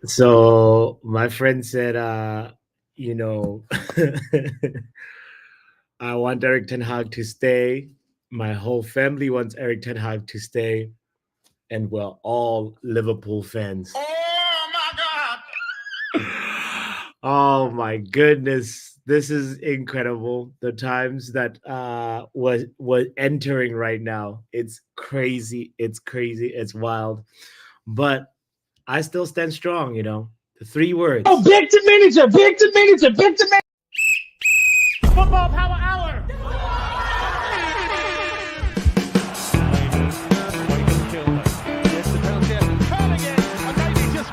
So my friend said, you know, I want Eric Ten Hag to stay. My whole family wants Eric Ten Hag to stay, and we're all Liverpool fans. Oh my Oh my goodness, this is incredible. The times that was entering right now, it's crazy. It's crazy. It's wild. But I still stand strong. The three words. Oh, back to manager, back to manager, back to manager. Football Power Hour.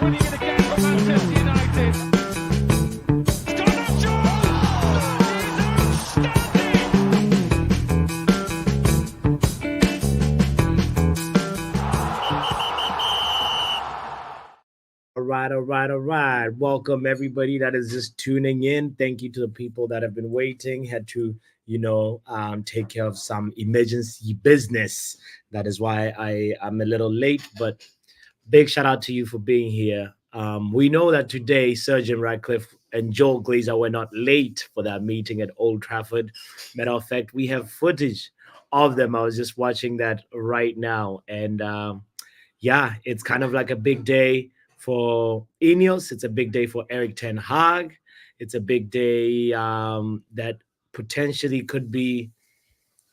Winning it again for Manchester United. All right. Welcome everybody that is just tuning in. Thank you to the people that have been waiting. Had to, take care of some emergency business. That is why I'm a little late, but big shout out to you for being here. We know that today Surgeon Radcliffe and Joel Glazer were not late for that meeting at Old Trafford. Matter of fact, we have footage of them. I was just watching that right now, and yeah, it's kind of like a big day for Ineos. It's a big day for Eric Ten Hag. It's a big day that potentially could be,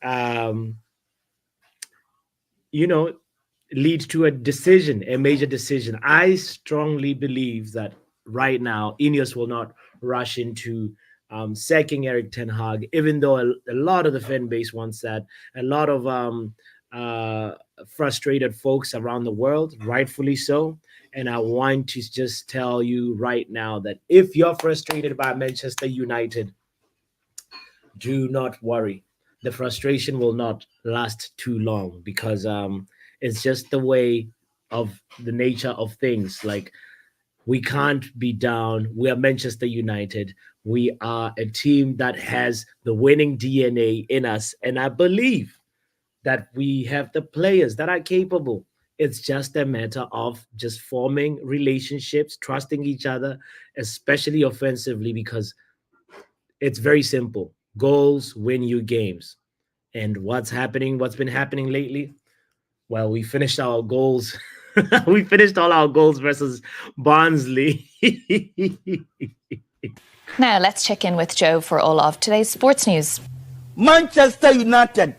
um, you know, lead to a major decision. I strongly believe that right now Ineos will not rush into sacking Eric Ten Hag, even though a lot of the fan base wants that. A lot of uh, frustrated folks around the world, rightfully so. And I want to just tell you right now that if you're frustrated by Manchester United, do not worry. The frustration will not last too long because it's just the way of the nature of things. Like, we can't be down. We are Manchester United. We are a team that has the winning DNA in us. And I believe that we have the players that are capable. It's just a matter of just forming relationships, trusting each other, especially offensively, because it's very simple. Goals win you games. And what's been happening lately? Well, we finished our goals. We finished all our goals versus Barnsley. Now let's check in with Joe for all of today's sports news. Manchester United.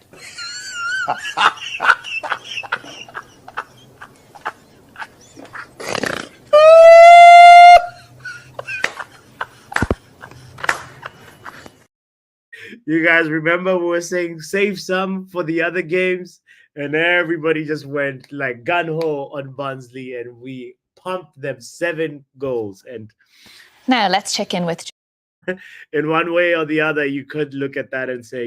You guys remember we were saying save some for the other games, and everybody just went like gun ho on Barnsley, and we pumped them 7 goals. And Now let's check in with in one way or the other, you could look at that and say,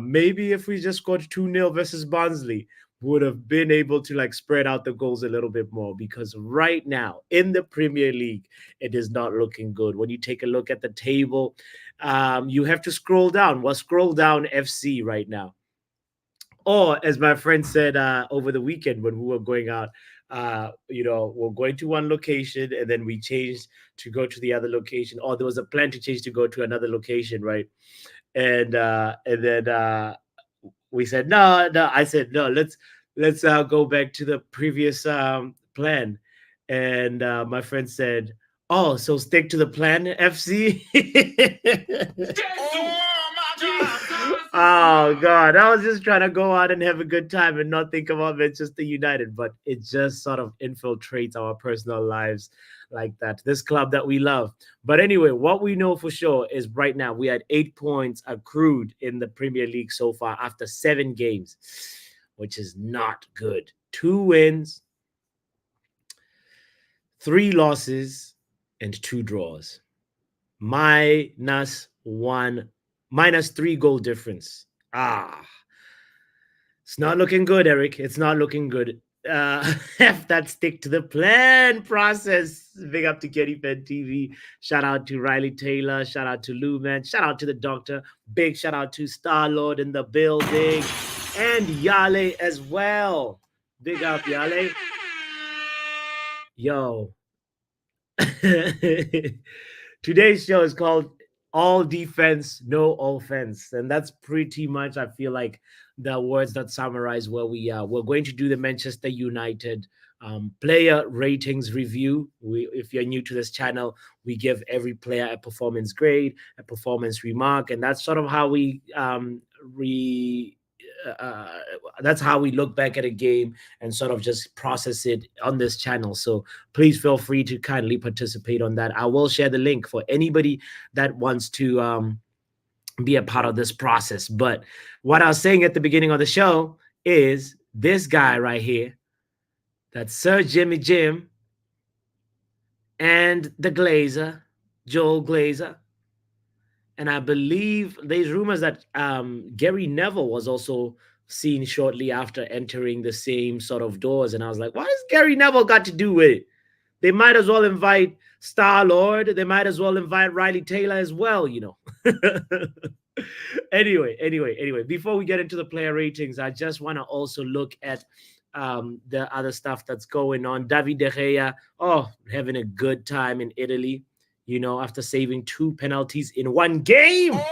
maybe if we just scored 2-0 versus Barnsley, would have been able to like spread out the goals a little bit more, because right now in the Premier League, it is not looking good. When you take a look at the table, you have to scroll down. Well, scroll down FC right now. Or as my friend said over the weekend when we were going out, we're going to one location and then we changed to go to the other location, or there was a plan to change to go to another location, right? And then we said no. I said no. Let's go back to the previous plan, and my friend said, "Oh, so stick to the plan, FC." Oh God, I was just trying to go out and have a good time and not think about Manchester United, but it just sort of infiltrates our personal lives like that. This club that we love. But anyway, what we know for sure is right now we had 8 points accrued in the Premier League so far after 7 games, which is not good. 2 wins, 3 losses, and 2 draws. Minus 3 goal difference. It's not looking good, Eric. It's not looking good. F that stick to the plan process. Big up to Kenny Fed TV. Shout out to Riley Taylor. Shout out to Lou, man. Shout out to the doctor. Big shout out to Star Lord in the building. And Yale as well. Big up, Yale. Yo, Today's show is called All Defense, No Offense. And that's pretty much, I feel like, the words that summarize where we are. We're going to do the Manchester United player ratings review. If you're new to this channel, we give every player a performance grade, a performance remark, and that's sort of how we re uh, that's how we look back at a game and sort of just process it on this channel. So please feel free to kindly participate on that. I will share the link for anybody that wants to be a part of this process. But what I was saying at the beginning of the show is this guy right here, that's Sir Jimmy Jim and the Glazer, Joel Glazer. And I believe there's rumors that Gary Neville was also seen shortly after entering the same sort of doors. And I was like, what has Gary Neville got to do with it? They might as well invite Star Lord. They might as well invite Riley Taylor as well, you know. Anyway, before we get into the player ratings, I just want to also look at the other stuff that's going on. David De Gea, having a good time in Italy, you know, after saving 2 penalties in one game. Oh my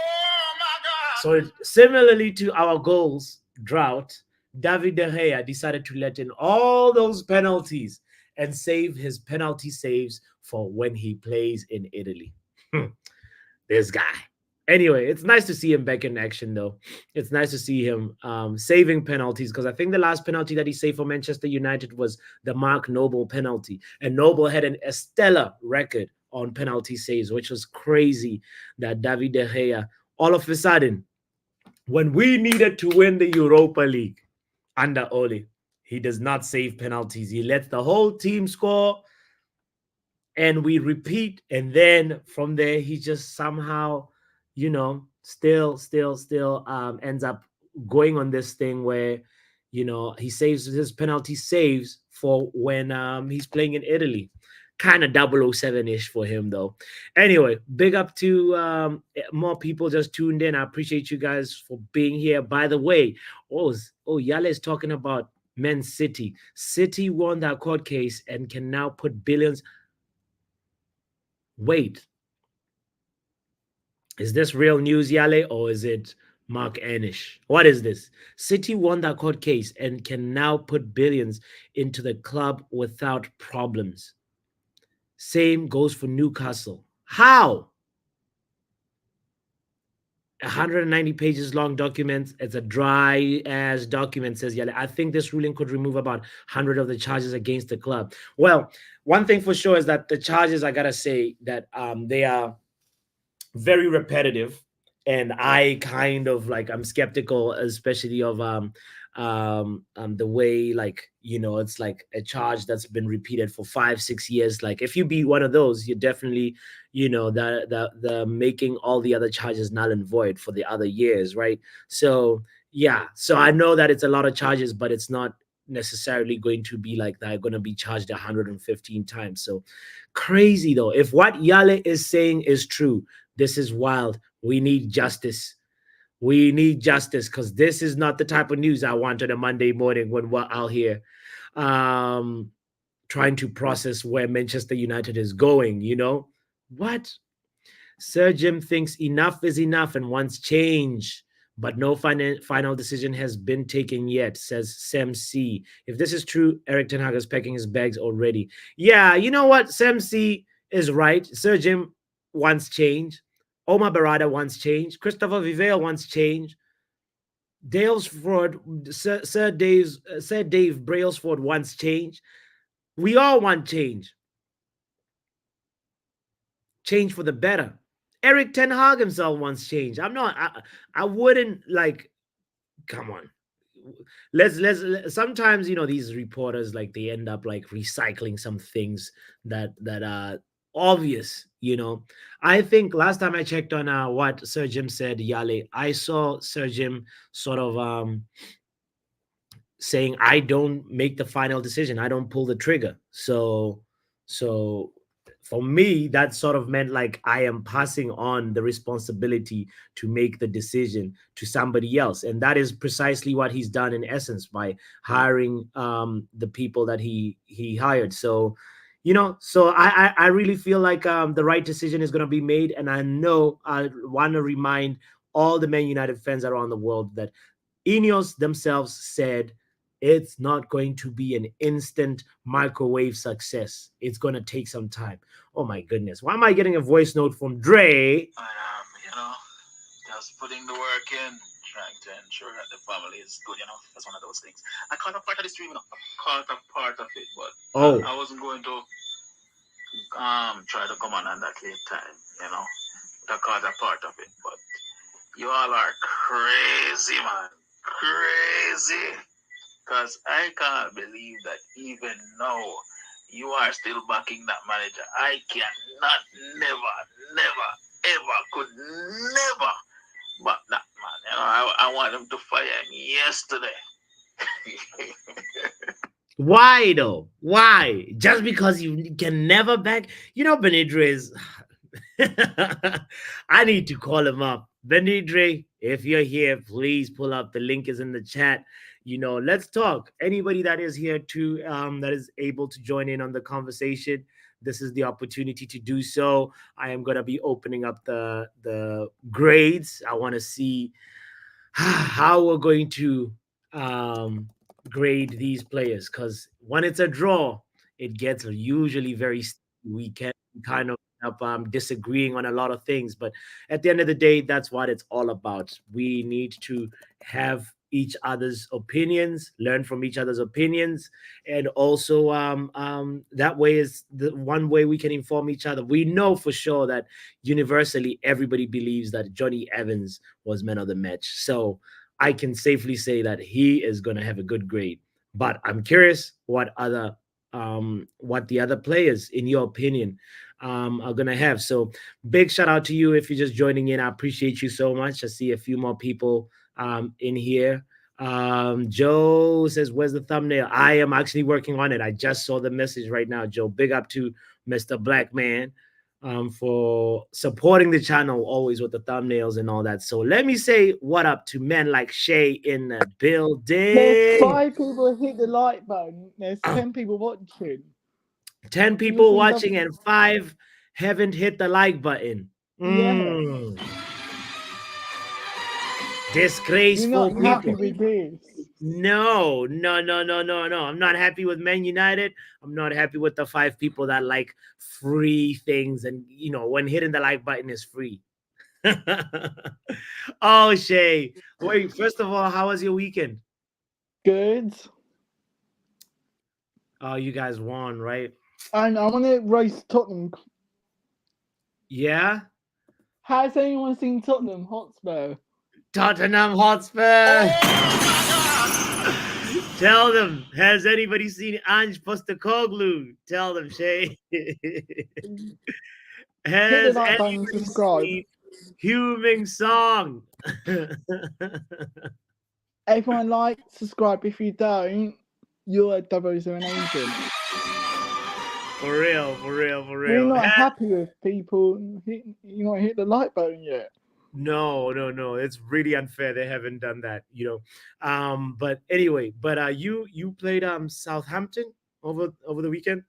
God! So similarly to our goals drought, David De Gea decided to let in all those penalties and save his penalty saves for when he plays in Italy. This guy. Anyway, it's nice to see him back in action, though. It's nice to see him saving penalties, because I think the last penalty that he saved for Manchester United was the Mark Noble penalty. And Noble had a stellar record on penalty saves, which was crazy that David De Gea, all of a sudden, when we needed to win the Europa League under Ole, he does not save penalties. He lets the whole team score, and we repeat. And then from there, he just somehow, you know, still ends up going on this thing where, you know, he saves his penalty saves for when he's playing in Italy. Kind of 007-ish for him, though. Anyway, big up to more people just tuned in. I appreciate you guys for being here. By the way, Yale is talking about Man City. City won that court case and can now put billions. Wait. Is this real news, Yale, or is it Mark Anish? What is this? City won that court case and can now put billions into the club without problems. Same goes for Newcastle. How? 190 pages long document. It's a dry ass document, says Yale. I think this ruling could remove about 100 of the charges against the club. Well, one thing for sure is that the charges, I gotta say that they are very repetitive, and I kind of like, I'm skeptical, especially of the way, like, you know, it's like a charge that's been repeated for 5-6 years. Like, if you be one of those, you're definitely, you know, the making all the other charges null and void for the other years, right? So yeah, so I know that it's a lot of charges, but it's not necessarily going to be like they're going to be charged 115 times. So crazy though. If what Yale is saying is true, this is wild. We need justice. We need justice, because this is not the type of news I want on a Monday morning when we're out here trying to process where Manchester United is going, you know? What? Sir Jim thinks enough is enough and wants change, but no final decision has been taken yet, says Sam C. If this is true, Eric Ten Hag is packing his bags already. Yeah, you know what? Sam C is right. Sir Jim wants change. Omar Barada wants change. Christopher Vivale wants change. Sir Dave Brailsford wants change. We all want change. Change for the better. Eric Ten Hag himself wants change. I wouldn't like, come on. Let's sometimes, you know, these reporters, like, they end up like recycling some things that are obvious, you know. I think last time I checked on what Sir Jim said, Yale, I saw Sir Jim sort of saying, I don't make the final decision, I don't pull the trigger. So for me, that sort of meant like I am passing on the responsibility to make the decision to somebody else. And that is precisely what he's done in essence by hiring the people that he hired. So So I really feel like the right decision is going to be made, and I know I want to remind all the Man United fans around the world that Ineos themselves said it's not going to be an instant microwave success. It's going to take some time. Oh my goodness. Why am I getting a voice note from Dre? Just putting the work in, trying to ensure that the family is good, That's one of those things. I caught a part of the stream, I caught a part of it, but Oh, I wasn't going to try to come on at that late time, I caught a part of it, but you all are crazy, man. Crazy. Because I can't believe that even now you are still backing that manager. I cannot, never, never, ever, could never back that man. I want him to fire him yesterday. why though? Why? Just because you can never back? Benidre is. I need to call him up. Benidre, if you're here, please pull up. The link is in the chat. Let's talk. Anybody that is here too, that is able to join in on the conversation, this is the opportunity to do so. I am gonna be opening up the grades. I want to see how we're going to um, grade these players, because when it's a draw, it gets usually very we can kind of end up disagreeing on a lot of things, but at the end of the day, that's what it's all about. We need to have each other's opinions, learn from each other's opinions, and also that way is the one way we can inform each other. We know for sure that universally everybody believes that Johnny Evans was man of the match. So I can safely say that he is going to have a good grade. But I'm curious what the other players, in your opinion, are going to have. So big shout out to you if you're just joining in. I appreciate you so much. I see a few more people in here. Joe says, "Where's the thumbnail?" I am actually working on it. I just saw the message right now, Joe. Big up to Mr. Black Man for supporting the channel always with the thumbnails and all that. So let me say what up to men like Shay in the building. There's 5 people hit the like button. There's 10 people watching. 10 people watching and 5 haven't hit the like button. Yeah. Disgraceful You're not people. happy with this. No. I'm not happy with Man United. I'm not happy with the 5 people that like free things. And, when hitting the like button is free. Oh, Shay. Wait, first of all, how was your weekend? Good. Oh, you guys won, right? And I want to roast Tottenham. Yeah? Has anyone seen Tottenham Hotspur? Tottenham Hotspur. Tell them. Has anybody seen Ange Postecoglou? Tell them, Shay. Has like button, anybody subscribe. seen Huming Song? Everyone like, subscribe. If you don't, you're a 007 agent. For real. We're not happy with people. You not hit the like button yet. No. It's really unfair. They haven't done that, But anyway, you played Southampton over the weekend.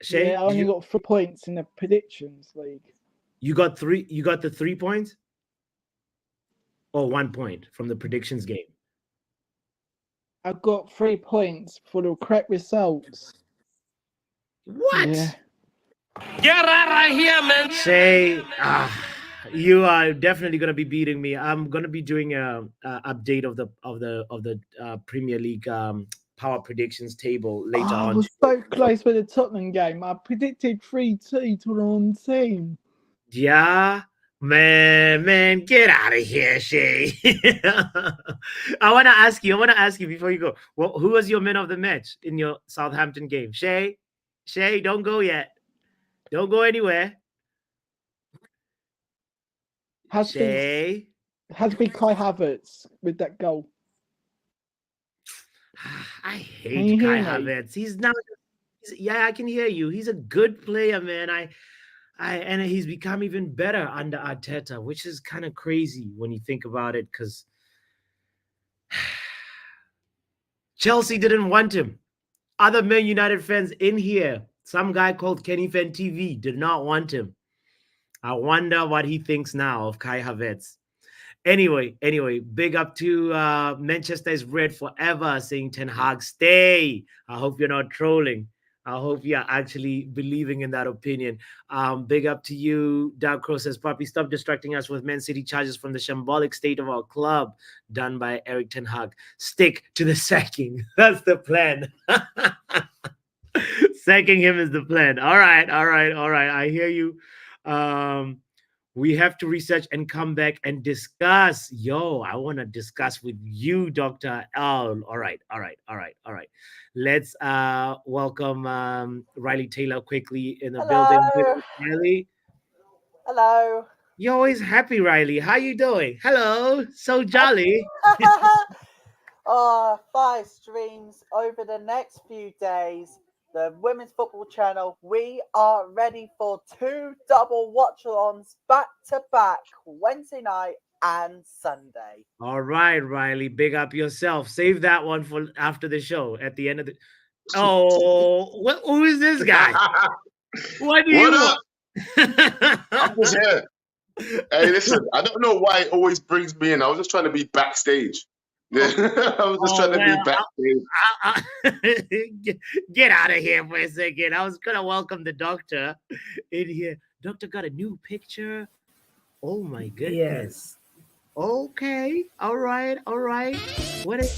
Shay, yeah, I only got 3 points in the predictions league. You got 3. You got the 3 points. Oh, 1 point from the predictions game. I got 3 points for the correct results. What? Yeah. Get out of here, man. Shay, you are definitely going to be beating me. I'm going to be doing a update of the Premier League power predictions table later on. I was so close with the Tottenham game. I predicted 3-2 to the wrong team. Yeah, man, get out of here, Shay. I want to ask you before you go. Well, who was your man of the match in your Southampton game? Shay, don't go yet. Don't go anywhere. Has to be Kai Havertz with that goal. I hate Kai Havertz. Yeah, I can hear you. He's a good player, man. And he's become even better under Arteta, which is kind of crazy when you think about it, because Chelsea didn't want him. other Man United fans in here. Some guy called Kenny Fan TV did not want him. I wonder what he thinks now of Kai Havertz. Anyway, big up to Manchester is red forever, saying Ten Hag stay. I hope you're not trolling. I hope you're actually believing in that opinion. Big up to you. Dark Crow says, Poppy, stop distracting us with Man City charges from the shambolic state of our club, done by Eric Ten Hag. Stick to the sacking. That's the plan. Sacking him is the plan. All right. I hear you. We have to research and come back and discuss. Yo, I want to discuss with you, Dr. L. All right. Let's welcome Riley Taylor quickly in the building. Riley. Hello. You're always happy, Riley. How you doing? Hello. So jolly. 5 streams over the next few days. The Women's Football Channel, we are ready for 2 double watch-alongs back to back, Wednesday night and Sunday. All right, Riley, big up yourself. Save that one for after the show at the end of the. Oh, who is this guy? What do you want? I'm just here. Hey, listen, I don't know why it always brings me in. I was just trying to be backstage. I was just trying to be backstage. Get out of here for a second. I was gonna welcome the doctor in here. Doctor got a new picture. Oh my goodness. Yes. Okay. All right. What is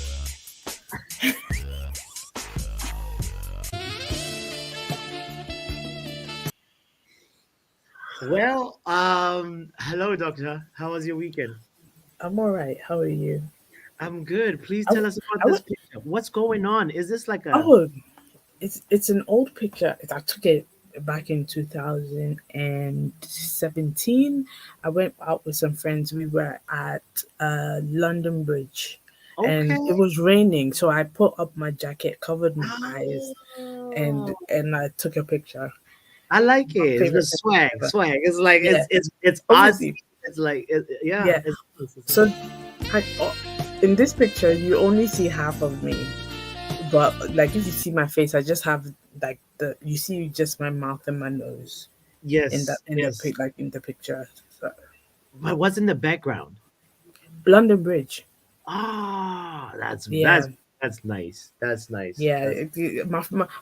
Well, hello doctor. How was your weekend? I'm all right. How are you? I'm good. Please tell us about this picture. What's going on? Is this like a... Oh, it's an old picture. I took it back in 2017. I went out with some friends. We were at London Bridge, and it was raining. So I put up my jacket, covered my eyes, and I took a picture. I like it. It's the swag. It's like it's us. It's like yeah. So in this picture, you only see half of me, but like if you see my face, I just have like you see just my mouth and my nose. Yes, in the picture. So. But what's in the background? London Bridge. That's nice. That's nice. Yeah,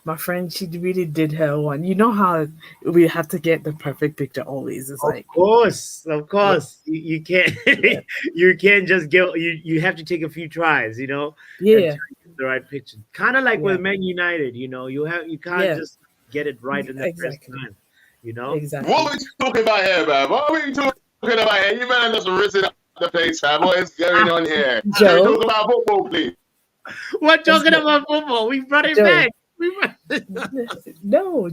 my friend, she really did her one. You know how we have to get the perfect picture always. It's of course. Yeah. You can't you can't just get you have to take a few tries, Yeah. The right picture. Kind of like with Man United, you can't just get it right in the first time, Exactly. What are we talking about here, man? What are we talking about here? You man just risen up the place, fam. What is going on here? Joe? Talk about football, please. We're talking about football. We brought it back. No,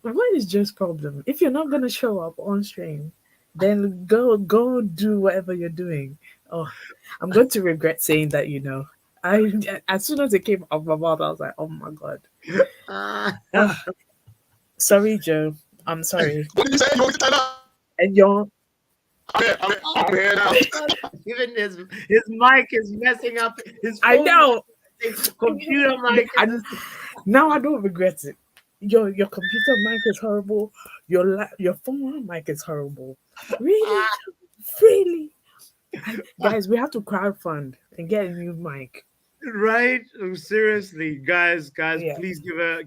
what is Joe's problem? If you're not gonna show up on stream, then go do whatever you're doing. Oh, I'm going to regret saying that. I as soon as it came out of my mouth, I was like, oh my god. Sorry, Joe. I'm sorry. What did you say? You want to turn up? And you're. I'm here now. Even his mic is messing up. I know. Computer mic. Now I don't regret it. Your computer mic is horrible. Your phone mic is horrible. Really, guys, we have to crowdfund and get a new mic. Right? Seriously, guys, please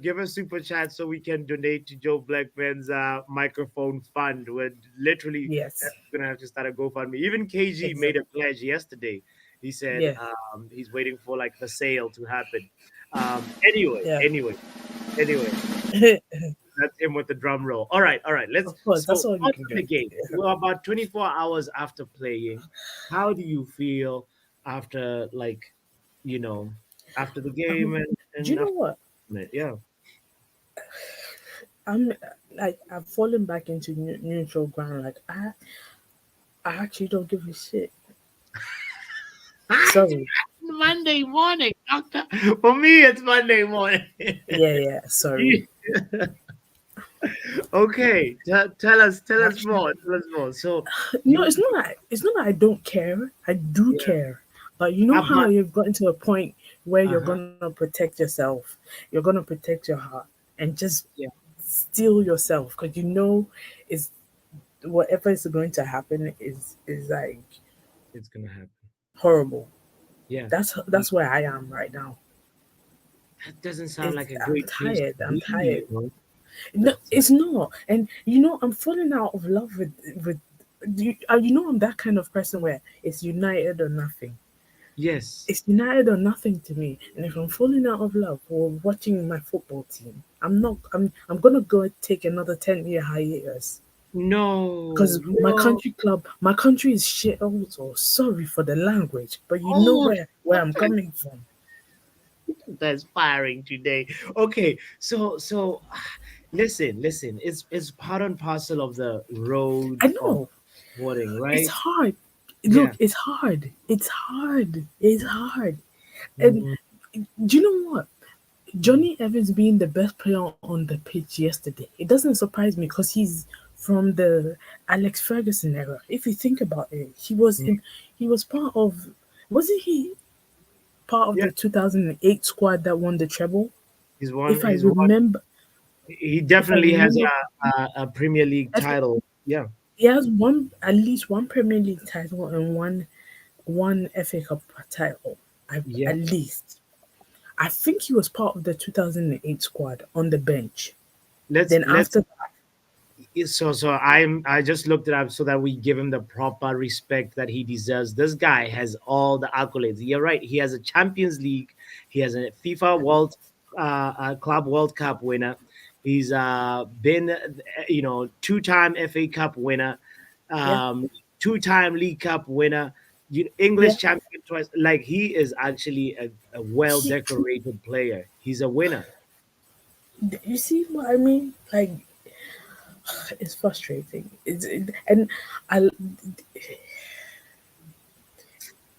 give a super chat so we can donate to Joe Blackman's microphone fund. We're literally gonna have to start a GoFundMe. Even KG made a pledge yesterday. He said he's waiting for like the sale to happen. Anyway. That's him with the drum roll. All right. Let's. Of course, that's all you can the game. We're about 24 hours after playing. How do you feel after after the game? And do you know what? Yeah. I've fallen back into neutral ground. Like I actually don't give a shit. Sorry. Monday morning, doctor. For me, it's Monday morning. Yeah. Sorry. Okay, tell us more. So no, it's not that I don't care. I do care, but you know how you've gotten to a point where you're Uh-huh. gonna protect yourself, you're gonna protect your heart, and just Yeah, steel yourself because you know is whatever is going to happen is like it's gonna happen. horrible. Yeah. Mm, That's where I am right now. that doesn't sound It's like a I'm great place tired. to I'm be, tired. No, That's it's not. And I'm falling out of love with I'm that kind of person where it's united or nothing. yes. It's united or nothing to me. And if I'm falling out of love or watching my football team, I'm not. I'm gonna go take another 10-year hiatus No, because no. my country is shit. Also, sorry for the language, but you know Oh, where I'm coming from. that's firing today. Okay, so listen. It's part and parcel of the road I of know voting, it's right? hard. Look, Yeah. it's hard. It's hard. It's hard. And Mm, do you know what? mm, Johnny Evans being the best player on the pitch yesterday, it doesn't surprise me because he's from the Alex Ferguson era. If you think about it, mm. he was part of wasn't he part of Yeah, the 2008 squad that won the treble? he's one. If I He's one. remember, He if I definitely has remember, a Premier League F- title. Yeah, he has one at least one Premier League title and one FA Cup title. yeah. At least. I think he was part of the 2008 squad on the bench. Then Let's after I just looked it up so that we give him the proper respect that he deserves. This guy has all the accolades. You're right. He has a Champions League. He has a FIFA Club World Cup winner. He's been two-time FA Cup winner, yeah, two-time League Cup winner, yeah, English champion twice. Like he is actually a well he, decorated player. He's a winner. you see what I mean? Like it's frustrating. And I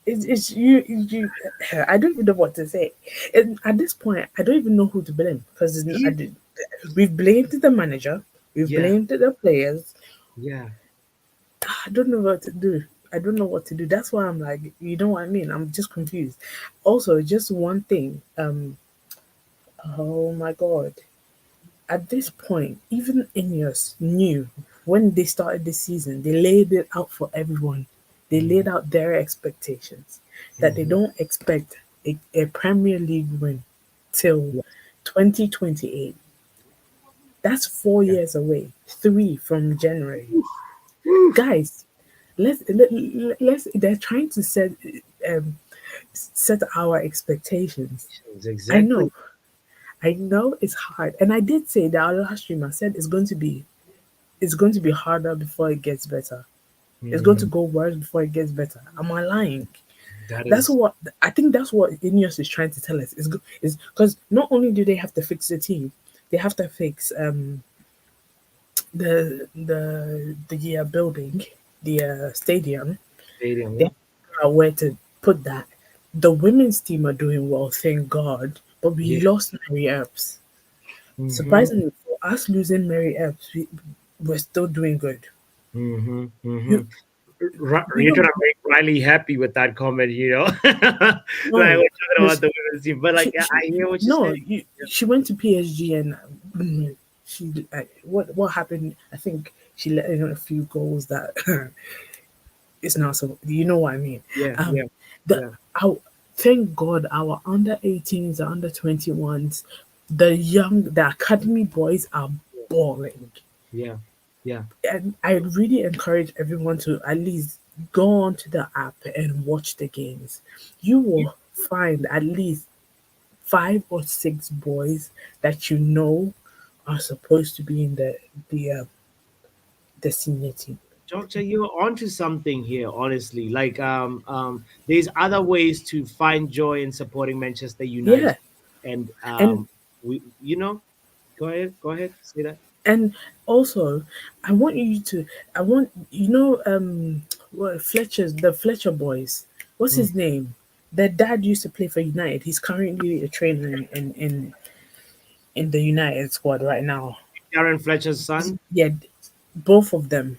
it's you. I don't even know what to say. And at this point, I don't even know who to blame because He, we've blamed the manager, we've yeah, blamed the players. yeah. I don't know what to do. I don't know what to do. That's why I'm like, you know what I mean? I'm just confused. Also, just one thing. Oh my god. At this point, even Ineos knew when they started the season, they laid it out for everyone. They Mhm, laid out their expectations that they mhm. don't expect a Premier League win till Yeah, 2028. That's 4 years away, three from January. Guys, let's they're trying to um, set our expectations. I exactly. know, I know it's hard. And I did say that our last stream, I said it's going to be harder before it gets better. It's going to Mhm. go worse before it gets better. Am I lying? That That's is what I think. That's what Ineos is trying to tell us. Is because not only do they have to fix the team, they have to fix the building, the stadium. stadium. They Yeah, have to figure out where to put that. The women's team are doing well, thank God. But we yeah. lost Mary Earps. Mm-hmm. Surprisingly, for us losing Mary Earps, we're still doing good. Mm-hmm. Mm-hmm. You we You're don't gonna make Riley happy with that comment, like know. we're talking No, about the women's team, but like I hear what you're no, saying. she went to PSG and she what happened? I think she let in a few goals that it's not so. You know what I mean? Yeah, yeah, Um, the yeah, our, thank God our under 18s, the under 21s, the academy boys are balling. yeah, yeah, And I really encourage everyone to at least go onto the app and watch the games. You will find at least 5 or 6 boys that you know are supposed to be in the senior team. Doctor, you're onto something here, honestly. Like, there's other ways to find joy in supporting Manchester United, Yeah, and and go ahead, say that. and also I want you to I want what Fletcher boys. What's Mm. his name? Their dad used to play for United. He's currently a trainer in the United squad right now. Darren Fletcher's son. Yeah, both of them.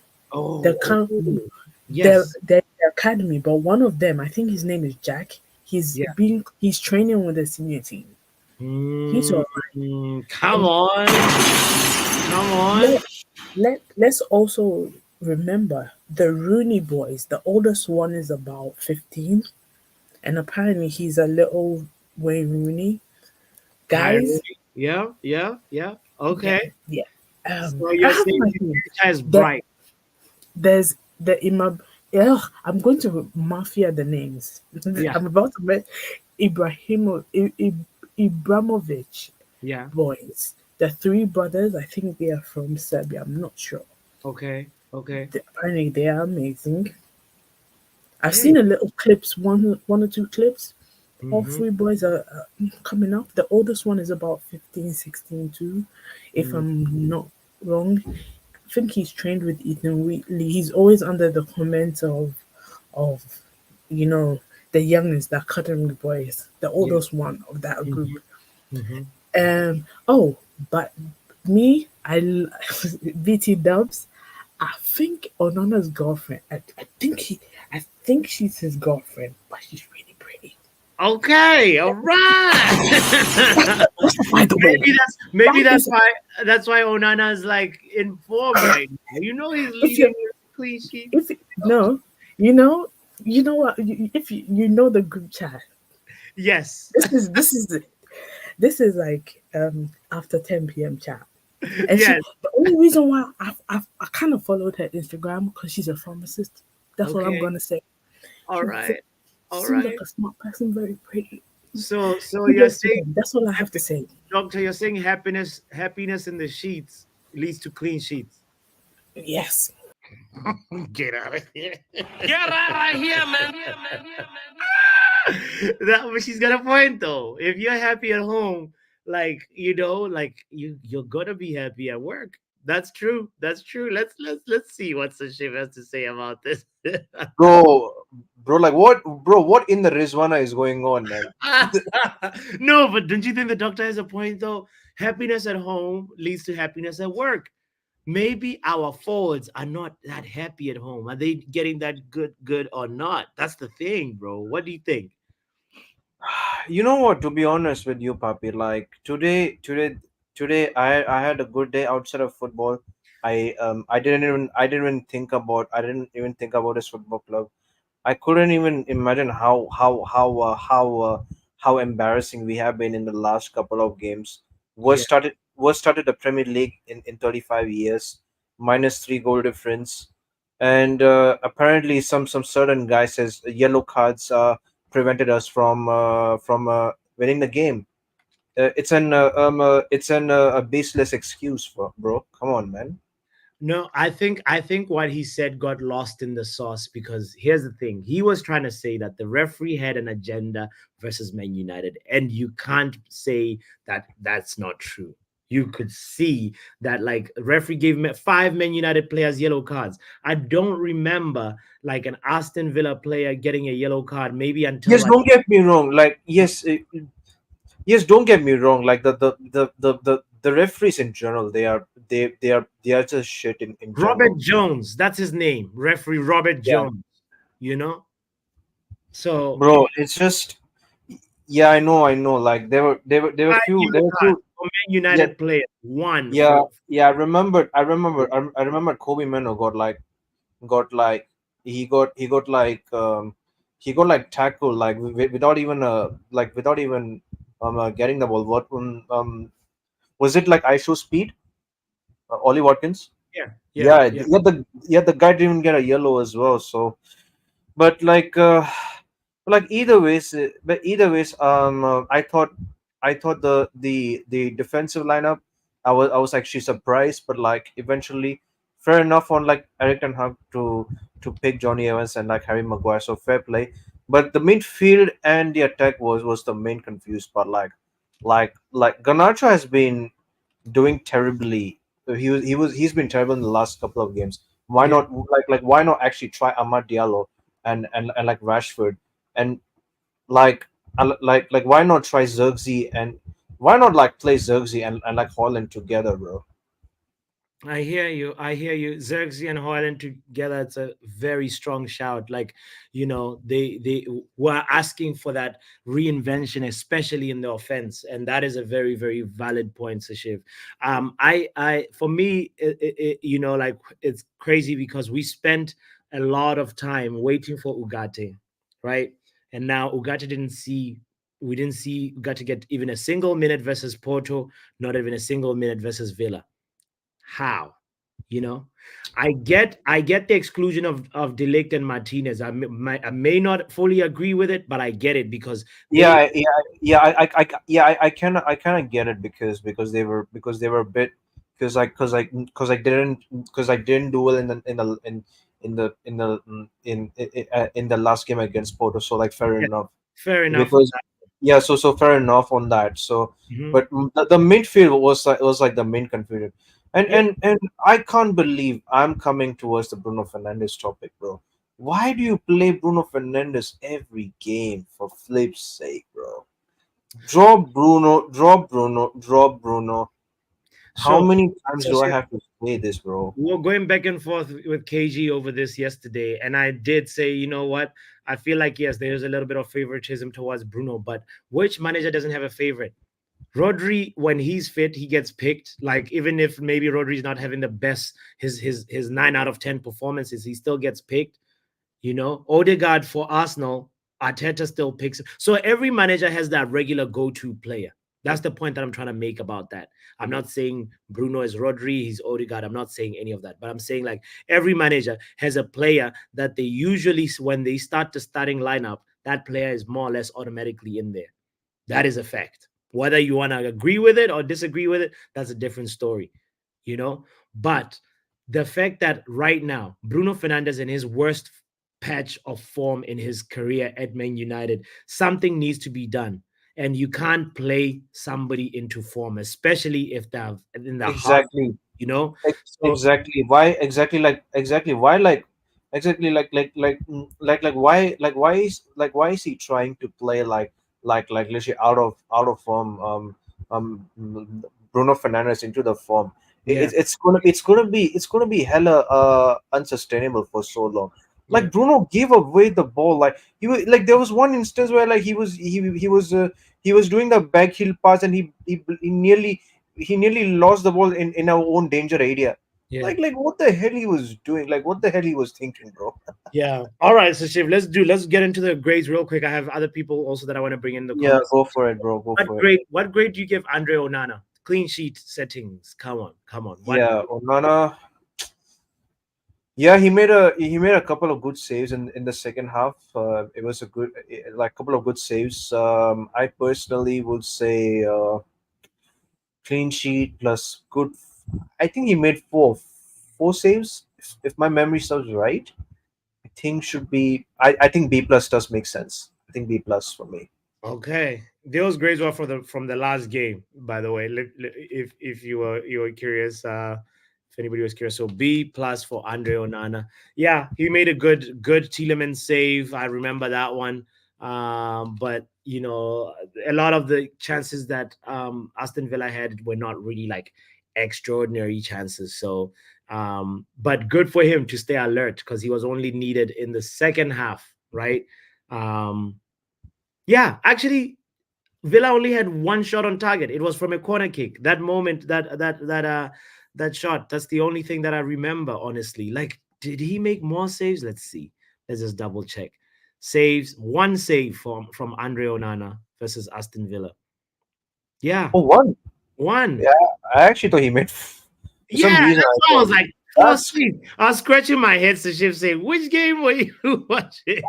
They're Oh, kind oh, they're yes. they're academy, but one of them, I think his name is Jack. Yeah. He's training with the senior team. He's all right. Come And on. Come on. let let's also remember the Rooney boys. The oldest one is about 15, and apparently he's a little Wayne Rooney. Guys, Kyrie. Yeah, yeah, yeah. yeah, Okay. yeah. So I you're have saying my the thing. future is There, bright. there's the Imab. Yeah, I'm going to mafia the names. Yeah, I'm about to make Ibrahimovic yeah. boys. The three brothers, I think they are from Serbia. I'm not sure. Okay, okay. Apparently, they are amazing. I've Hey. seen a little clips, one or two clips. All Mm-hmm. three boys are coming up. The oldest one is about 15, 16 too, if Mm, I'm not wrong. I think he's trained with Ethan Wheatley. He's always under the comment of you know the youngest, the academy boys, the yeah. oldest one of that group. Mm-hmm. Mm-hmm. Oh, but me, BT Dubs. I think Onana's girlfriend. I think she's his girlfriend, but she's really pretty. Okay, all right. By the way, Maybe that is that's why Onana is like in form right now. You know he's if you leading with clean sheet. if no, you know you know what if you know the group chat. Yes. This is like after 10 p.m. chat. And she, Yes. the only reason why I kind of followed her Instagram because she's a pharmacist. That's all I'm Okay. gonna say. All She right. All seems like right. a smart person, very pretty. So you're Kudos to saying, them. That's all I have to say. doctor, you're saying happiness in the sheets leads to clean sheets. Yes. Get out of here. Get out of here, man. That but she's got a point though. If you're happy at home, like like you're gonna be happy at work. That's true. That's true. Let's see what Sashim has to say about this. bro, bro, like what, bro? What in the Rizwana is going on, man? No, but don't you think the doctor has a point though? Happiness at home leads to happiness at work. Maybe our forwards are not that happy at home. Are they getting that good or not? That's the thing, bro. What do you think? You know what? To be honest with you, Papi, like today, I had a good day outside of football. I didn't even think about this football club. I couldn't even imagine how embarrassing we have been in the last couple of games. Yeah. Was started the Premier League in 35 years, minus three goal difference, and apparently some certain guy says yellow cards prevented us from winning the game. It's a baseless excuse, bro. Come on, man. No, I think what he said got lost in the sauce because here's the thing. He was trying to say that the referee had an agenda versus Man United, and you can't say that that's not true. You could see that like referee gave five Man United players yellow cards. I don't remember like an Aston Villa player getting a yellow card maybe until Yes, like don't get me wrong. Like yes, don't get me wrong. Like the referees in general, they are just shit in Robert general. Jones. That's his name, referee Robert Yeah, Jones. You know, so bro. It's just yeah, I know. Like there were five few, there yellow were cards few. for Man Yeah, United players. One yeah, for yeah. I remember Kobe Mano got like he got like tackled like without even without even getting the ball. What was it like? I show speed, Ollie Watkins. yeah, yeah, Yeah, yeah. the guy didn't even get a yellow as well. So, but like either ways, I thought the defensive lineup, I was actually surprised, but like eventually, fair enough on like Eric Ten Hag to pick Johnny Evans and like Harry Maguire. So fair play. But the midfield and the attack was the main confused part. Like Garnacho has been doing terribly. He's been terrible in the last couple of games. Why Yeah. not why not actually try Amad Diallo and like Rashford and why not try Zirkzee and why not like play Zirkzee and like Holland together, bro? I hear you. I hear you. Xerxes and Hoyland together, it's a very strong shout. Like, they were asking for that reinvention, especially in the offense, and that is a very, very valid point, Sashiv. I for me, like it's crazy because we spent a lot of time waiting for Ugarte, right? And now Ugarte didn't see. We didn't see Ugarte get even a single minute versus Porto, not even a single minute versus Villa. How? You know, I get the exclusion of Delict and Martinez. I may not fully agree with it, but I get it because they I kind of get it because they were a bit because I didn't do well in the last game against Porto. So like fair yeah, enough fair enough on because that. yeah, so fair enough on that. So Mhm. but the midfield was like the main confusion. Yeah, And I can't believe I'm coming towards the Bruno Fernandes topic, bro. Why do you play Bruno Fernandes every game, for flip's sake, bro? Drop Bruno. How so many times so do I Shiv, have to say this, bro? we were going back and forth with KG over this yesterday, and I did say, you know what? I feel like yes, there's a little bit of favoritism towards Bruno, but which manager doesn't have a favorite? Rodri, when he's fit, he gets picked. Like even if maybe Rodri's not having the best his 9 out of 10 performances, he still gets picked. Odegaard for Arsenal, Arteta still picks. So every manager has that regular go-to player. That's the point that I'm trying to make about that. I'm not saying Bruno is Rodri, he's Odegaard. I'm not saying any of that, but I'm saying like every manager has a player that they usually, when they start the starting lineup, that player is more or less automatically in there. That is a fact. Whether you want to agree with it or disagree with it, that's a different story, you know? But the fact that right now, Bruno Fernandes in his worst patch of form in his career at Man United, something needs to be done. And you can't play somebody into form, especially if they're in the half, Exactly. you know? So, Exactly. Why exactly exactly why exactly why is he trying to play like literally out of form Bruno Fernandes into the form? yeah, It's gonna be hella unsustainable for so long. yeah, Like Bruno gave away the ball. Like like there was one instance where like he was doing the back heel pass, and he nearly lost the ball in our own danger area. yeah. Like what the hell he was doing? Like what the hell he was thinking, bro? Yeah. All right. So Shiv, let's get into the grades real quick. I have other people also that I want to bring in the Yeah, conversation. go for it, bro. Go for it. What grade do you give Andre Onana? Clean sheet settings. Come on, come on. What? Yeah, Onana. Yeah, he made a couple of good saves in the second half. It was a good like couple of good saves. I personally would say clean sheet plus good. I think he made four saves if my memory serves right. I think should be. I think B plus does make sense. I think B plus for me. Okay. Those grades were from the last game, by the way. If you were curious, if anybody was curious. So B plus for Andre Onana. Yeah, he made a good Tielemans save. I remember that one. But a lot of the chances that Aston Villa had were not really like extraordinary chances. So but good for him to stay alert because he was only needed in the second half, right? Um yeah, actually, Villa only had one shot on target. It was from a corner kick. That moment, that shot. That's the only thing that I remember, honestly. Like, did he make more saves? Let's see. Let's just double check. Saves, one save from Andre Onana versus Aston Villa. Yeah, Oh, one. one. Yeah, I actually thought he made. For some Yeah, reason, that's I why I thought was like, four that's saves. I was scratching my head to shift saying, which game were you watching?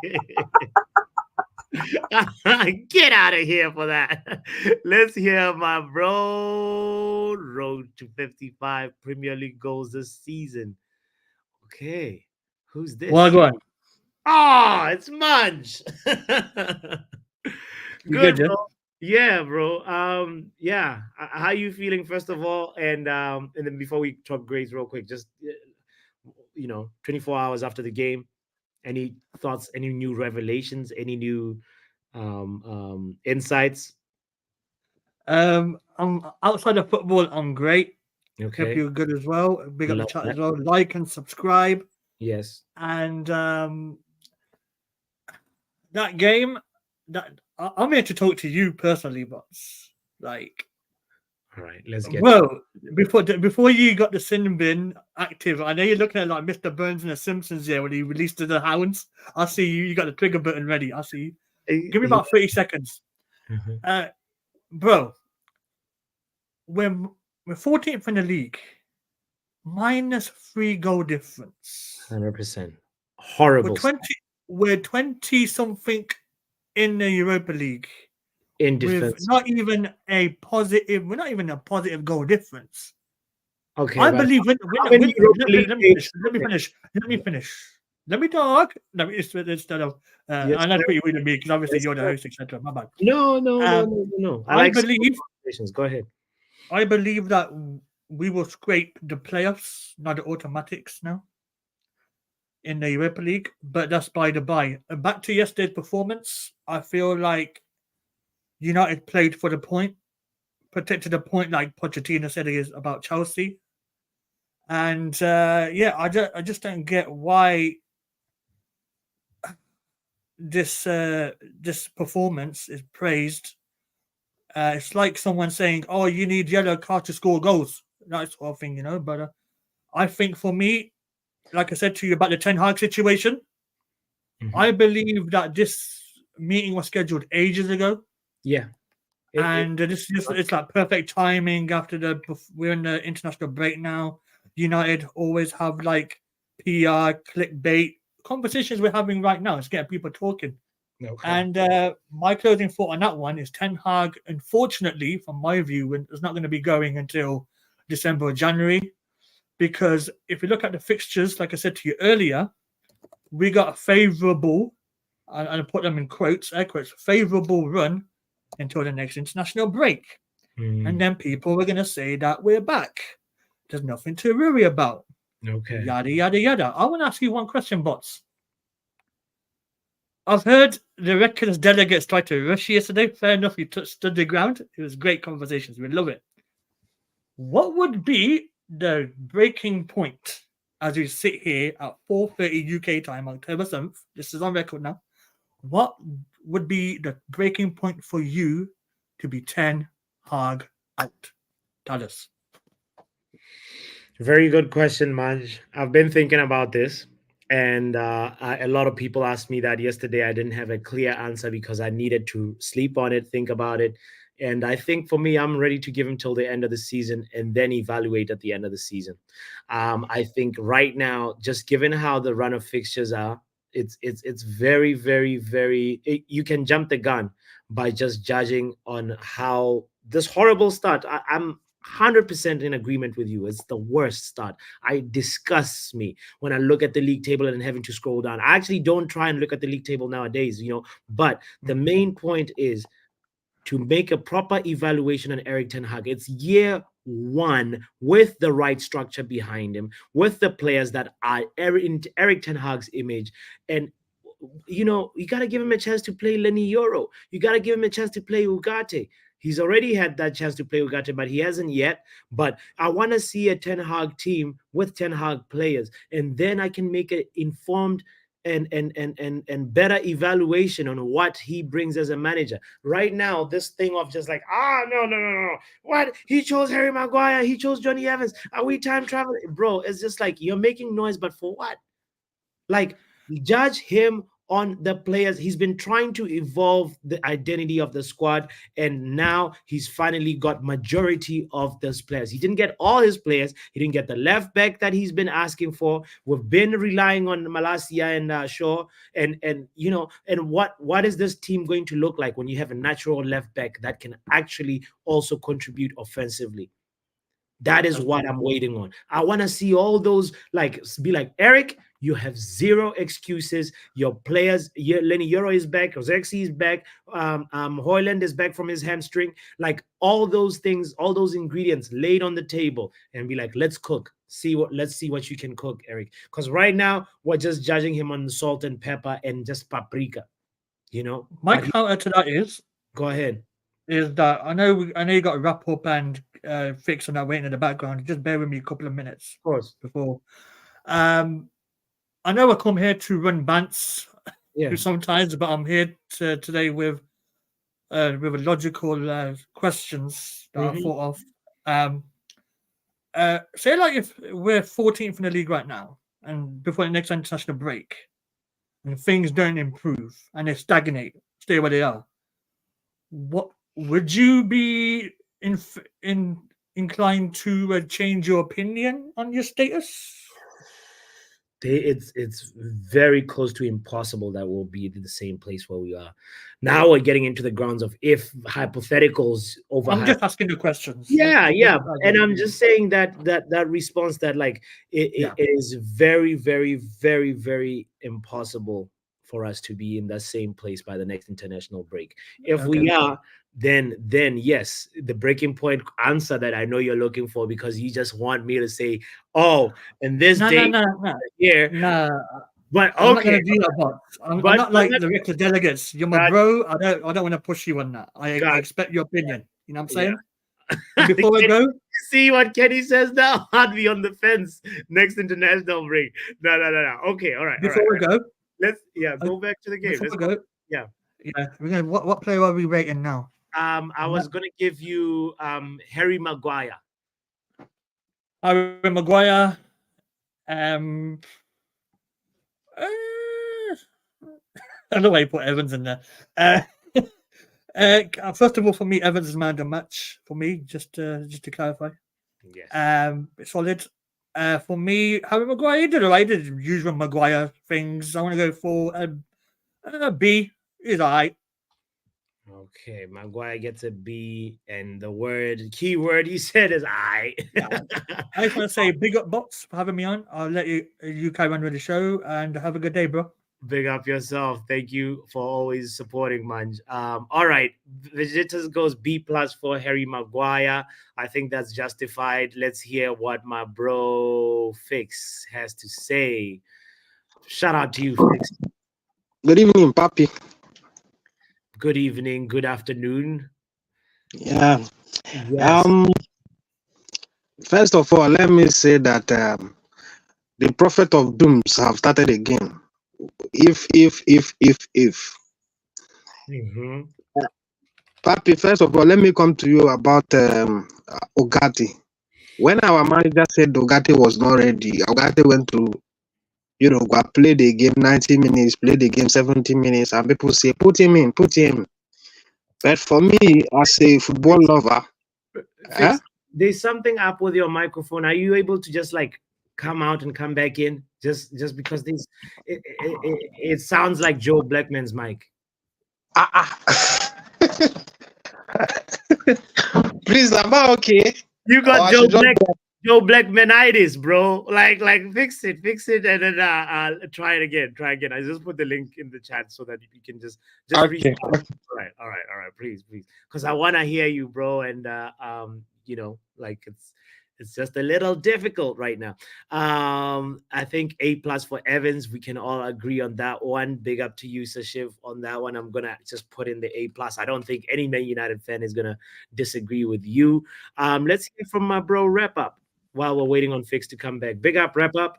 Get out of here for that. Let's hear my bro. Road to 55 Premier League goals this season. Okay. Who's this? Wagwan. Oh, it's Mudge. You Good, good, Joe? bro. Yeah, bro. Yeah. How you feeling first of all? And then before we talk grades real quick, just 24 hours after the game, any thoughts, any new revelations, any new insights? I'm outside of football. I'm great. Okay. Hope you're good as well. Big up the Love chat that. as well. Like and subscribe. Yes. And that game, I'm here to talk to you personally, but like, All right. Let's get to bro, before you got the sin bin active, I know you're looking at like Mr. Burns and the Simpsons here when he released the hounds. I see you. You got the trigger button ready. I see you. it. Give me about 30 seconds. Mhm. Bro, we're 14th in the league, minus 3 goal difference. 100%. We're Horrible 20. We're 20 something in the Europa League in with defense. not even a positive. We're not even a positive goal difference. Okay, I but believe. how many Europa League Let me games? finish. Let me Okay. finish. Let me finish. Let me talk. Let me instead of. Yes, And that's sir. what you read me because obviously Yes, you're the sir. host, etc. My bad. No, no, no, no, no. I I like simple believe. conversations. Go ahead. I believe that we will scrape the playoffs, not the automatics now in the Europa League, but that's by the by. Back to yesterday's performance, I feel like United played for the point, protected the point, like Pochettino said it is about Chelsea. And yeah, I just don't get why this performance is praised. It's like someone saying, "Oh, you need yellow card to score goals," that sort of thing, But I think for me, like I said to you about the Ten Hag situation, I believe that this meeting was scheduled ages ago, Yeah. and it's like perfect timing after we're in the international break now. United always have like PR clickbait conversations we're having right now. It's getting people talking. Okay. And my closing thought on that one is Ten Hag, unfortunately, from my view, is not going to be going until December or January. Because if you look at the fixtures, like I said to you earlier, we got a favourable, and I put them in quotes, air quotes, favourable run until the next international break. And then people are going to say that we're back. There's nothing to worry about. Okay. Yada, yada, yada. I want to ask you one question, Bots. I've heard the Reckons delegates tried to rush you yesterday. Fair enough, you stood the ground. It was great conversations. We love it. What would be the breaking point as we sit here at 4:30 UK time, October 7th? This is on record now. What would be the breaking point for you to be Ten Hag out? Tell us. Very good question, Maj. I've been thinking about this, and a lot of people asked me that yesterday. I didn't have a clear answer because I needed to sleep on it, think about it. And I think for me, I'm ready to give him till the end of the season and then evaluate at the end of the season. I think right now, just given how the run of fixtures are, it's very, very, very. You can jump the gun by just judging on how this horrible start. I'm 100% in agreement with you. It's the worst start. I disgusts me when I look at the league table and having to scroll down. I actually don't try and look at the league table nowadays, but the main point is to make a proper evaluation on Eric Ten Hag. It's year one with the right structure behind him, with the players that are in Eric Ten Hag's image. And you got to give him a chance to play Lenny Euro. You got to give him a chance to play Ugarte. He's already had that chance to play Ugarte, but he hasn't yet. But I want to see a Ten Hag team with Ten Hag players, and then I can make an informed and better evaluation on what he brings as a manager. Right now, this thing of just like, no. What? He chose Harry Maguire, he chose Johnny Evans. Are we time traveling? Bro, it's just like you're making noise, but for what? Like, judge him on the players. He's been trying to evolve the identity of the squad, and now he's finally got majority of those players. He didn't get all his players. He didn't get the left back that he's been asking for. We've been relying on Malasia and Shaw, and what is this team going to look like when you have a natural left back that can actually also contribute offensively? That is what I'm waiting on. I want to see all those be like, Eric, you have zero excuses. Your players, Lenny Euro is back, Ozexi is back, Hoyland is back from his hamstring. Like all those things, all those ingredients laid on the table, and be like, let's cook. Let's see what you can cook, Eric. Because right now we're just judging him on salt and pepper and just paprika. My counter to that is, go ahead. is that I know you got to wrap up and fix on that waiting in the background. Just bear with me a couple of minutes, Of course. before. I know I come here to run bants Yeah. sometimes, but I'm here today with a logical questions that I thought of. Say like if we're 14th in the league right now, and before the next international break, and things don't improve and they stagnate, stay where they are, what would you be inclined to change your opinion on your status? It's very close to impossible that we'll be in the same place where we are now. We're getting into the grounds of if hypotheticals over. I'm just asking the questions. Yeah, and I'm just saying that response that like it is very, very, very, very impossible for us to be in the same place by the next international break. If we are, then yes, the breaking point answer that I know you're looking for, because you just want me to say, oh, and this day here. But I'm not okay, going to do that. But I'm not like the rest of delegates. You're my bro. I don't want to push you on that. I expect your opinion. You know what I'm saying? Before I go, see what Kenny says now. I'd be on the fence next international break. No. Okay, all right. Before we go, let's go back to the game. Before we go, yeah. We're gonna, what player are we rating now? I was gonna give you Harry Maguire. Harry Maguire. I don't know why you put Evans in there. First of all, for me, Evans is man of the match. For me, just to clarify. Yes. It's solid. For me, Harry Maguire, he did alright. Did usual Maguire things. I want to go for a B. He's alright. Okay, Maguire gets a B, and the key word he said is I. I just want to say big up, Box, for having me on. I'll let you carry on with the show, and have a good day, bro. Big up yourself. Thank you for always supporting, man. All right, Visitors goes B+ for Harry Maguire. I think that's justified. Let's hear what my bro Fix has to say. Shout out to you, Fix. Good evening, Papi. Good evening, good afternoon. Yeah. Yes. First of all, let me say that the prophet of dooms have started again. If. Papi, first of all, let me come to you about Ogati. When our manager said Ogati was not ready, Ogati went to go play the game 90 minutes, play the game 70 minutes, and people say, put him in. But for me, as a football lover, there's something up with your microphone. Are you able to just like come out and come back in? Just because it sounds like Joe Blackman's mic. Please, am I okay? You got Joe Blackmanitis, bro. Like fix it, and then try it again. I just put the link in the chat so that you can just okay. All right, please, because I want to hear you, bro. And like it's just a little difficult right now. I think A+ for Evans. We can all agree on that one. Big up to you, Sashiv, on that one. I'm gonna just put in the A+. I don't think any Man United fan is gonna disagree with you. Let's hear from my bro Wrap Up while we're waiting on Fix to come back. Big up, Wrap Up.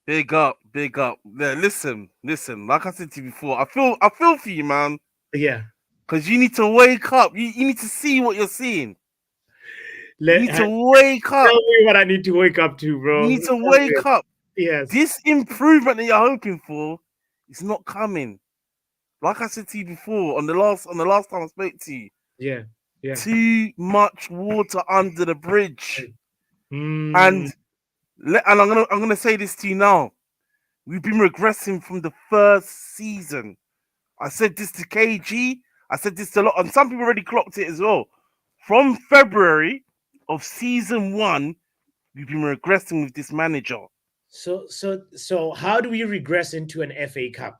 Big up. Yeah, listen. Like I said to you before, I feel for you, man. Yeah. Because you need to wake up. You need to see what you're seeing. You need to wake up. Tell me what I need to wake up to, bro. You need to wake up. Yes. This improvement that you're hoping for is not coming. Like I said to you before, on the last time I spoke to you. Yeah. Too much water under the bridge. And I'm gonna say this to you now. We've been regressing from the first season. I said this to KG. I said this to a lot, and some people already clocked it as well. From February of season 1, we've been regressing with this manager. So how do we regress into an FA Cup?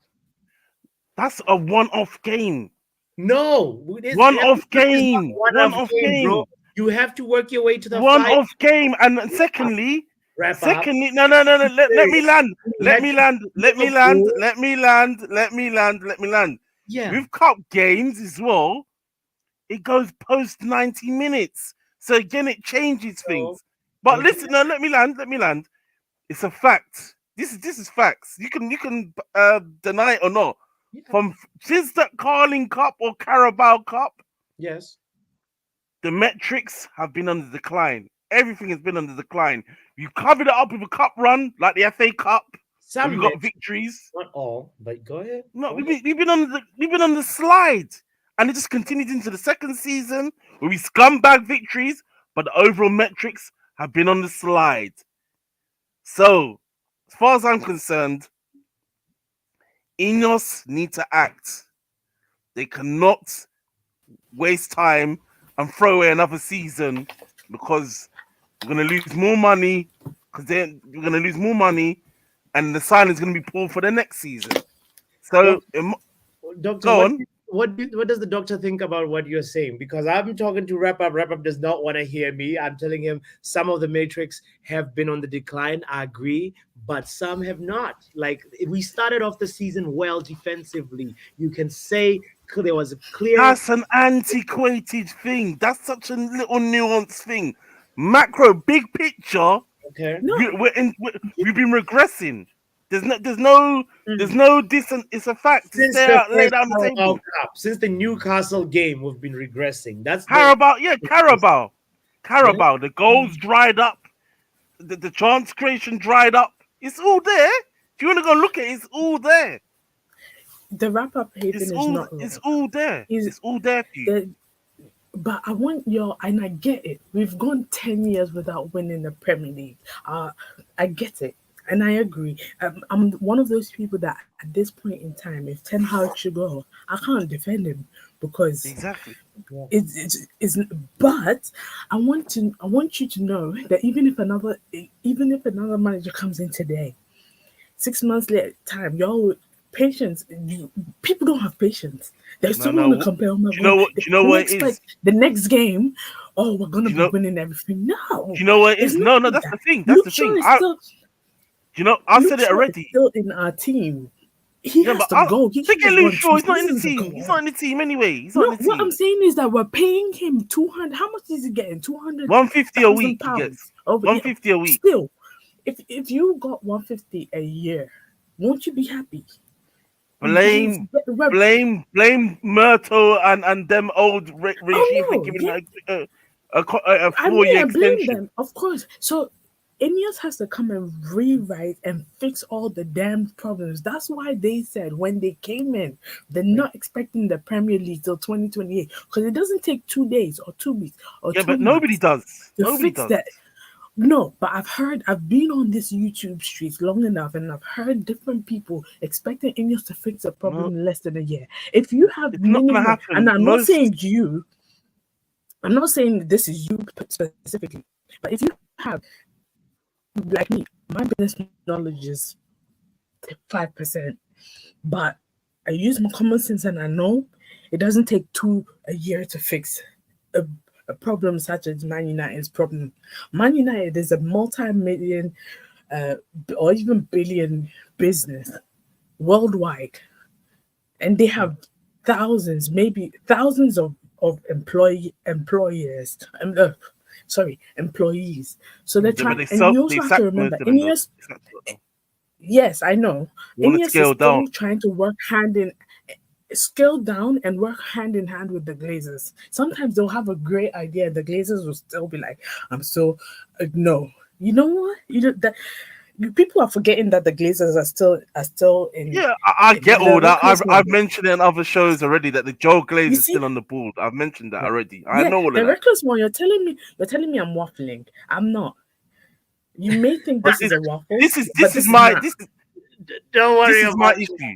That's a one-off game. No, one-off game. One-off game, bro. You have to work your way to the one-off game. And secondly, no. Let me land. Yeah. With cup games as well, it goes post 90 minutes. So again, it changes things. So, But okay. listen, no, let me land. It's a fact. This is facts. You can deny it or not. Yeah. From since that Carling Cup or Carabao Cup, Yes. the metrics have been on the decline. Everything has been on the decline. You covered it up with a cup run like the FA Cup, and Some we got metrics, victories. not all, but go ahead. No, Go we've ahead. been on the slide, and it just continued into the second season where we scumbag victories, but the overall metrics have been on the slide. So, as far as I'm concerned, Ineos need to act. They cannot waste time and throw away another season because we're going to lose more money. We're going to lose more money, and the sign is going to be poor for the next season. So, Doctor, go on. what does the doctor think about what you're saying? Because I'm talking to Wrap Up. Wrap Up does not want to hear me. I'm telling him some of the metrics have been on the decline. I agree, but some have not. Like we started off the season well defensively. You can say there was a clear. That's an antiquated thing. That's such a little nuanced thing. Macro, big picture. Okay. We've been regressing. There's no distance. It's a fact. It's Since there, the laid first out on the Carabao table. Cup, since the Newcastle game, we've been regressing. That's Carabao. The goals dried up. The chance creation dried up. It's all there. If you want to go look at it, it's all there. The Wrap Up hating is not wrong. It's all there. It's all there for you. But I want your, and I get it. We've gone 10 years without winning the Premier League. I get it. And I agree. I'm one of those people that at this point in time, if Ten Hag should go, I can't defend him because exactly. It's but I want you to know that even if another manager comes in today, 6 months later time, y'all patience. People don't have patience. They still want to compare. Do you know what it is? The next game, oh, we're gonna be winning everything. No. Do you know what it is? No, that's the thing. That's the thing. I said it already. Still in our team. He has to go. Look at Luke Shaw. He's not in the team. He's not in the team anyway. He's not in the team. What I'm saying is that we're paying him 200. How much is he getting? 200. 150 a week. He gets 150 a week. Still, if you got 150 a year, won't you be happy? Blame Myrtle and them old regime for giving a 4-year extension. Blame them, of course. So Ineos has to come and rewrite and fix all the damn problems. That's why they said when they came in, they're not expecting the Premier League till 2028 because it doesn't take 2 days or 2 weeks or 2 but nobody does. Nobody does. That. No, but I've been on this YouTube streets long enough and I've heard different people expecting Ineos to fix a problem in less than a year. If you have minimum, and I'm not saying this is you specifically, but if you have, like me, my business knowledge is 5%, but I use my common sense and I know it doesn't take a year to fix a problem such as Man United's problem. Man United is a multi-million or even billion business worldwide, and they have maybe thousands of employees. So they're trying, and you also have to remember, Ineos. Yes, I know. Ineos is still trying to scale down and work hand in hand with the Glazers. Sometimes they'll have a great idea, and the Glazers will still be like, no. You know what? People are forgetting that the Glazers are still in. Yeah, I get all that. I've mentioned it in other shows already that the Joe Glaze is still on the board. I've mentioned that already. I know all of that. The reckless one. You're telling me I'm waffling. I'm not. You may think this is a waffle. Don't worry. This is my issue.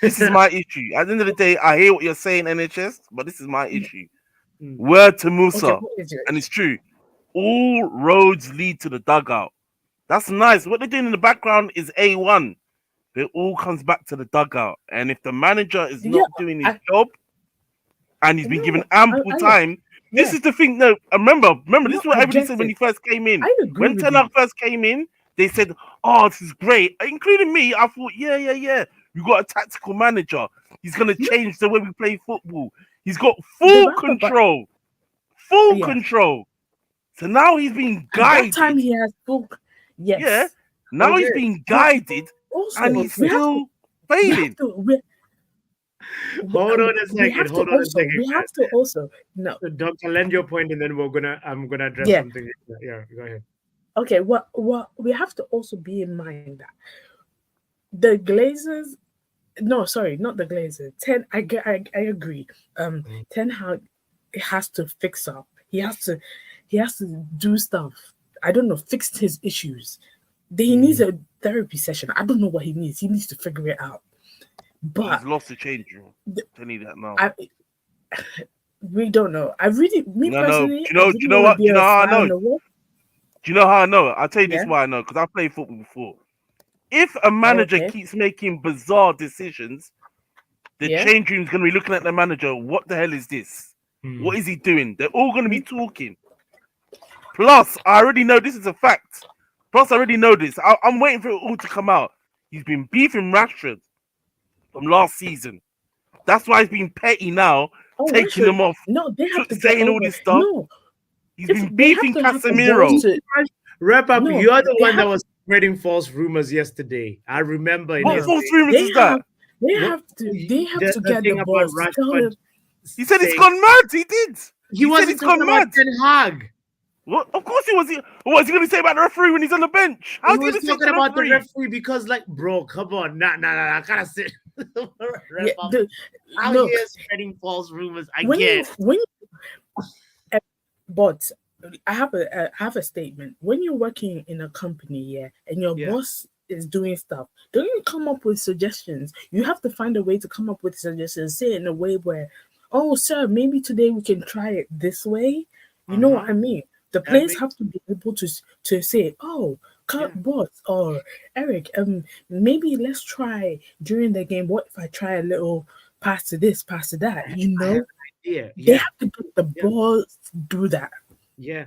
This is my issue. At the end of the day, I hear what you're saying, NHS, but this is my issue. Word to Musa, and it's true. All roads lead to the dugout. That's nice. What they're doing in the background is A1. It all comes back to the dugout. And if the manager is not doing his job, and he's been given ample time, this is the thing. No, remember, this is what everybody said when he first came in. When Ten Hag first came in, they said, "Oh, this is great," including me. I thought, yeah. You got a tactical manager. he's gonna change the way we play football. He's got full control. Control. So now he's being guided. At that time he has full. Yes. Yeah. Now he's being guided, and he's still failing. Hold on a second. Hold on a second. We have to also Doctor, lend your point, and then I'm gonna address something. Yeah, go ahead. Okay. What we have to also be in mind that the Glazers. No, sorry, not the Glazers. I agree. Ten Hag has to fix up. He has to do stuff. I don't know, fix his issues. He needs a therapy session. I don't know what he needs. He needs to figure it out. But he's lost the change room. Tell you that now. We don't know. Personally, Do you know what? Do you know how I know? Do you know how I know? I'll tell you this why I know, because I've played football before. If a manager keeps making bizarre decisions, the change room's going to be looking at the manager. What the hell is this? What is he doing? They're all going to be talking. Plus, I already know this is a fact. I'm waiting for it all to come out. He's been beefing Rashford from last season. That's why he's been petty now, taking him off. No, they have to saying all this stuff. No. He's been beefing Casemiro. Wrap up. You're the one that was spreading false rumors yesterday. I remember. What false rumors is that? They have to get the boss. He said he's gone mad. He did. He wasn't talking about Ten Hag. What? Of course he was. What is he going to say about the referee when he's on the bench? He was talking about the referee because, like, bro, come on, nah, I gotta sit. Out here spreading false rumors. But I have a statement. When you're working in a company, and your boss is doing stuff, don't you come up with suggestions? You have to find a way to come up with suggestions. Say it in a way where, oh, sir, maybe today we can try it this way. You know what I mean? The players have to be able to say, oh, boss or Eric, maybe let's try during the game. What if I try a little pass to this, pass to that? You know, they have to get the boss do that. Yeah.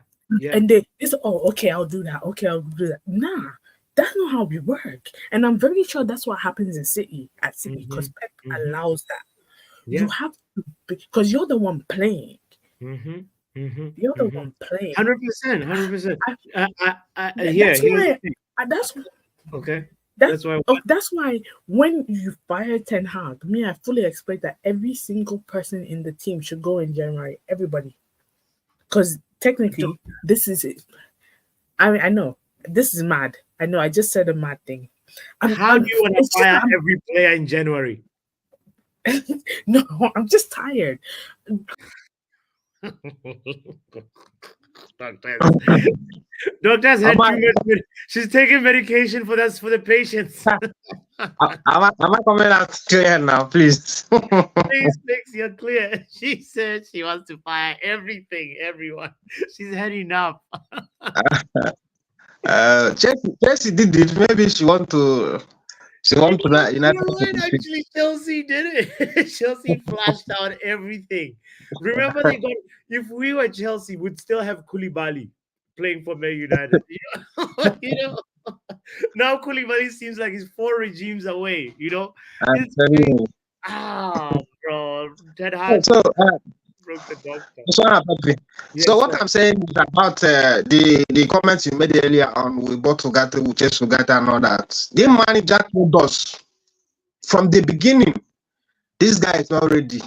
And they say, oh, okay, I'll do that. Okay, I'll do that. Nah, that's not how we work. And I'm very sure that's what happens in City because Pep allows that. You have to, because you're the one playing. You're the one playing. 100%. That's why when you fire Ten Hag, I fully expect that every single person in the team should go in January. Everybody, because technically this is it. I know this is mad. I know I just said a mad thing. How do you want to fire every player in January? No, I'm just tired. Doctors she's taking medication for the patients. Am I coming out clear now, please? Please, you're clear. She said she wants to fire everyone. She's heading up. Chelsea did it. Maybe she want to that United. Actually, Chelsea did it. Chelsea flashed out everything. Remember, if we were Chelsea, we'd still have Koulibaly playing for Man United. You know? Now Koulibaly seems like he's 4 regimes away. You know, bro, Ten Hag broke the doctor. So what I'm saying is about the comments you made earlier on with Ugarte, with Chess Ugarte and all that. The manager told us from the beginning, this guy is not ready.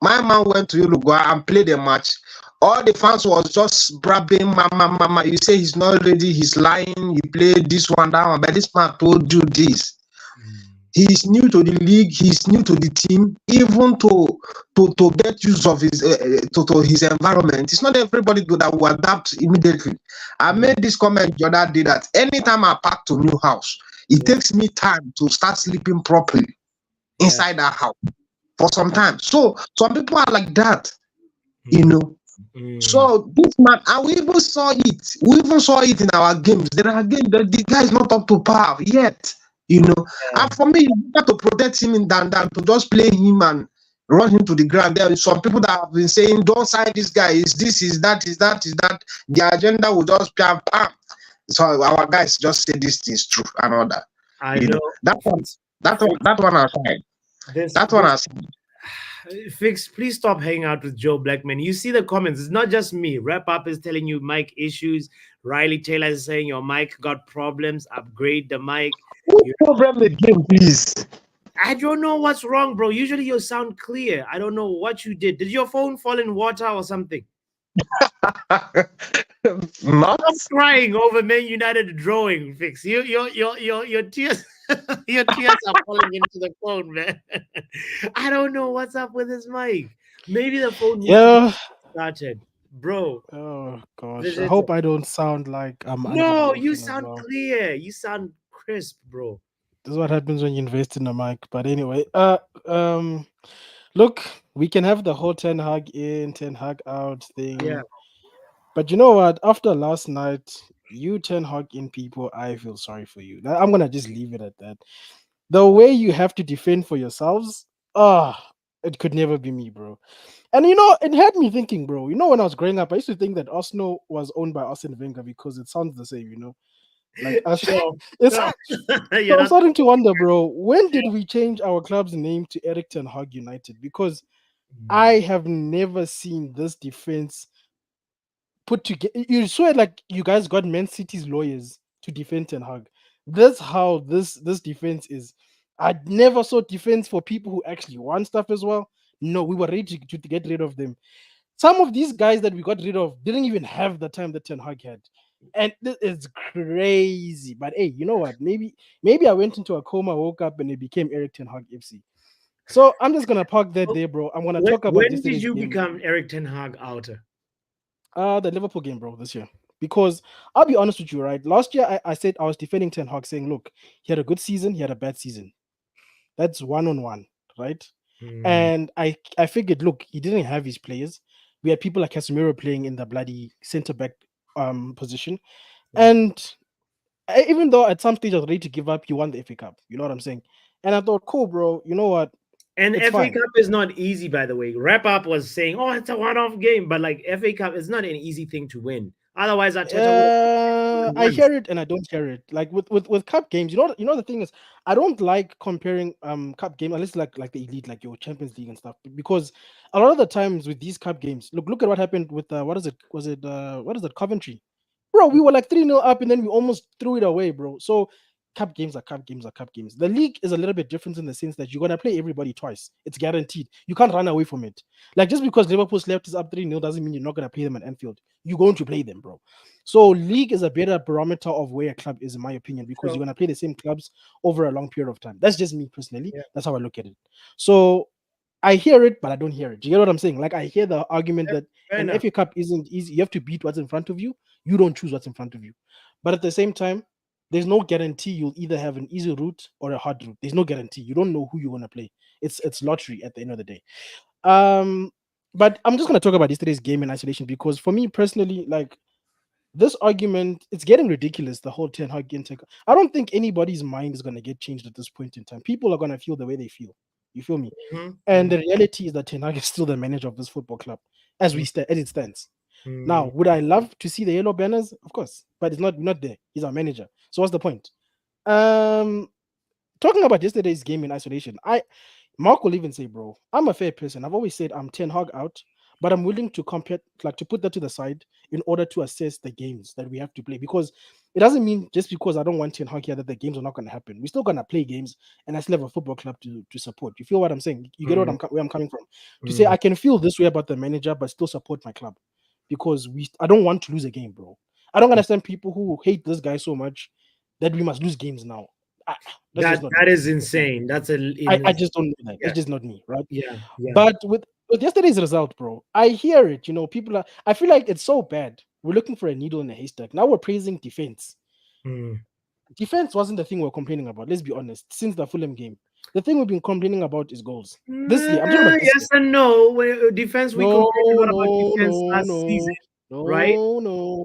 My man went to Uruguay and played a match. All the fans was just bragging, mama. You say he's not ready, he's lying, he played this one, that one, but this man told you this. He's new to the league. He's new to the team. Even to get use of his to his environment, it's not everybody that will adapt immediately. I made this comment the other day that anytime I pack to new house, it takes me time to start sleeping properly inside that house for some time. So some people are like that, you know. So this man, and we even saw it. We even saw it in our games. There are games that the guy is not up to par yet. You know, and for me, you have to protect him than to just play him and run him to the ground. There are some people that have been saying, "Don't sign this guy. Is this? Is that? Is that? Is that?" The agenda will just bam. So our guys just say this is true and all that. I know that one aside. This, That's what I this said. Fix, please stop hanging out with Joe Blackman. You see the comments. It's not just me. Wrap Up is telling you mic issues. Riley Taylor is saying your mic got problems. Upgrade the mic. Who program the game, please? I don't know what's wrong, bro. Usually you sound clear. I don't know what you did. Did your phone fall in water or something? Not. Stop crying over Man United drawing, Fix. Your tears your tears are falling into the phone, man. I don't know what's up with his mic. Maybe the phone needs to be Yeah. started. Bro, Oh gosh. I visitor. hope I don't sound like I'm under the No, you weapon as sound well. clear. You sound crisp, bro. This is what happens when you invest in a mic. But anyway, um, look, we can have the whole Ten Hag in, Ten Hag out Yeah. thing. But you know what? After last night, you Ten Hag in people, I feel sorry for you. I'm gonna just leave it at that. The way you have to defend for yourselves, it could never be me, bro. And you know, it had me thinking, bro. You know, when I was growing up, I used to think that Arsenal was owned by Arsene Wenger because it sounds the same, you know. Like Sure. it's Sure. You're so I'm not starting to wonder, bro, when did we change our club's name to Eric Ten Hag United? Because I have never seen this defense put together. You swear like you guys got Man City's lawyers to defend Ten Hag. That's how this defense is. I never saw defense for people who actually want stuff as well. No, we were ready to get rid of them. Some of these guys that we got rid of didn't even have the time that Ten Hag had. And this is crazy. But hey, you know what? Maybe I went into a coma, woke up, and it became Eric Ten Hag FC. So I'm just gonna park that there, bro. I'm gonna talk about when did yesterday's you game. become Eric Ten Hag outer? The Liverpool game, bro, this year. Because I'll be honest with you, right? Last year I said I was defending Ten Hag, saying, look, he had a good season, he had a bad season. That's 1-on-1, right? And I figured, look, he didn't have his players. We had people like Casemiro playing in the bloody centre back position. And even though at some stage I was ready to give up, he won the FA Cup. You know what I'm saying? And I thought, cool, bro, you know what? And It's FA fine. Cup is not easy, by the way. Wrap Up was saying, "Oh, it's a one-off game," but like FA Cup is not an easy thing to win. Otherwise, Arteta would have I won. hear it and I don't hear it. Like with cup games, you know the thing is, I don't like comparing cup game unless like the elite, like your Champions League and stuff, because a lot of the times with these cup games, look at what happened with what is it? Was it what is it? Coventry, bro. We were like 3-0 up and then we almost threw it away, bro. So cup games are cup games are cup games. The league is a little bit different in the sense that you're gonna play everybody twice. It's guaranteed. You can't run away from it. Like just because Liverpool left is up 3-0 doesn't mean you're not gonna play them at Anfield. You're going to play them, bro. So league is a better barometer of where a club is, in my opinion, because Sure. you're gonna play the same clubs over a long period of time. That's just me personally. Yeah. That's how I look at it. So I hear it, but I don't hear it. Do you get what I'm saying? Like I hear the argument that Fair an enough. FA Cup isn't easy. You have to beat what's in front of you. You don't choose what's in front of you. But at the same time, there's no guarantee you'll either have an easy route or a hard route. There's no guarantee. You don't know who you're gonna play. It's lottery at the end of the day. Um, but I'm just gonna talk about yesterday's game in isolation because for me personally, like this argument, it's getting ridiculous. The whole Ten Hag intake. I don't think anybody's mind is gonna get changed at this point in time. People are gonna feel the way they feel. You feel me? Mhm, And the reality is that Ten Hag is still the manager of this football club as as it stands. Now, would I love to see the yellow banners? Of course, but it's not there. He's our manager. So what's the point? Um, talking about yesterday's game in isolation, Mark will even say, bro, I'm a fair person. I've always said I'm Ten Hag out, but I'm willing to compare, like to put that to the side in order to assess the games that we have to play. Because it doesn't mean just because I don't want Ten Hag here that the games are not going to happen. We're still going to play games, and I still have a football club to support. You feel what I'm saying? You get what where I'm coming from? To say I can feel this way about the manager, but still support my club because I don't want to lose a game, bro. I don't understand people who hate this guy so much that we must lose games now. That's just not that me. is insane. That's I just don't know that. yeah, It's just not me, right? yeah, yeah. But with yesterday's result, bro, I hear it. You know, people are. I feel like it's so bad. We're looking for a needle in a haystack. Now we're praising defense. Defense wasn't the thing we're complaining about. Let's be honest. Since the Fulham game, the thing we've been complaining about is goals. This year, I'm talking about this Yes and no. Defense, we No, complained a lot about no, defense no, last season, no, right? no.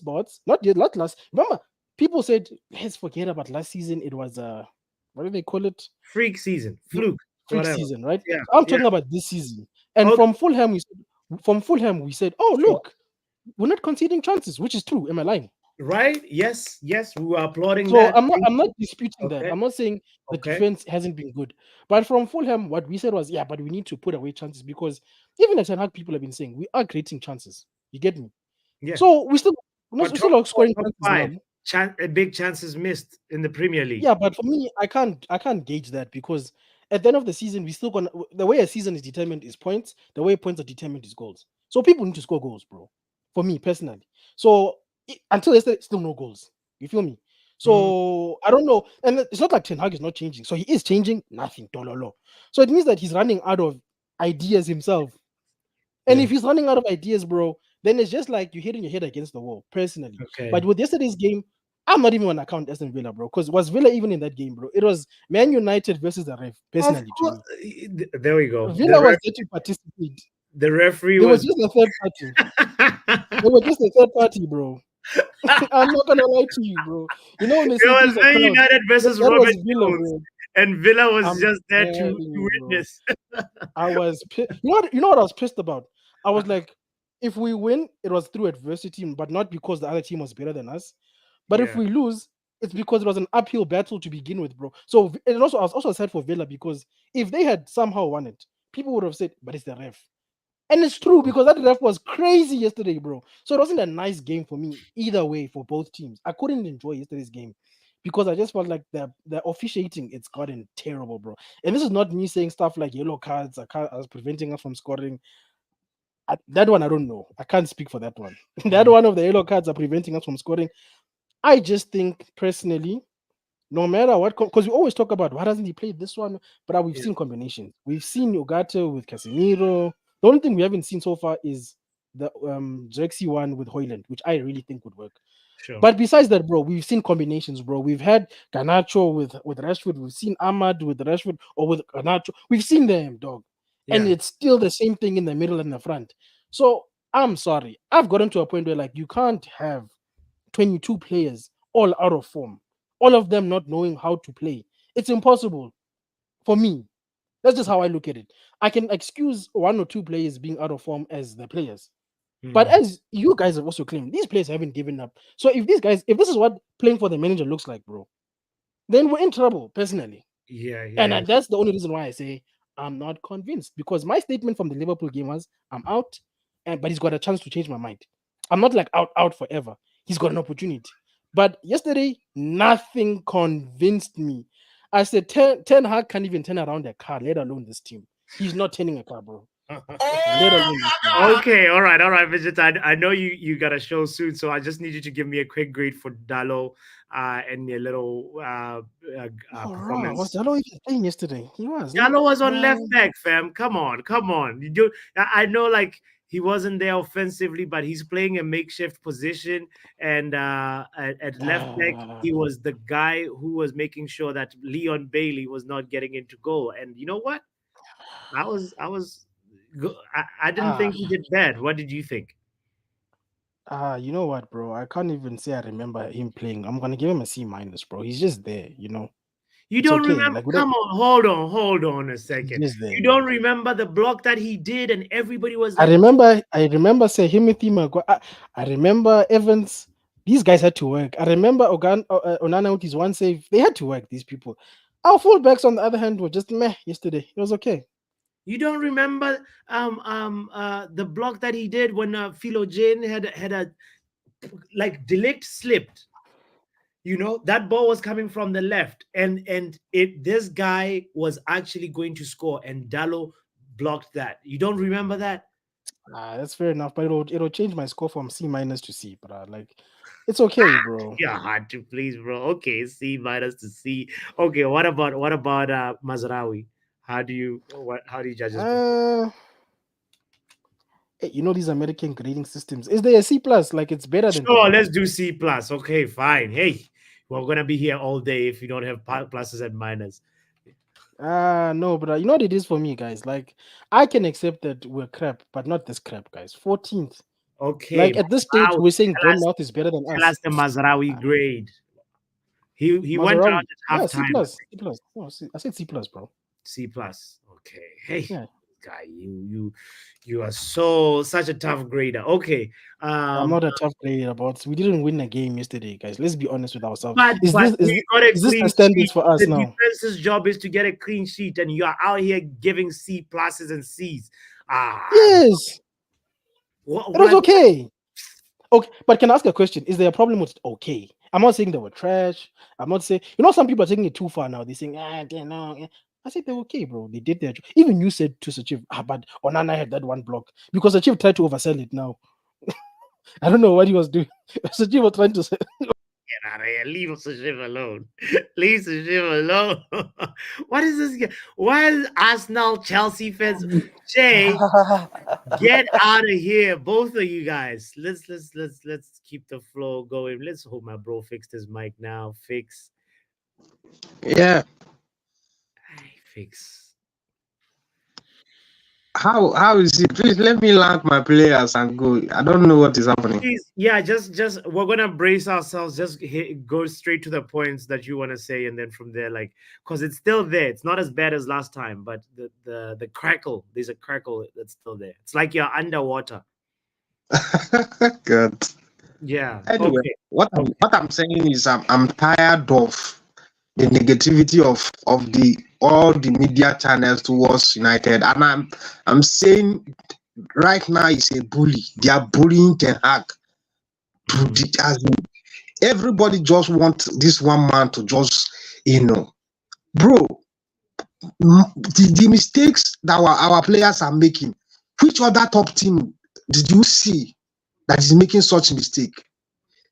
Bots. Not yet. Not last. Remember, people said let's forget about last season. It was what do they call it? Freak season, fluke, Freak whatever. season, right? Yeah, I'm yeah. talking about this season. And Okay. from Fulham, we said, oh Sure. look, we're not conceding chances, which is true. Am I lying? right? Yes, yes, we were applauding So that. I'm not disputing that. Okay, I'm not saying the okay, defense hasn't been good. But from Fulham, what we said was, yeah, but we need to put away chances because even as Ten Hag people have been saying, we are creating chances. You get me? yeah. So we still But we top still are four, scoring top chances five, now. big chances missed in the Premier League. Yeah, but for me, I can't gauge that because at the end of the season, we still gonna the way a season is determined is points. The way points are determined is goals. So people need to score goals, bro. For me personally. So until yesterday, still no goals. You feel me? Mm, So I don't know, and it's not like Ten Hag is not changing. So he is changing nothing. Dololo. So it means that he's running out of ideas himself. And yeah. if he's running out of ideas, bro, then it's just like you're hitting your head against the wall, personally. Okay. But with yesterday's game, I'm not even going to count Aston Villa, bro. Because was Villa even in that game, bro? It was Man United versus the ref, Of personally, to course, me. there we go. Villa was there to participate. The referee They were was. just a third party. They were just a third party, bro. I'm not gonna lie to you, bro. You know when they It say was things are Man crowd, United versus that was Robert Villa, Jones, bro. and Villa was I'm just there telling to you, bro. witness. I was pissed. You know what I was pissed about? I was like, if we win, it was through adversity, but not because the other team was better than us. But if Yeah, we lose, it's because it was an uphill battle to begin with, bro. So and also I was also sad for Villa because if they had somehow won it, people would have said, but it's the ref. And it's true because that ref was crazy yesterday, bro. So it wasn't a nice game for me either way for both teams. I couldn't enjoy yesterday's game because I just felt like the officiating it's gotten terrible, bro. And this is not me saying stuff like yellow cards are preventing us from scoring. That one I don't know. I can't speak for that one. That one of the yellow cards are preventing us from scoring. I just think personally, no matter what, because we always talk about why doesn't he play this one, but we've yeah, seen combinations. We've seen Ogata with Casemiro. The only thing we haven't seen so far is the Xerxes one with Hoyland, which I really think would work. sure. But besides that, bro, we've seen combinations, bro. We've had Garnacho with Rashford. We've seen Ahmad with Rashford or with Garnacho. We've seen them, dog. And Yeah, it's still the same thing in the middle and the front. So I'm sorry. I've gotten to a point where like you can't have 22 players all out of form, all of them not knowing how to play. It's impossible for me. That's just how I look at it. I can excuse one or two players being out of form as the players. But mm, as you guys have also claimed, these players haven't given up. So if this is what playing for the manager looks like, bro, then we're in trouble, personally. yeah, yeah, And yeah. that's the only reason why I say I'm not convinced. Because my statement from the Liverpool game was I'm out, but he's got a chance to change my mind. I'm not like out forever. He's got an opportunity. But yesterday, nothing convinced me. I said Ten Hag can't even turn around a car, let alone this team. He's not turning a car, bro. Let alone this team. Okay, all right, Vijay. I know you got a show soon, so I just need you to give me a quick grade for Dalo and your little Oh, raw. Was performance. Dalo even playing yesterday? He was, no? Dalo was on left Man. back, fam. Come on, come on. You do. I know, like he wasn't there offensively, but he's playing a makeshift position. And at left back, he was the guy who was making sure that Leon Bailey was not getting into goal. And you know what? I didn't Ah, think he did bad. What did you think? you know what, bro? I can't even say I remember him playing. I'm gonna give him a C minus, bro. He's just there, you know. You It's don't okay. remember? Like whatever, Come on, hold on a he's second. just there, You don't man. remember the block that he did, and everybody was I like, remember, I remember say Timothy Maguire. I remember Evans. These guys had to work. I remember Onana with his one save. They had to work. These people. Our fullbacks, on the other hand, were just meh yesterday. It was okay. you don't remember the block that he did when Philo Jane had a like delict slipped. You know that ball was coming from the left, and it this guy was actually going to score, and Dallo blocked that. You don't remember that? That's fair enough, but it'll change my score from C minus to C. But like, it's okay, bro. Yeah, hard to please, bro. Okay, C minus to C. Okay, what about Mazraoui? How do you judge his performance? Uh, you know these American grading systems. Is there a C plus? Like it's better than Sure, B. let's do C plus. Okay, fine. Hey, we're gonna be here all day if you don't have pluses and minus. No, but you know what it is for me, guys. Like, I can accept that we're crap, but not this crap, guys. 14th. Okay, Like at this stage, Mazraoui. we're saying Tell us, Bournemouth is better than tell us us. the Mazraoui Ah, grade. He went out Mazarawi. at Yeah, C halftime. plus. C plus. No, I said C plus, bro. C plus. Okay. Hey, Yeah. guy. You are such a tough grader. Okay. I'm not a tough player, but we didn't win a game yesterday, guys. Let's be honest with ourselves. But Is we got a this clean the standards sheet. for us The now? defense's job is to get a clean sheet, and you are out here giving C pluses and C's. Yes. It was okay. Okay, but can I ask a question? Is there a problem with okay? I'm not saying they were trash. I'm not saying, some people are taking it too far now. They're saying, no. I said they're okay, bro. They did their job. Even you said to Sachiv, but Onana had that one block because Sachiv tried to oversell it now. I don't know what he was doing. Sachiv was trying to say. Get out of here. Leave Sachiv alone. Leave Sachiv alone. What is this? Why is Arsenal, Chelsea fans? Jay, get out of here, both of you guys. Let's keep the flow going. Let's hope my bro fixed his mic now. Fix. Yeah. Fix. How is it? Please let me land my players and go. I don't know what is happening. Please, yeah, just we're gonna brace ourselves. Just go straight to the points that you want to say, and then from there, because it's still there. It's not as bad as last time, but the crackle. There's a crackle that's still there. It's like you're underwater. Good. Yeah. Anyway, Okay. what I'm saying is I'm tired of the negativity of all the media channels towards United, and I'm saying right now is a bully. They are bullying Ten Hag. Everybody just wants this one man to just, bro. The mistakes that our players are making. Which other top team did you see that is making such mistake?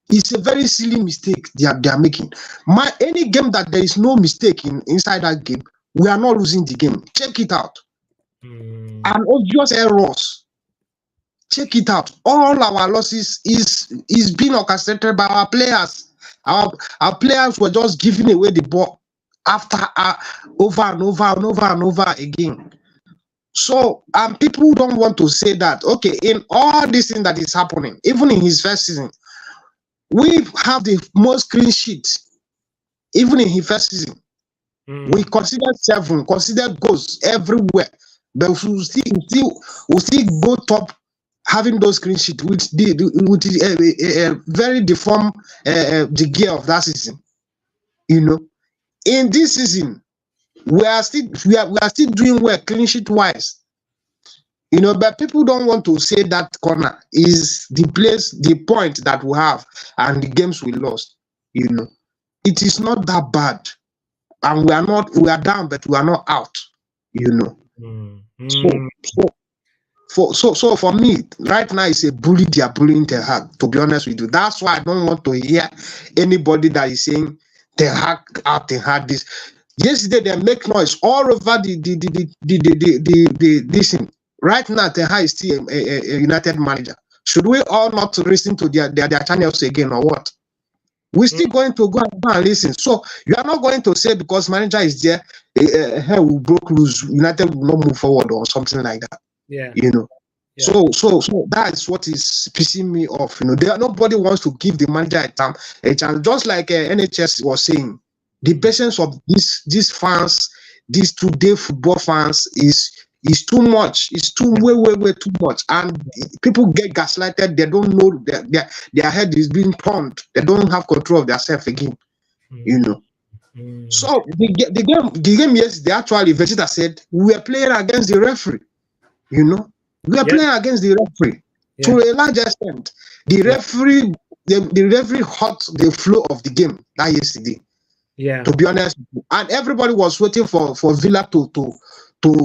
It's a very silly mistake they are making. Any game that there is no mistake inside that game, we are not losing the game. Check it out. And obvious errors. Check it out. All our losses is being orchestrated by our players. Our players were just giving away the ball after over and over and over and over again. So people don't want to say that, okay, in all this thing that is happening, even in his first season, we have the most clean sheets, even in his first season. We considered 7, considered goals everywhere, but we still go top, having those clean sheets with the very deformed the gear of that season. In this season, we are still doing well clean sheet wise. But people don't want to say that corner is the point that we have and the games we lost. It is not that bad, and we are down, but we are not out. So for me, right now, it's a bully. They are bullying Ten Hag. To be honest with you, that's why I don't want to hear anybody that is saying Ten Hag out, Ten Hag this. Yesterday they make noise all over this thing. Right now, Ten Hag is still a United manager. Should we all not listen to their channels again or what? We're still going to go and listen. So you are not going to say because manager is there, we broke loose, United will not move forward or something like that. Yeah. So that's what is pissing me off. Nobody wants to give the manager a chance. Just like NHS was saying, the patience of these fans, these today football fans is too much. It's way too much, and people get gaslighted. They don't know their head is being turned. They don't have control of themselves again. So the game yesterday, actually, Vegeta said we were playing against the referee. We are playing against the referee to a large extent. The referee, the referee hurt the flow of the game that yesterday. Yeah. To be honest, and everybody was waiting for Villa to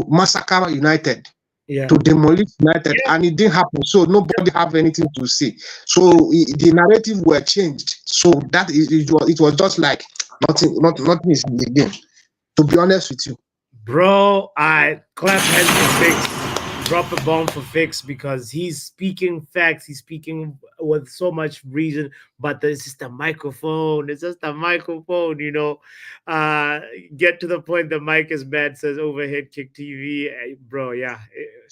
massacre United, to demolish United, and it didn't happen. So nobody have anything to say. So the narrative were changed. So that it was just like nothing is in the game. To be honest with you, bro, I clap hands for Fix. Drop a bomb for Fix because he's speaking facts. He's speaking with so much reason, but it's just a microphone. It's just a microphone, Get to the point. The mic is bad. Says overhead kick TV, bro. Yeah.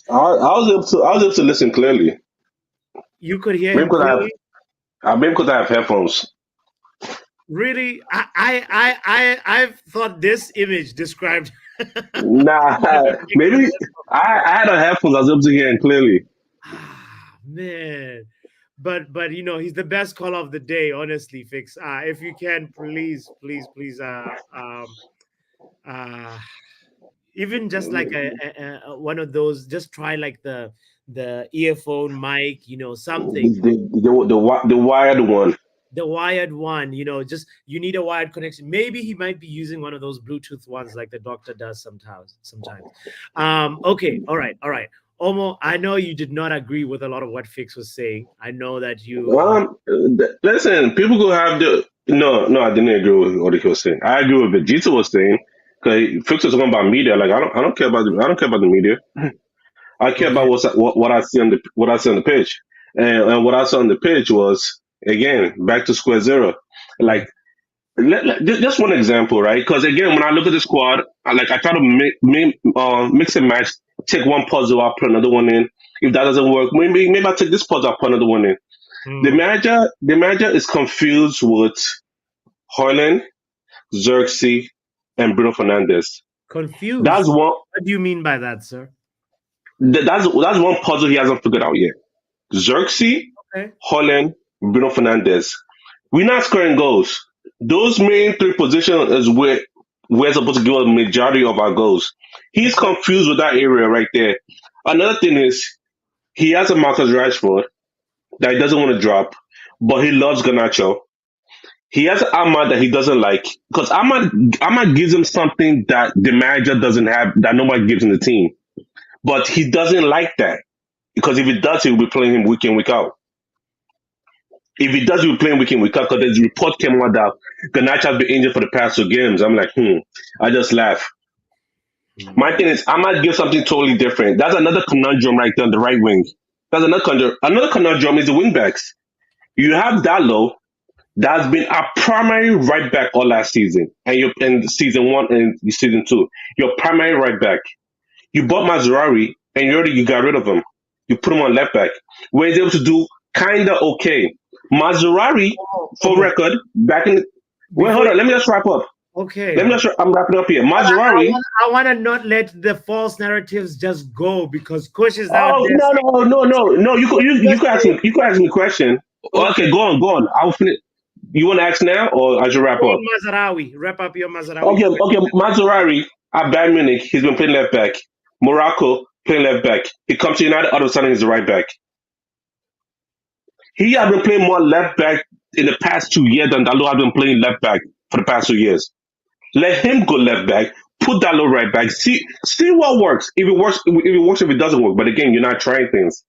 I was able to listen clearly. You could hear him clearly. Maybe because I have headphones. Really, I thought this image described Nah, maybe I had a headphones. I was able to hear him clearly. Man, but he's the best call of the day, honestly. Fix, if you can, please, uh even just like one of those, just try like the earphone mic, something, The wired one. the wired one, just you need a wired connection. Maybe he might be using one of those Bluetooth ones like the doctor does sometimes. Okay, all right. Omo, I know you did not agree with a lot of what Fix was saying. I know that you Listen, people go have the no. I didn't agree with what he was saying. I agree with what Vegeta was saying because Fix was talking about media. Like I don't care about the media. I care about okay. what I see on the pitch, and what I saw on the pitch was again back to square zero. Like just one example, right? Because again, when I look at the squad, I try to mix and match. Take one puzzle, I'll put another one in. If that doesn't work, maybe I take this puzzle, I'll put another one in. The manager is confused with Hoyland, Xerxes, and Bruno Fernandez. That's Confused. one. What do you mean by that, sir? That's one puzzle he hasn't figured out yet. Xerxes, Okay. Holland, Bruno Fernandez. We're not scoring goals. Those main three positions is where we're supposed to give a majority of our goals. He's confused with that area right there. Another thing is he has a Marcus Rashford that he doesn't want to drop, but he loves Garnacho. He has Ahmad that he doesn't like because Ahmad gives him something that the manager doesn't have, that nobody gives in the team. But he doesn't like that because if he does, he'll be playing him week in, week out. If he does, he'll be playing week in, week out because there's a report came out that Garnacho has been injured for the past 2 games. I'm like, I just laugh. My thing is, Ahmad gives something totally different. That's another conundrum right there on the right wing. That's another conundrum. Another conundrum is the wing backs. You have Dallo, that's been our primary right back all last season, and you're in season 1 and season 2. Your primary right back. You bought Mazurari, and you got rid of him. You put him on left back, where he's able to do kinda okay. Mazurari, for record, back in. Wait, hold on. Let me just wrap up. Okay. I'm wrapping up here. Mazurari. I want to not let the false narratives just go because coach is out Oh there. no! You could ask me. You could ask me a question. Okay, go on. I'll finish. You want to ask now, or I should wrap up? Mazarawi, wrap up your Mazarawi. Okay. Mazurari at Bayern Munich, he's been playing left back. Morocco playing left back. He comes to United, all of a sudden he's the right back. He has been playing more left back in the past 2 years than Dalot has been playing left back for the past 2 years. Let him go left back. Put Dalot right back. See what works. If it works, if it doesn't work. But again, you're not trying things.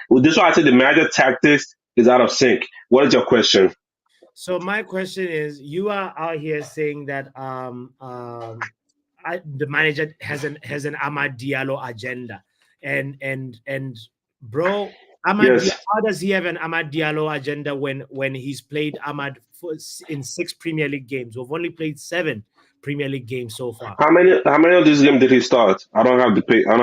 Well, this is why I say the manager tactics is out of sync. What is your question? So my question is, you are out here saying that the manager has an Amad Diallo agenda, and bro, Amad, Yes. how does he have an Amad Diallo agenda when he's played Amad in 6 Premier League games? We've only played 7 Premier League games so far. How many of these games did he start? I don't have the paper in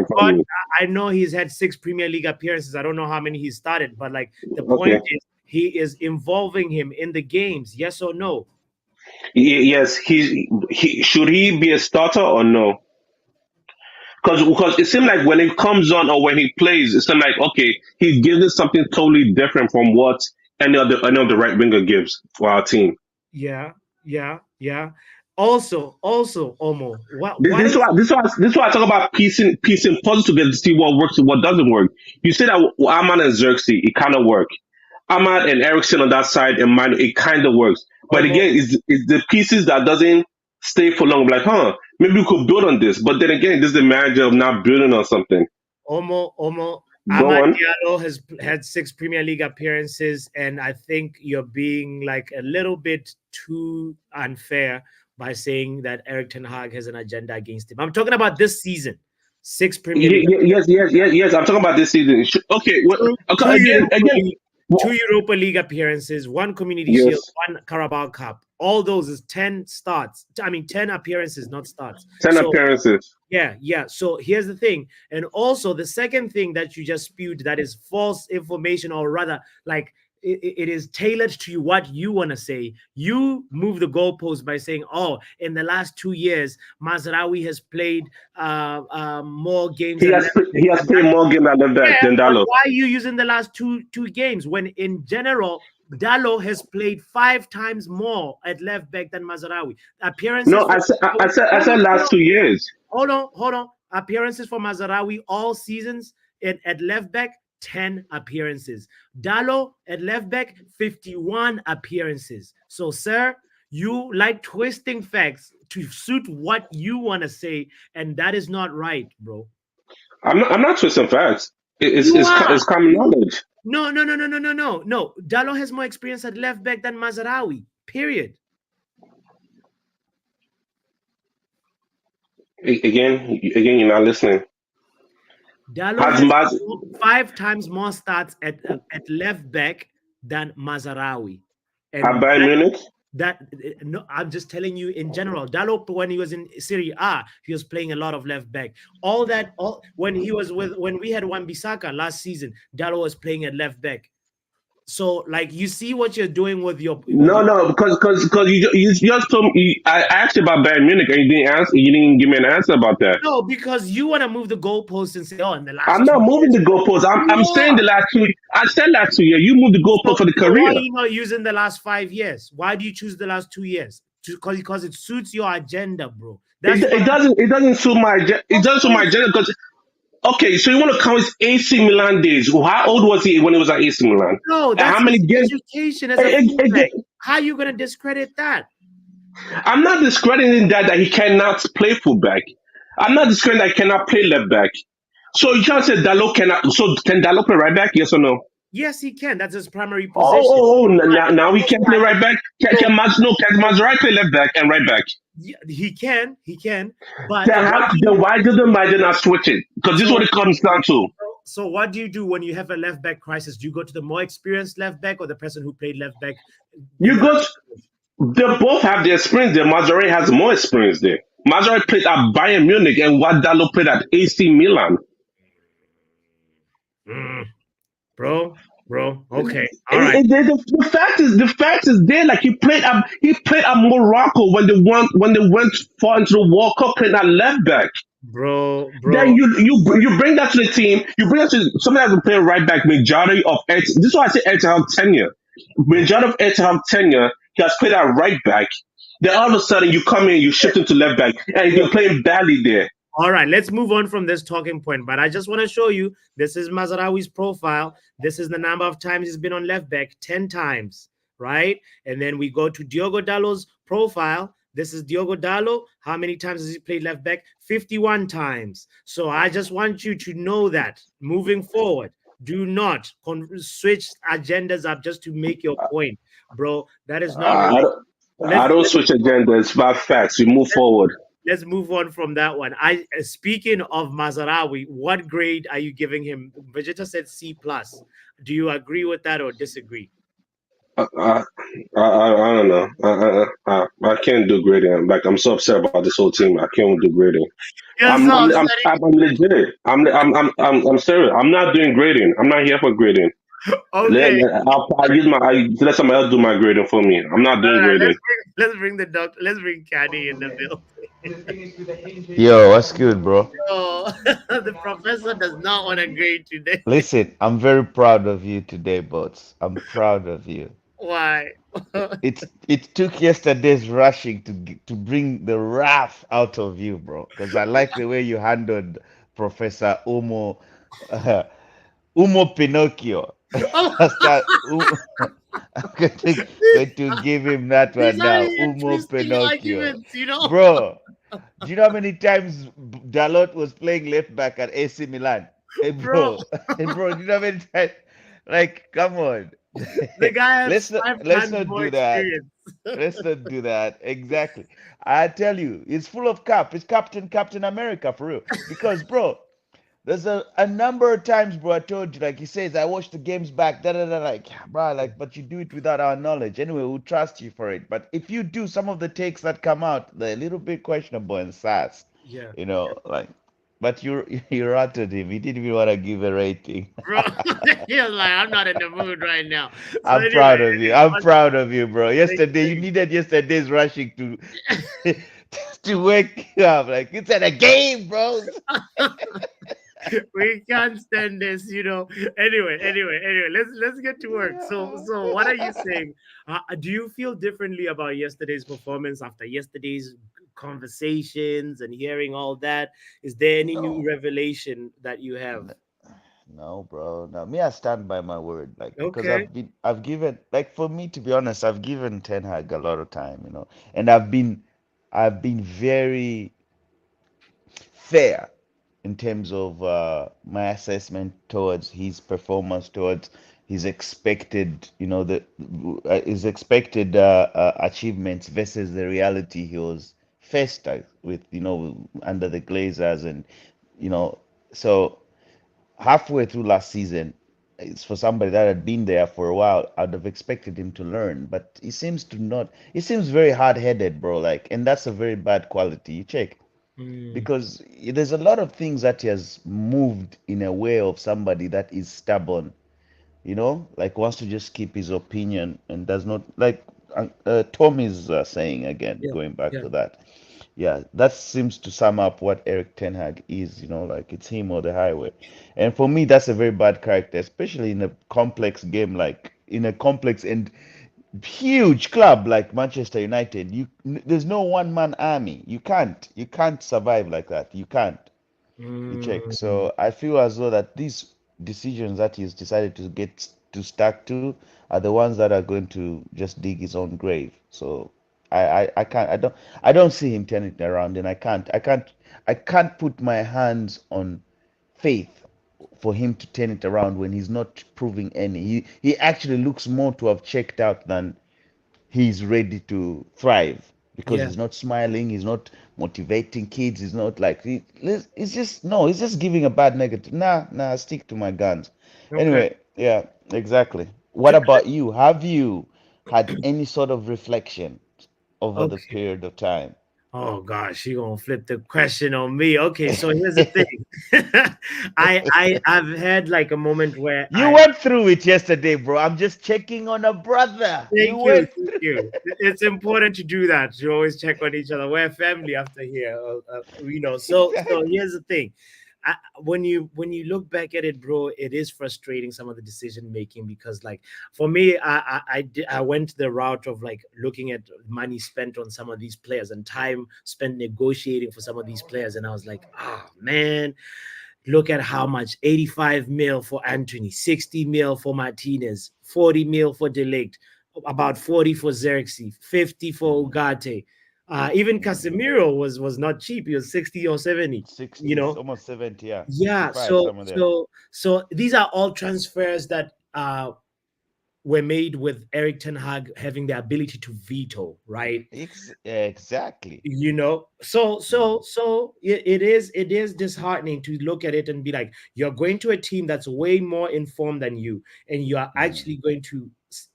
front of me. I know he's had 6 Premier League appearances. I don't know how many he started, but like the point is, he is involving him in the games. Yes or no? Yes. He should he be a starter or no? Because it seems like when he comes on or when he plays, it seems like okay, he's giving something totally different from what any of the right winger gives for our team. Yeah. Also, Omo, This is why I talk about piecing puzzles together to see what works and what doesn't work. You say that Ahmad and Xerxes, it kind of work. Ahmad and Ericsson on that side and mine, it kind of works. But again, it's the pieces that doesn't stay for long. Like, maybe we could build on this. But then again, this is the manager of not building on something. Omo, Go Amad on. Diallo has had 6 Premier League appearances, and I think you're being like a little bit too unfair by saying that Eric Ten Hag has an agenda against him. I'm talking about this season. 6 Premier League. Yes. I'm talking about this season. Okay. Again. 2 Europa League appearances, 1 Community Yes. Shield, 1 Carabao Cup. All those is 10 starts. 10 appearances, not starts. 10 appearances. Yeah. So here's the thing. And also the second thing that you just spewed that is false information, or rather like it is tailored to you what you want to say. You move the goalpost by saying, "Oh, in the last 2 years, Mazraoui has played more games at left back He has than played Dalo." more games at left back Yeah, than but Dallo. why are you using the last two games when in general Dalo has played 5 times more at left back than Mazraoui? Appearances No, for I hold said on, hold last on, 2 years. hold on. Appearances for Mazarawi all seasons at left back, 10 appearances. Dalo at left back, 51 appearances. So, sir, you like twisting facts to suit what you want to say, and that is not right, bro. I'm not twisting facts. You are. It's common knowledge. No. Dalo has more experience at left back than Mazarawi. Period. Again, you're not listening. Dalo Has has Maz 5 times more starts at left back than Mazarawi, at and Bayern Munich? that no, I'm just telling you in general. Dalo, when he was in Serie A, he was playing a lot of left back. All when he was when we had Wan-Bissaka last season, Dalo was playing at left back. So, like, you see what you're doing with your No, because you just told me. I asked you about Bayern Munich and you didn't answer. You didn't give me an answer about that. no, because you want to move the goalpost and say, "Oh, in the I'm last two not moving years," the goalposts. you I'm saying are. the last two. I said last 2 years. You moved the goalpost for the So why career. are you not using the last 5 years? Why do you choose the last 2 years? Because it suits your agenda, bro. That's what I'm. It doesn't suit my it Of doesn't suit my course, agenda because okay, so you want to count his AC Milan days? How old was he when he was at AC Milan? no, And how that's many his games? education as a It, it, fullback. it, How are you gonna discredit that? I'm not discrediting that he cannot play fullback. I'm not discrediting that he cannot play left back. So you can't say Dalot cannot. So can Dalot play right back? Yes or no? Yes, he can. That's his primary position. But Now he can also, play right back. so Can Mazraoui play left back and right back? yeah, he can. But Then why doesn't Maja not switch it? Because this is what so it comes down to. so what do you do when you have a left back crisis? Do you go to the more experienced left back or the person who played left back in You the go. last? They both have the experience there. Mazzarri has more experience there. Mazzarri played at Bayern Munich and Guardalo played at AC Milan. Mm, bro. Okay, all right. The fact is there. Like he played at Morocco when they went far into the World Cup playing at left back. Bro. Then you bring that to the team. You bring that to somebody that's been playing right back. Majority of this is why I say Etihad tenure. Majority of Etihad tenure, he has played at right back. Then all of a sudden you come in, you shift him to left back, and he's been playing badly there. All right, let's move on from this talking point. But I just want to show you this is Mazarawi's profile. This is the number of times he's been on left back, 10 times, right? And then we go to Diogo Dalo's profile. This is Diogo Dalo. How many times has he played left back? 51 times. So I just want you to know that moving forward, do not switch agendas up just to make your point, bro. That is not I, right. I don't switch agendas. Bad facts. We move forward. Let's move on from that one. Speaking of Mazarawi, what grade are you giving him? Vegeta said C plus. Do you agree with that or disagree? I don't know. I can't do grading. Like I'm so upset about this whole team. I can't do grading. You're so upset. I'm legit. I'm serious. I'm not doing grading. I'm not here for grading. Okay. I let somebody else do my grading for me. I'm not doing All right. grading. Let's bring the doctor. Let's bring Caddy in the bill. Yo, what's good, bro? Oh, the professor does not want to grade today. Listen, I'm very proud of you today, Bots. I'm proud of you. Why? It took yesterday's rushing to bring the wrath out of you, bro. Because I like the way you handled Professor Umo Pinocchio. I'm going to give him that one He's now. having Umo interesting Pinocchio. arguments, you know. Bro, do you know how many times Dalot was playing left back at AC Milan? Hey, Bro. Hey, bro, do you know how many times? Like, come on. The guy has Let's 5 times not more do that. experience. Let's not do that. Exactly. I tell you, it's full of cap. It's Captain America for real. Because, bro, there's a number of times, bro, I told you, like he says, I watched the games back, like, bro, like, but you do it without our knowledge. Anyway, we'll trust you for it. But if you do, some of the takes that come out, they're a little bit questionable and sass. Yeah. Like, but you ratted him. He didn't even want to give a rating. Bro. He was like, I'm not in the mood right now. So I'm anyway, proud of you. I'm proud of you, bro. thank Yesterday, you you. needed yesterday's rushing to wake you up. Like it's at a game, bros. We can't stand this, you know. Anyway, let's get to work. So what are you saying? Do you feel differently about yesterday's performance after yesterday's conversations and hearing all that? Is there any new No, revelation that you have? no, bro. No, me, I stand by my word. Like because Okay. I've given, like for me to be honest, I've given Ten Hag a lot of time, and I've been very fair in terms of my assessment towards his performance, towards his expected, his expected achievements versus the reality he was faced with, under the Glazers, and you know, so halfway through last season, it's for somebody that had been there for a while. I'd have expected him to learn, but he seems to not. He seems very hard-headed, bro. Like, and that's a very bad quality. You check Mm, because there's a lot of things that he has moved in a way of somebody that is stubborn, like wants to just keep his opinion and does not like Tom is saying again, yeah, going back yeah. to that. Yeah, that seems to sum up what Eric Ten Hag is, like it's him or the highway. And for me, that's a very bad character, especially in a complex game, like in a complex and huge club like Manchester United. There's no one man army. You can't survive like that. You can't. You check. Mm, So I feel as though that these decisions that he's decided to get to stuck to are the ones that are going to just dig his own grave. So I can't I don't see him turning it around, and I can't put my hands on faith for him to turn it around when he's not proving any. He actually looks more to have checked out than he's ready to thrive, because yeah. he's not smiling, he's not motivating kids, he's not like he's just no, he's just giving a bad negative. Nah, stick to my guns. Okay. Anyway, yeah, exactly. What about you? Have you had any sort of reflection over the Okay. period of time? Oh gosh, you gonna flip the question on me. Okay, so here's the thing. I've had like a moment where You went through it yesterday, bro. I'm just checking on a brother. You thank you, went thank you. It's important to do that. You always check on each other. We're family after here, So exactly. here's the thing. When you look back at it, bro, it is frustrating some of the decision making because, like, for me, I went the route of like looking at money spent on some of these players and time spent negotiating for some of these players, and I was like, oh man, look at how much 85 mil for Anthony, 60 mil for Martinez, 40 mil for Delict, about 40 for Xerxes, 50 for Ugarte. Even Casemiro was not cheap. He was 60 or 70, 60, you it's know. almost 70, yeah. Yeah, 65 so somewhere there. so these are all transfers that were made with Eric Ten Hag having the ability to veto, right? Exactly. It is disheartening to look at it and be like, you're going to a team that's way more informed than you, and you are actually going to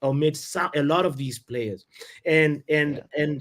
omit a lot of these players. And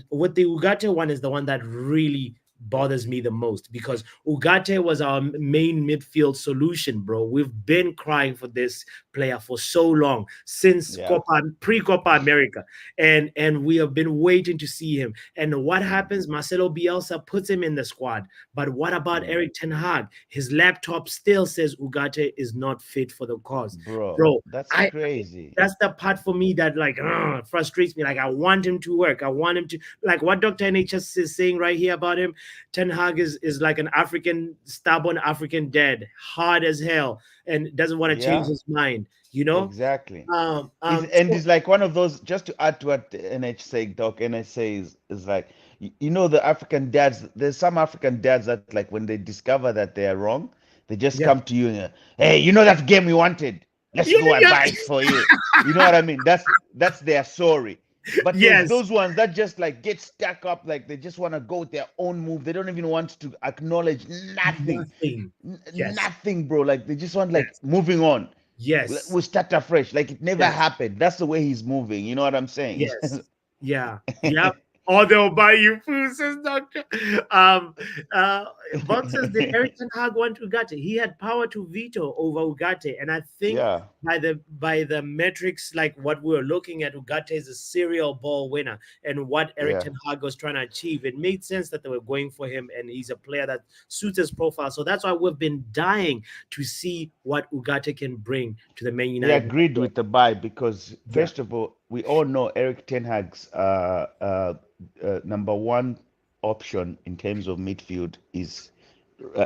with the Ugarte one is the one that really bothers me the most, because Ugarte was our main midfield solution, bro. We've been crying for this player for so long, since Yeah. pre-Copa America, and we have been waiting to see him. And what happens? Marcelo Bielsa puts him in the squad. But what about Eric Ten Hag? His laptop still says Ugarte is not fit for the cause. Bro, Bro, that's I crazy. that's the part for me that like frustrates me. Like, I want him to work. I want him to, like what Dr. NHS is saying right here about him. Ten Hag is like an African, stubborn African dad, hard as hell, and doesn't want to change Yeah, his mind. You know. exactly. Um. Is Um. and So, it's like one of those, just to add to what NH saying, Doc, NH says is like, the African dads, there's some African dads that like when they discover that they are wrong, they just yeah. come to you and hey, that game we wanted? Let's Yeah. go and Yeah. buy it for you. You know what I mean? That's their story. But there's Yes. those ones that just like get stuck up, like they just want to go with their own move. They don't even want to acknowledge nothing. Nothing. Yes. Nothing, bro. Like they just want like Yes. moving on. Yes. We'll start afresh. Like it never Yes. happened. That's the way he's moving. You know what I'm saying? Yes. Yeah. Yeah. Or they'll buy you food, says Doctor. Um, uh, Bob says the Eric Ten Hag want Ugarte. He had power to veto over Ugarte, and I think Yeah, by the metrics like what we were looking at, Ugarte is a serial ball winner, and what Eric yeah. Ten Hag was trying to achieve, it made sense that they were going for him, and he's a player that suits his profile. So that's why we've been dying to see what Ugarte can bring to the Man We United. agreed with the buy because, Yeah, first of all, we all know Eric Ten Hag's number one option in terms of midfield is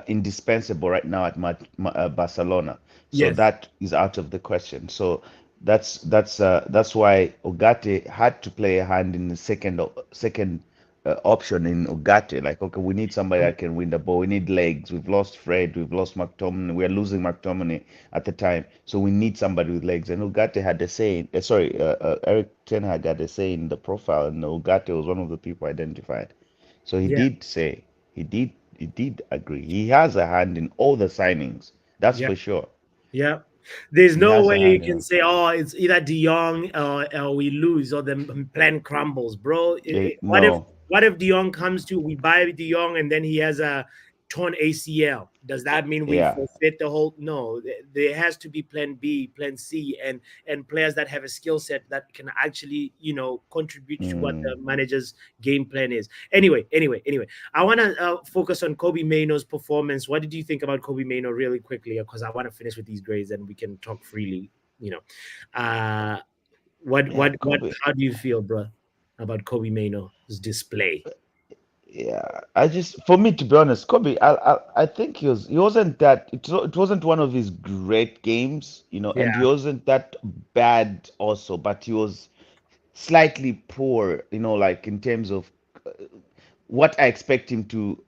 indispensable right now at Barcelona. So yes, that is out of the question. So that's why Ugarte had to play a hand in the second option in Ugarte. Like, okay, we need somebody that can win the ball. We need legs. We've lost Fred. We've lost McTominay. We're losing McTominay at the time. So we need somebody with legs. And Ugarte had the say. Eric Ten Hag had the say in the profile, and Ugarte was one of the people identified. So he yeah, did say he did agree. He has a hand in all the signings. That's yeah. for sure. Yeah. There's He no has way a you hand in can all. say, oh, it's either De Jong or we lose or the plan crumbles, bro. No. What if De Jong comes to we buy De Jong and then he has a torn ACL? Does that mean we Yeah. forfeit the whole? No, there has to be plan B, plan C, and players that have a skill set that can actually contribute to what the Mm. manager's game plan is. Anyway, I want to focus on Kobe Maino's performance. What did you think about Kobe Maino really quickly? Because I want to finish with these grades and we can talk freely. You know, uh, Yeah, Kobe. how do you feel, bro, about Kobe Maino's display? Yeah, I just, for me, to be honest, Kobe, I think he wasn't that, it wasn't one of his great games, and he Yeah. wasn't that bad also, but he was slightly poor, like in terms of what I expect him to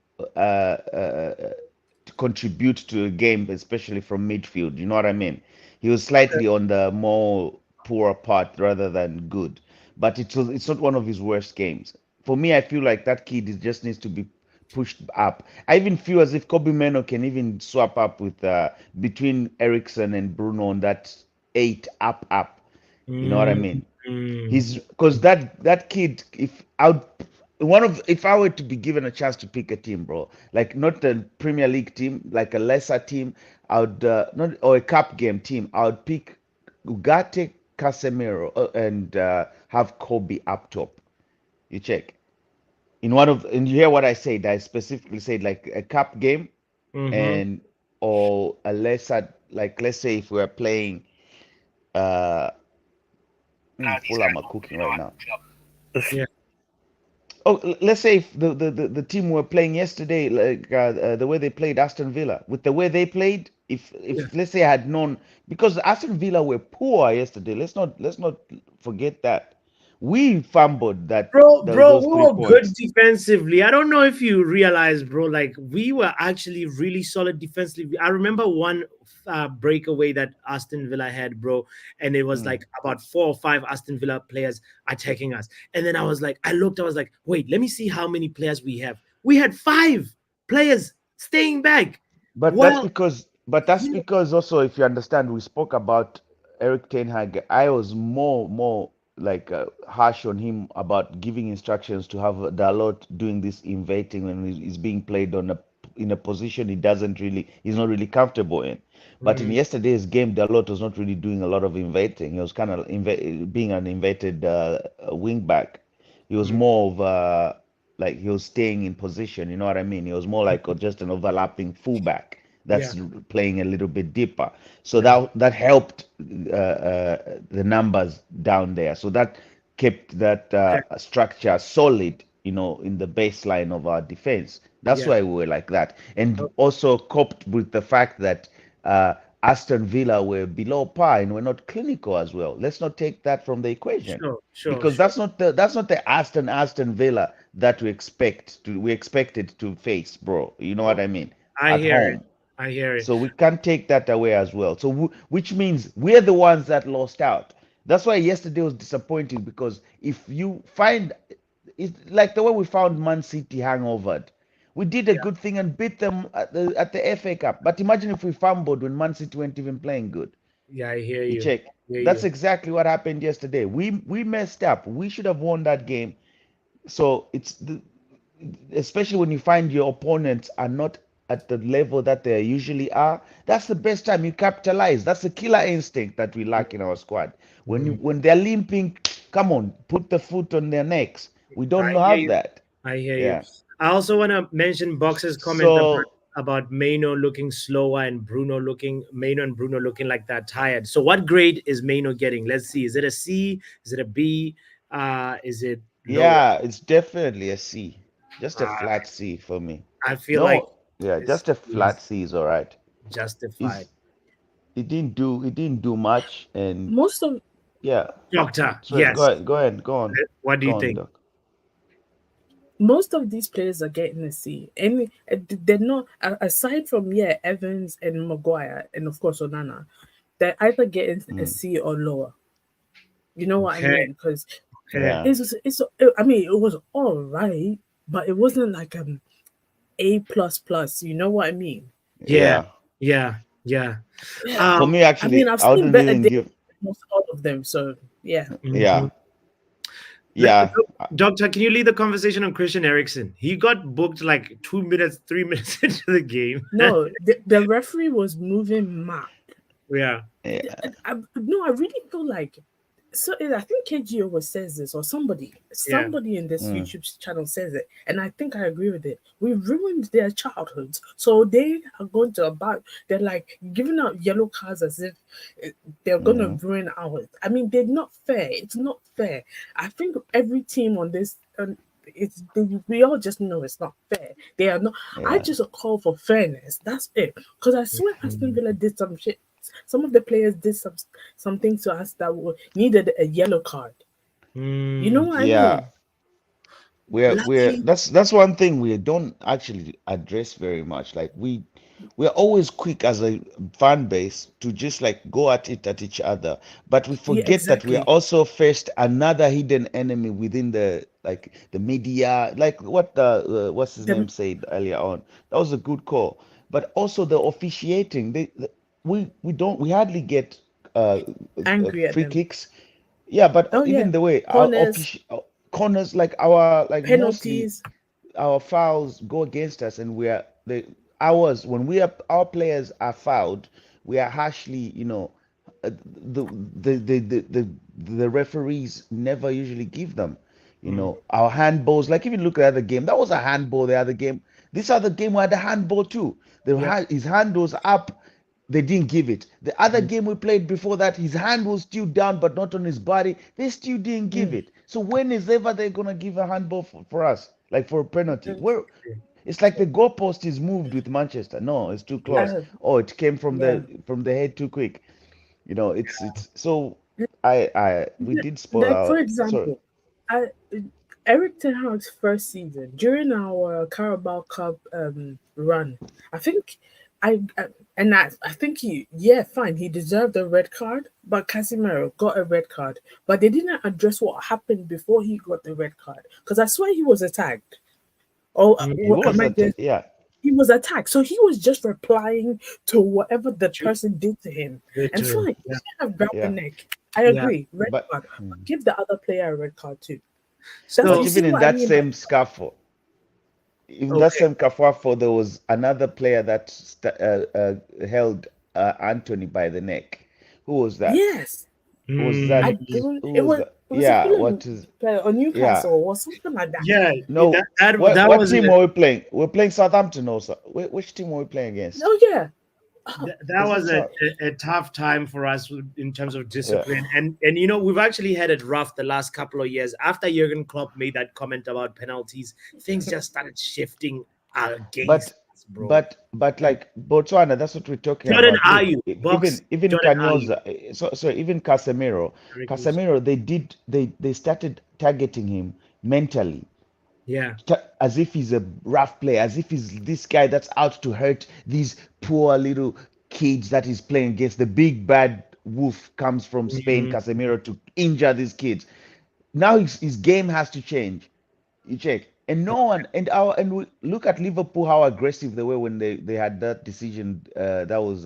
contribute to a game, especially from midfield. You know what I mean? He was slightly on the more poor part rather than good, but it's not one of his worst games. For me, I feel like that kid just needs to be pushed up. I even feel as if Kobe Meno can even swap up with between Ericsson and Bruno on that eight up. You know what I Mm, mean? mm, He's because that kid, if I were to be given a chance to pick a team, bro, like not a Premier League team, like a lesser team, I would not or a cup game team, I would pick Ugarte, Casemiro, and have Kobe up top. You check and you hear what I said. I specifically said like a cup game mm-hmm. and or a lesser, like let's say if we're playing uh Fulham are cooking right now. Yeah. Oh, let's say if the team were playing yesterday, like the way they played Aston Villa, with the way they played, Yeah. if let's say I had known, because Aston Villa were poor yesterday. Let's not forget that we fumbled Bro, those we three were good points. defensively. I don't know if you realize, bro, like we were actually really solid defensively. I remember one breakaway that Aston Villa had, bro, and it was Mm. like about 4 or 5 Aston Villa players attacking us. And then I was like, I was like, wait, let me see how many players we have. We had 5 players staying back. But that's Well, because, but that's because also, if you understand, we spoke about Eric Ten Hag. I was more like harsh on him about giving instructions to have Dalot doing this inverting when he's being played in a position he's not really comfortable in. But in mm, yesterday's game, Dalot was not really doing a lot of inverting. He was kind of being an inverted wing back. He was mm, more of like he was staying in position. You know what I mean? He was more like just an overlapping fullback yeah, that's playing a little bit deeper. So yeah, that helped the numbers down there. So that kept that okay, structure solid. In the baseline of our defense. That's yeah, why we were like that, and oh, also coped with the fact that Aston Villa were below par and were not clinical as well. Let's not take that from the equation because sure. that's not the Aston Villa that we expected to face, bro. You know what Oh, I mean? I At hear it. home. I hear it. So we can't take that away as well. So which means we're the ones that lost out. That's why yesterday was disappointing because if you find it's like the way we found Man City hangovered. We did a Yeah, good thing and beat them at the FA Cup. But imagine if we fumbled when Man City weren't even playing good. yeah, I hear You you. check. Hear That's you. exactly what happened yesterday. We messed up. We should have won that game. So especially when you find your opponents are not at the level that they usually are, that's the best time you capitalize. That's the killer instinct that we lack in our squad. When they're limping, come on, put the foot on their necks. We don't I hear have you. that. I hear you. Yeah. I also want to mention Box's comment So about Maino looking slower and Maino and Bruno looking like they're tired. So what grade is Maino getting? Let's see. Is it a C? Is it a B? Is it lower? yeah, it's definitely a C. Just a Uh, flat C for me. I feel like No, yeah, it's, just a it's flat C is all right. justified. Is he didn't do much, and Most of yeah. Doctor, Sorry, yes. go ahead, What do go you on, think? Doc. most of these players are getting a C. And they're not aside from Evans and Maguire and of course Onana, they're either getting a Mm, C or lower. You know what I Okay. mean? Because Okay. yeah, I mean it was all right, but it wasn't like A plus plus. You know what I mean? Yeah. yeah. Yeah. Yeah. Yeah. For Um, me, I mean actually, I've I seen wouldn't better even days give. than almost all of them. So yeah. Yeah, mhm. yeah. Doctor, can you lead the conversation on Christian Eriksen? He got booked like 2 minutes, 3 minutes into the game. No, the referee was moving mad. Yeah. Yeah. No, I really feel like so I think KG always says this, or Yeah. somebody in this Mm, YouTube channel says it, and I think I agree with it. We ruined their childhoods, so they are going to about. They're like giving out yellow cards as if they're gonna mm-hmm. ruin ours. I mean, they're not fair. It's not fair. I think every team on this. We all just know it's not fair. They are not. I Yeah. just call for fairness. That's it. Because I swear Aston Mhm. Villa did some shit. Some of the players did some things to us that needed a yellow card. You know Mm. what I Yeah. mean? We're Lucky, that's one thing we don't actually address very much. Like we're always quick as a fan base to just like go at it at each other, but we yeah, forget that we are exactly. also faced another hidden enemy within the media, like what the what's his name The said earlier on. That was a good call, but also the officiating. We hardly get uh, angry at free them. kicks. Yeah, but Oh yeah, even the way our corners, corners, like our like mostly penalties. our fouls go against us, and we are the ours when our players are fouled, we are harshly, the the referees never usually give them, Mm. our handballs. Like even look at the other game, that was a handball. The other game, this other game, we had a handball too. Yeah. His hand was up, they didn't give it. The other Mm. game we played before that, his hand was still down but not on his body. They still didn't give Mm. it. So when is ever they gonna give a handball for us, like for a penalty? Where Exactly. it's like the goalpost is moved with Manchester. No, it's too close. Uh, Oh, it came yeah. from the head too quick. It's so I we Yeah, did spoil like our for sorry. example, I Eric Ten Hag's first season during our Carabao Cup run, I think I think fine, he deserved a red card, but Casemiro got a red card, but they didn't address what happened before he got the red card because I swear he was attacked. Or He Mm. what was am I at just? yeah. He was attacked, so he was just replying to whatever the True. person did to him. And Literally. fine, he Yeah. should have grabbed the Yeah. neck. I Yeah. agree, red But card, but give the other player a red card too. That's but you So see even in what I that mean by same scuffle, in that okay. same kerfuffle, there was another player that held Anthony by the neck. Who was that? yes. Who was that? Mm. Who It was was that? it was a Yeah, Fulham what is? player or Yeah, Newcastle or something like that. Yeah. That no. that What that what was team a were we playing? We're playing Southampton also. Which team were we playing against? Oh yeah. that Was it was South? a tough time for us in terms of Yeah, discipline, and we've actually had it rough the last couple of years. After Jurgen Klopp made that comment about penalties, things just started shifting against but us, bro. like Botswana, that's what we're talking Jordan, about. are Look, you box? even Jordan, are you? Canyoza, so even Casemiro, they started targeting him mentally, Yeah. as if he's a rough player, as if he's this guy that's out to hurt these poor little kids that he's playing against. The big bad wolf comes from Spain, Mhm. Casemiro, to injure these kids. Now his game has to change. You check. And no one and we look at Liverpool, how aggressive they were when they had that decision that was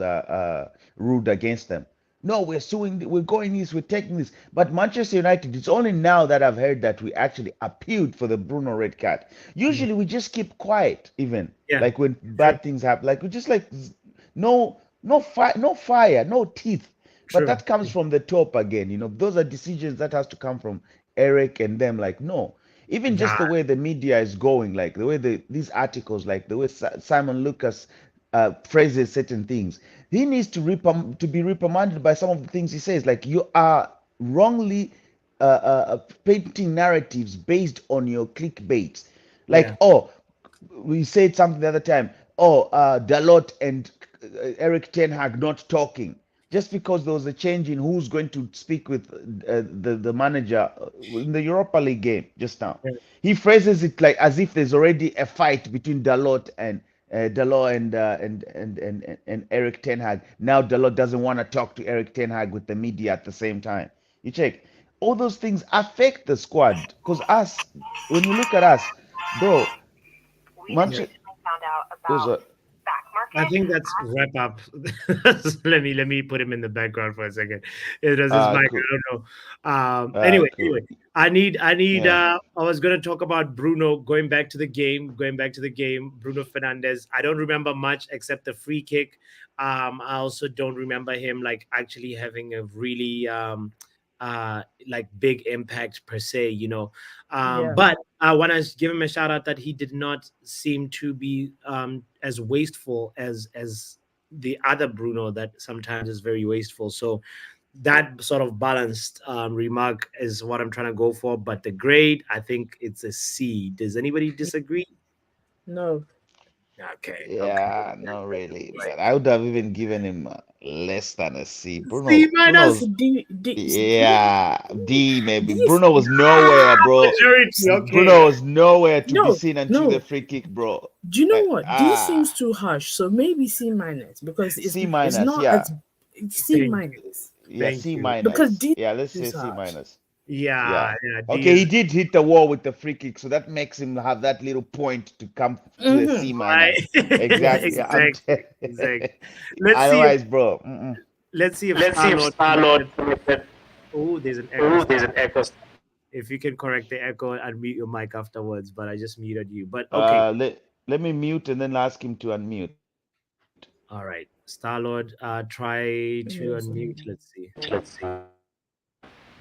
ruled against them. No, we're suing, we're going this, we're taking this. But Manchester United, it's only now that I've heard that we actually appealed for the Bruno red card. Usually we just keep quiet, even Yeah, like when true, bad things happen. Like we just like no fire, no teeth. But true. that comes from the top again. Those are decisions that has to come from Eric and them. Like no, even just Nah, the way the media is going, like the way these articles, like the way Simon Lucas phrases certain things, he needs to be reprimanded by some of the things he says. Like you are wrongly painting narratives based on your clickbait. yeah, Like, oh, we said something the other time. Oh, Dalot and Eric Ten Hag not talking just because there was a change in who's going to speak with the manager in the Europa League game just now. yeah, He phrases it like as if there's already a fight between Dalot and and Eric Ten Hag. Now Dalot doesn't want to talk to Eric Ten Hag with the media at the same time. You check. All those things affect the squad because us, when you look at us, bro, yeah. Manchester. Those are I think that's wrap up. Let me put him in the background for a second. It was his mic. cool. I don't know. Cool. Anyway, I need. Yeah. I was gonna talk about Bruno going back to the game. Bruno Fernandez. I don't remember much except the free kick. I also don't remember him like actually having a really like big impact per se. Yeah. But I want to give him a shout out that he did not seem to be as wasteful as the other Bruno that sometimes is very wasteful. So that sort of balanced remark is what I'm trying to go for. But the grade, I think it's a C. Does anybody disagree? No. Okay. Yeah, not really, but I would have even given him less than a C. C minus. Bruno's, D, yeah, D maybe. this Bruno was nowhere, bro. Majority. Okay. Bruno was nowhere to be no, seen until the no. free kick, bro. Do you know Like, what? D seems too harsh, so maybe C minus because it's C minus, not yeah, as C Thank minus yeah, Thank C you. because minus. D Yeah, let's say is C harsh. minus. Yeah. Yeah. D Okay, he is did hit the wall with the free kick, so that makes him have that little point to come to a C right. minus. Yes. Exactly. Exactly. Let's see if Otherwise, bro. Mm-mm. let's see if Let's see if Starlord. Star-Lord. Oh, there's an Oh, echo. there's an echo. If you can correct the echo and mute your mic afterwards, but I just muted you. But okay, Let me mute and then ask him to unmute. all right. Starlord, try to Yes. unmute. Let's see. Let's see.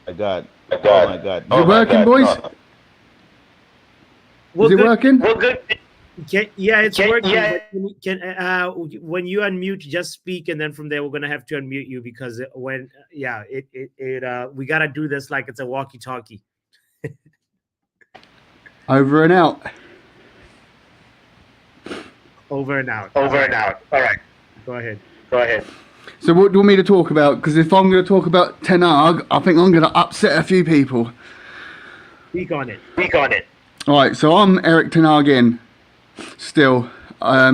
My God. Oh my God. Is it working, boys? Well, Is it good. working? Well, good. Yeah, it's working. Yeah. But when you unmute, just speak, and then from there we're gonna have to unmute you because we gotta do this like it's a walkie-talkie. Over and out. Over and out. Over and out. All right. Go ahead. Go ahead. So what do you want me to talk about? Because if I'm going to talk about Ten Hag, I think I'm going to upset a few people. Speak on it. Speak on it. All right, so I'm Eric Ten Hag in. Still, I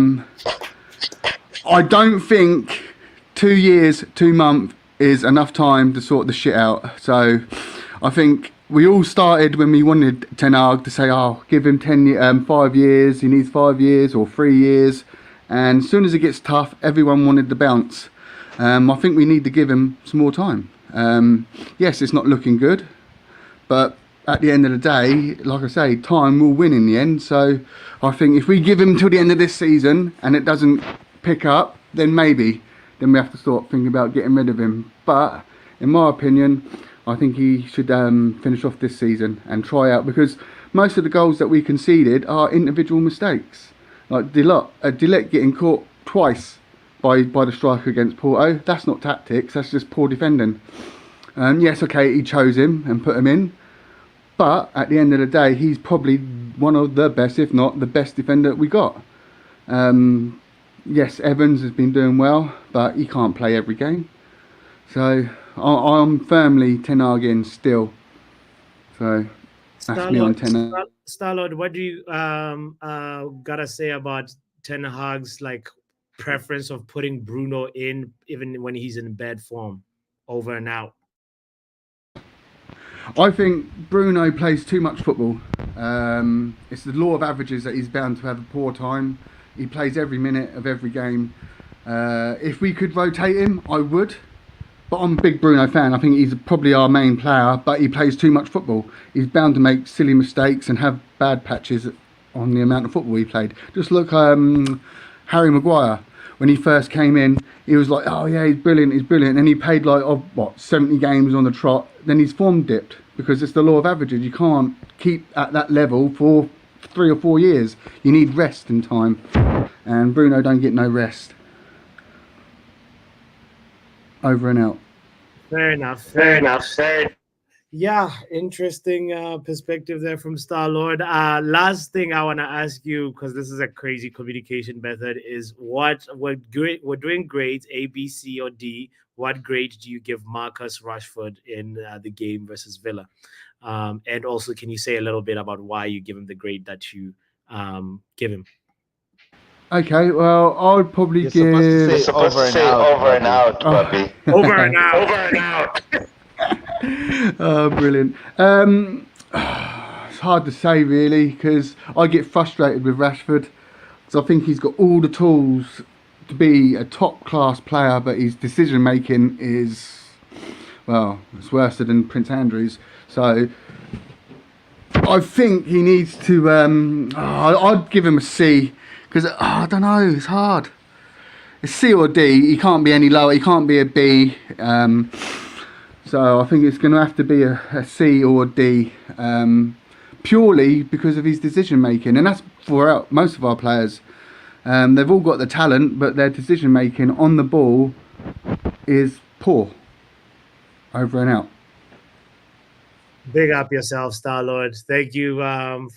don't think 2 years, 2 months is enough time to sort the shit out. So I think we all started when we wanted Ten Hag to say, oh, give him 5 years, he needs 5 years or 3 years. And as soon as it gets tough, everyone wanted to bounce. I think we need to give him some more time. Yes, it's not looking good, but at the end of the day, like I say, time will win in the end. So I think if we give him till the end of this season and it doesn't pick up, then maybe then we have to start thinking about getting rid of him. But in my opinion, I think he should finish off this season and try out, because most of the goals that we conceded are individual mistakes. Like Dillet getting caught twice by the striker against Porto. That's not tactics, that's just poor defending. Yes, okay, he chose him and put him in, but at the end of the day, he's probably one of the best, if not the best defender we got. Yes, Evans has been doing well, but he can't play every game. So I'm firmly Ten Hag in still. So that's me on Ten Hag. Starlord, what do you gotta say about Ten Hag's like preference of putting Bruno in even when he's in bad form, over and out? I think Bruno plays too much football. It's the law of averages that he's bound to have a poor time. He plays every minute of every game. If we could rotate him, I would. But I'm a big Bruno fan. I think he's probably our main player, but he plays too much football. He's bound to make silly mistakes and have bad patches on the amount of football he played. Just look, Harry Maguire. When he first came in, he was like, oh yeah, he's brilliant, and he played like 70 games on the trot. Then his form dipped because it's the law of averages. You can't keep at that level for 3 or 4 years. You need rest and time, and Bruno don't get no rest. Over and out. Fair enough. Yeah, interesting perspective there from Star Lord. Last thing I want to ask you, because this is a crazy communication method, is we're doing grades A, B, C, or D. What grade do you give Marcus Rashford in the game versus Villa? And also, can you say a little bit about why you give him the grade that you give him? Okay, well, I would probably You're give. supposed to say over and out, Bobby. Over and out. Oh, brilliant. It's hard to say really because I get frustrated with Rashford because I think he's got all the tools to be a top class player, but his decision making is, well, it's worse than Prince Andrew's. So I think he needs to. I'd give him a C because I don't know. It's hard. It's C or D. He can't be any lower. He can't be a B. So I think it's going to have to be a C or a D, purely because of his decision making, and that's for most of our players. They've all got the talent, but their decision making on the ball is poor. Over and out. Big up yourself, Star Lord. Thank you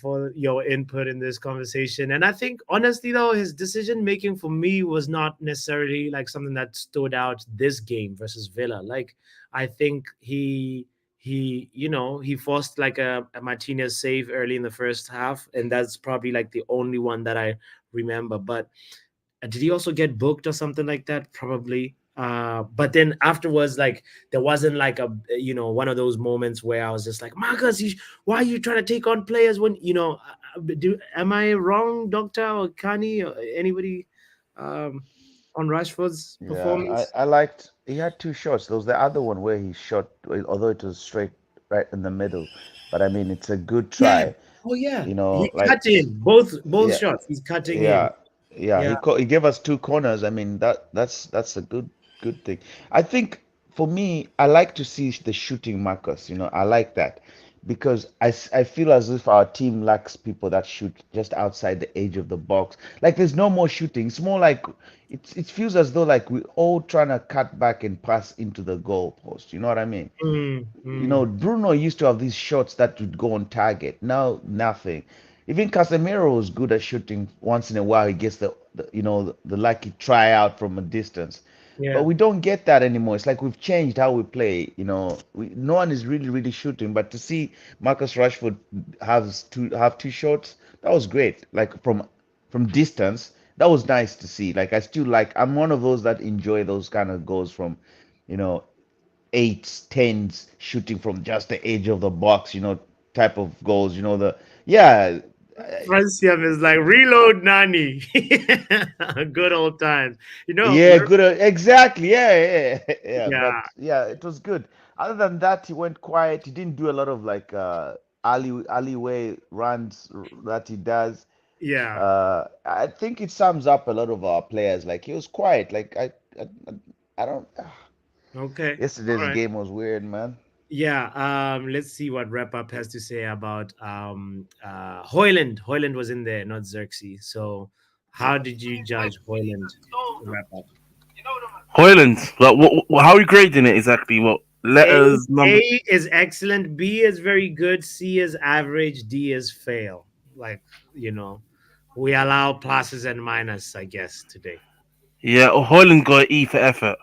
for your input in this conversation. And I think, honestly, though, his decision making for me was not necessarily like something that stood out this game versus Villa. Like, I think he forced like a Martinez save early in the first half, and that's probably like the only one that I remember. But did he also get booked or something like that? Probably. But then afterwards, like there wasn't like a one of those moments where I was just like, Marcus, why are you trying to take on players when am I wrong, Doctor or Kani or anybody on Rashford's performance? I liked. He had two shots. There was the other one where he shot, although it was straight right in the middle. But I mean, it's a good try. Oh yeah. You know, He like cut in both yeah, shots. He's cutting in. yeah, yeah. He gave us two corners. I mean, that's a good thing. I think for me, I like to see the shooting Marcus. You know, I like that because I feel as if our team lacks people that shoot just outside the edge of the box. Like there's no more shooting. It's more like it feels as though like we're all trying to cut back and pass into the goal post. You know what I mean? You know, Bruno used to have these shots that would go on target. Now nothing. Even Casemiro was good at shooting once in a while. He gets the lucky try out from a distance. But Yeah. we don't get that anymore. It's like we've changed how we play. You know, no one is really shooting. But to see Marcus Rashford have two shots, that was great. Like from distance, that was nice to see. Like I still like. I'm one of those that enjoy those kind of goals from, you know, eights, tens, shooting from just the edge of the box. You know, type of goals. You know yeah. Francium is like reload Nani. Good old times. Yeah, good. Exactly. Yeah. But Yeah. yeah, it was good. Other than that, he went quiet. He didn't do a lot of like alleyway runs that he does. Yeah. I think it sums up a lot of our players. Like he was quiet. Like I don't. Okay. All Yesterday's right. game was weird, man. Yeah. Let's see what Wrap Up has to say about Hoyland. Hoyland was in there, not Xerxes. So how did you judge Hoyland? Wrap Up. Hoyland, like how are you grading it exactly? What A, letters, number? A is excellent, B is very good, C is average, D is fail. Like, we allow pluses and minuses, I guess, today. Yeah, Hoyland got an E for effort.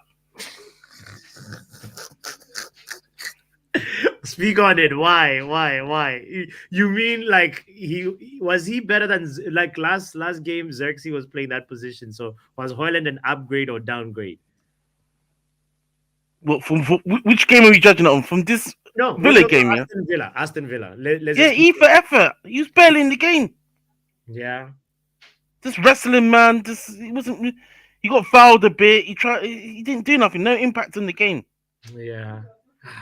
Speak on it. Why? Why? You mean like he better than like last game? Xerxes was playing that position. So was Hoyland an upgrade or downgrade? Well, from which game are we judging it on? From this No, we're Villa talking game, about yeah. Aston Villa. Let's Yeah, just keep E for effort. He was barely in the game. Yeah. Just wrestling, man. He got fouled a bit. He didn't do nothing. No impact on the game. Yeah.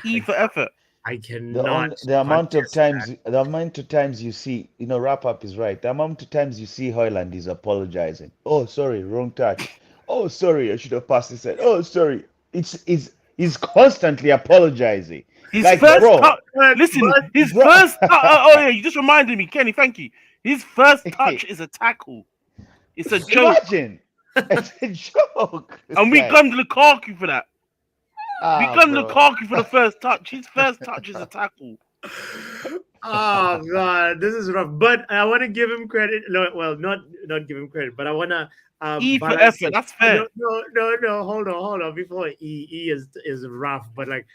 E for effort. I The cannot only the amount of contest that. times you see, wrap up is right. The amount of times you see Hoyland is apologizing. Oh, sorry, wrong touch. Oh, sorry, I should have passed this. Oh, sorry. He's constantly apologizing. His Like, first bro, touch. Listen, his bro. first. Oh yeah, you just reminded me, Kenny. Thank you. His first touch is a tackle. It's a joke. Imagine, it's a joke. This And we guy. gunned Lukaku for that. We gunned Bro. Lukaku for the first touch. His first touch is a tackle. Oh god, this is rough. But I want to give him credit. No, well, not give him credit, but I want to E for balance effort. it. That's fair. No. Hold on. Before E is rough, but like,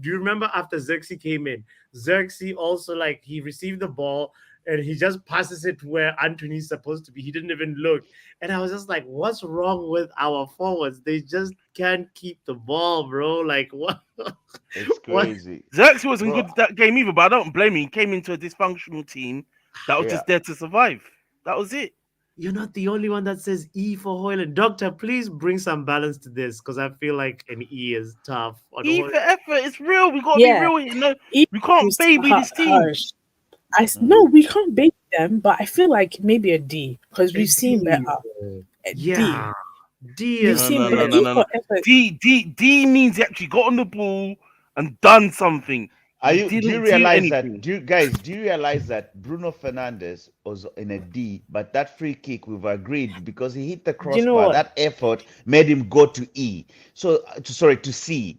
do you remember after Xerxes came in? Xerxes also, like, he received the ball and he just passes it where Anthony's supposed to be. He didn't even look, and I was just like, what's wrong with our forwards? They just can't keep the ball, bro. Like, what? It's What? crazy. Xerxes wasn't Bro, good that game either, but I don't blame him. He came into a dysfunctional team that was yeah. just there to survive. That was it. You're not the only one that says E for Hoyland. Doctor, please bring some balance to this because I feel like an E is tough on E for Hoyland. effort. It's real. We gotta be Yeah, real here. No, it we can't is baby this team. harsh. No, we can't beat them, but I feel like maybe a D because A we've seen D, better. bro. A D. Yeah. D We've is seen better. fair. E for effort. D means he actually got on the ball and done something. Are He you? Do you didn't do realize that? anything. Do you realize that Bruno Fernandes was in a D, but that free kick we've agreed because he hit the Do you know crossbar. what? That effort made him go to E. So to C,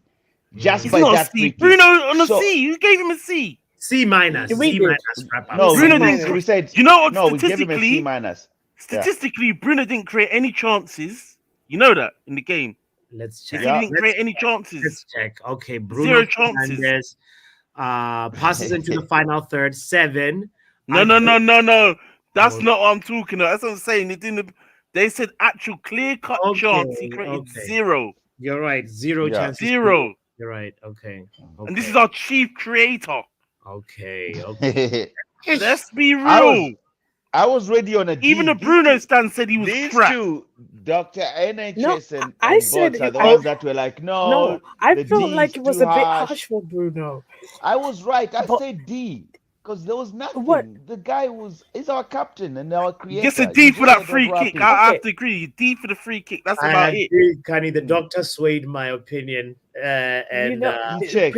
just He's by not a that C. free kick. Bruno on a So C. You gave him a C. C minus. We C did. minus wrap up. no, C Bruno minus. didn't. we said You know what? no. We gave him a C Statistically, minus. Yeah. statistically, Bruno didn't create any chances. You know that in the game. Let's He check. Yeah. didn't create any chances. Let's check. Okay, Bruno Zero chances. Fernandes passes into the final third, 7. No. That's Oh, not what I'm talking about. That's what I'm saying. It didn't. They said actual clear cut chance. He okay, created okay. zero. You're right. Zero Yeah. chances. Zero. You're right. Okay. And this Okay. is our chief creator. Okay. Okay. Let's be I was real. I was ready on a D. Even the These Bruno two- stand said he was These crap. two, Dr. No, NHS and, I and said Bots are the I ones that were like, no, no. I the felt D like is it was too a bit harsh. harsh for Bruno. I was right. I But said D because there was nothing. what? The guy is our captain and our He gets a creator. D You for just that let us free wrap kick. it. I Okay. have to agree. D for the free kick. That's I about it. agree, Kanye. The Mm. doctor swayed my opinion. You And know, You check.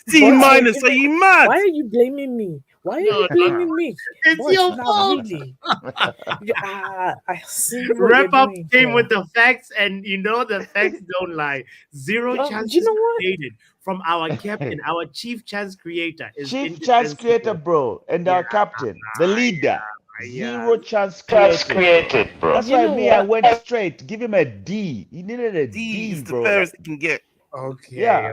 C boss, minus. Are you mad? why are you blaming me? Why are no, you blaming me? it's Boss, your not fault. really. I see what Wrap you're up doing came here. with the facts, and you know the facts don't lie. Zero Do you chances know what? created from our captain, our chief chance creator is Chief chance creator, indefensible. bro, and Yeah, our captain, the leader. yeah. Zero chance created. That's You why know me, I what? went straight. Give him a D. He needed a D D, is the bro. fairest he can get. Okay. Yeah,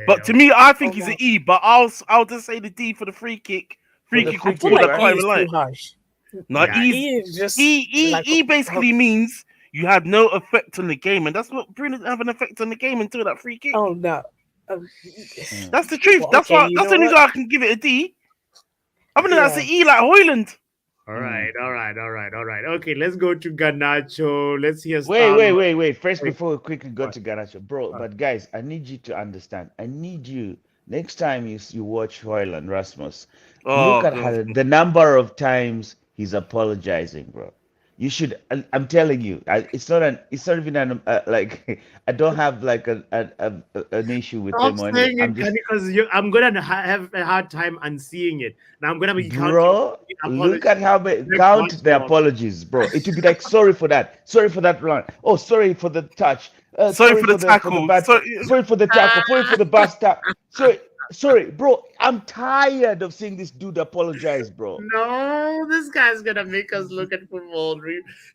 But to me, I think Oh he's my! an E. But I'll just say the D for the free kick. Free the kick free was I feel kick, border like right? E crime is line. too harsh. No, Yeah. E's, E is just E like basically means you had no effect on the game, and that's what Bruno didn't have an effect on the game until that free kick. oh no. Um, That's the truth. well, That's okay, why. you That's the know only what? reason I can give it a D. Other than that, it's Yeah. an E like Hoyland. All right. Okay, let's go to Ganacho. Let's hear Wait. First, Wait, before we quickly go what? to Garnacho, bro. What? But guys, I need you to understand. I need you next time you watch Hoyland Rasmus, look Oh at God. the number of times he's apologizing, bro. You should. I'm telling you, it's not an. It's not even an like. I don't have like an issue with Stop him or anything. saying I'm it, just, Kenny, because I'm gonna have a hard time unseeing it. Now I'm gonna be counting bro. apologies. Look at how many Next count watch the along. apologies, bro. It would be like sorry for that run. Oh, sorry for the touch. Sorry Sorry for the for the tackle. bad. Sorry for the tackle. Sorry for the bus tap. Sorry, bro. I'm tired of seeing this dude apologize, bro. No, this guy's gonna make us look at football.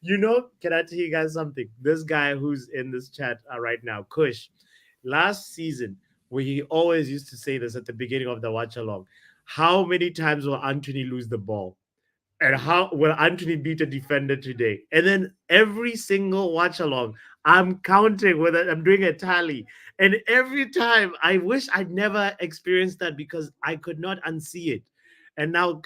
You know, can I tell you guys something? This guy who's in this chat right now, Kush, last season, where he always used to say this at the beginning of the watch along. How many times will Anthony lose the ball? And how will Anthony beat a defender today? And then every single watch along, I'm counting whether I'm doing a tally. And every time I wish I'd never experienced that because I could not unsee it. And now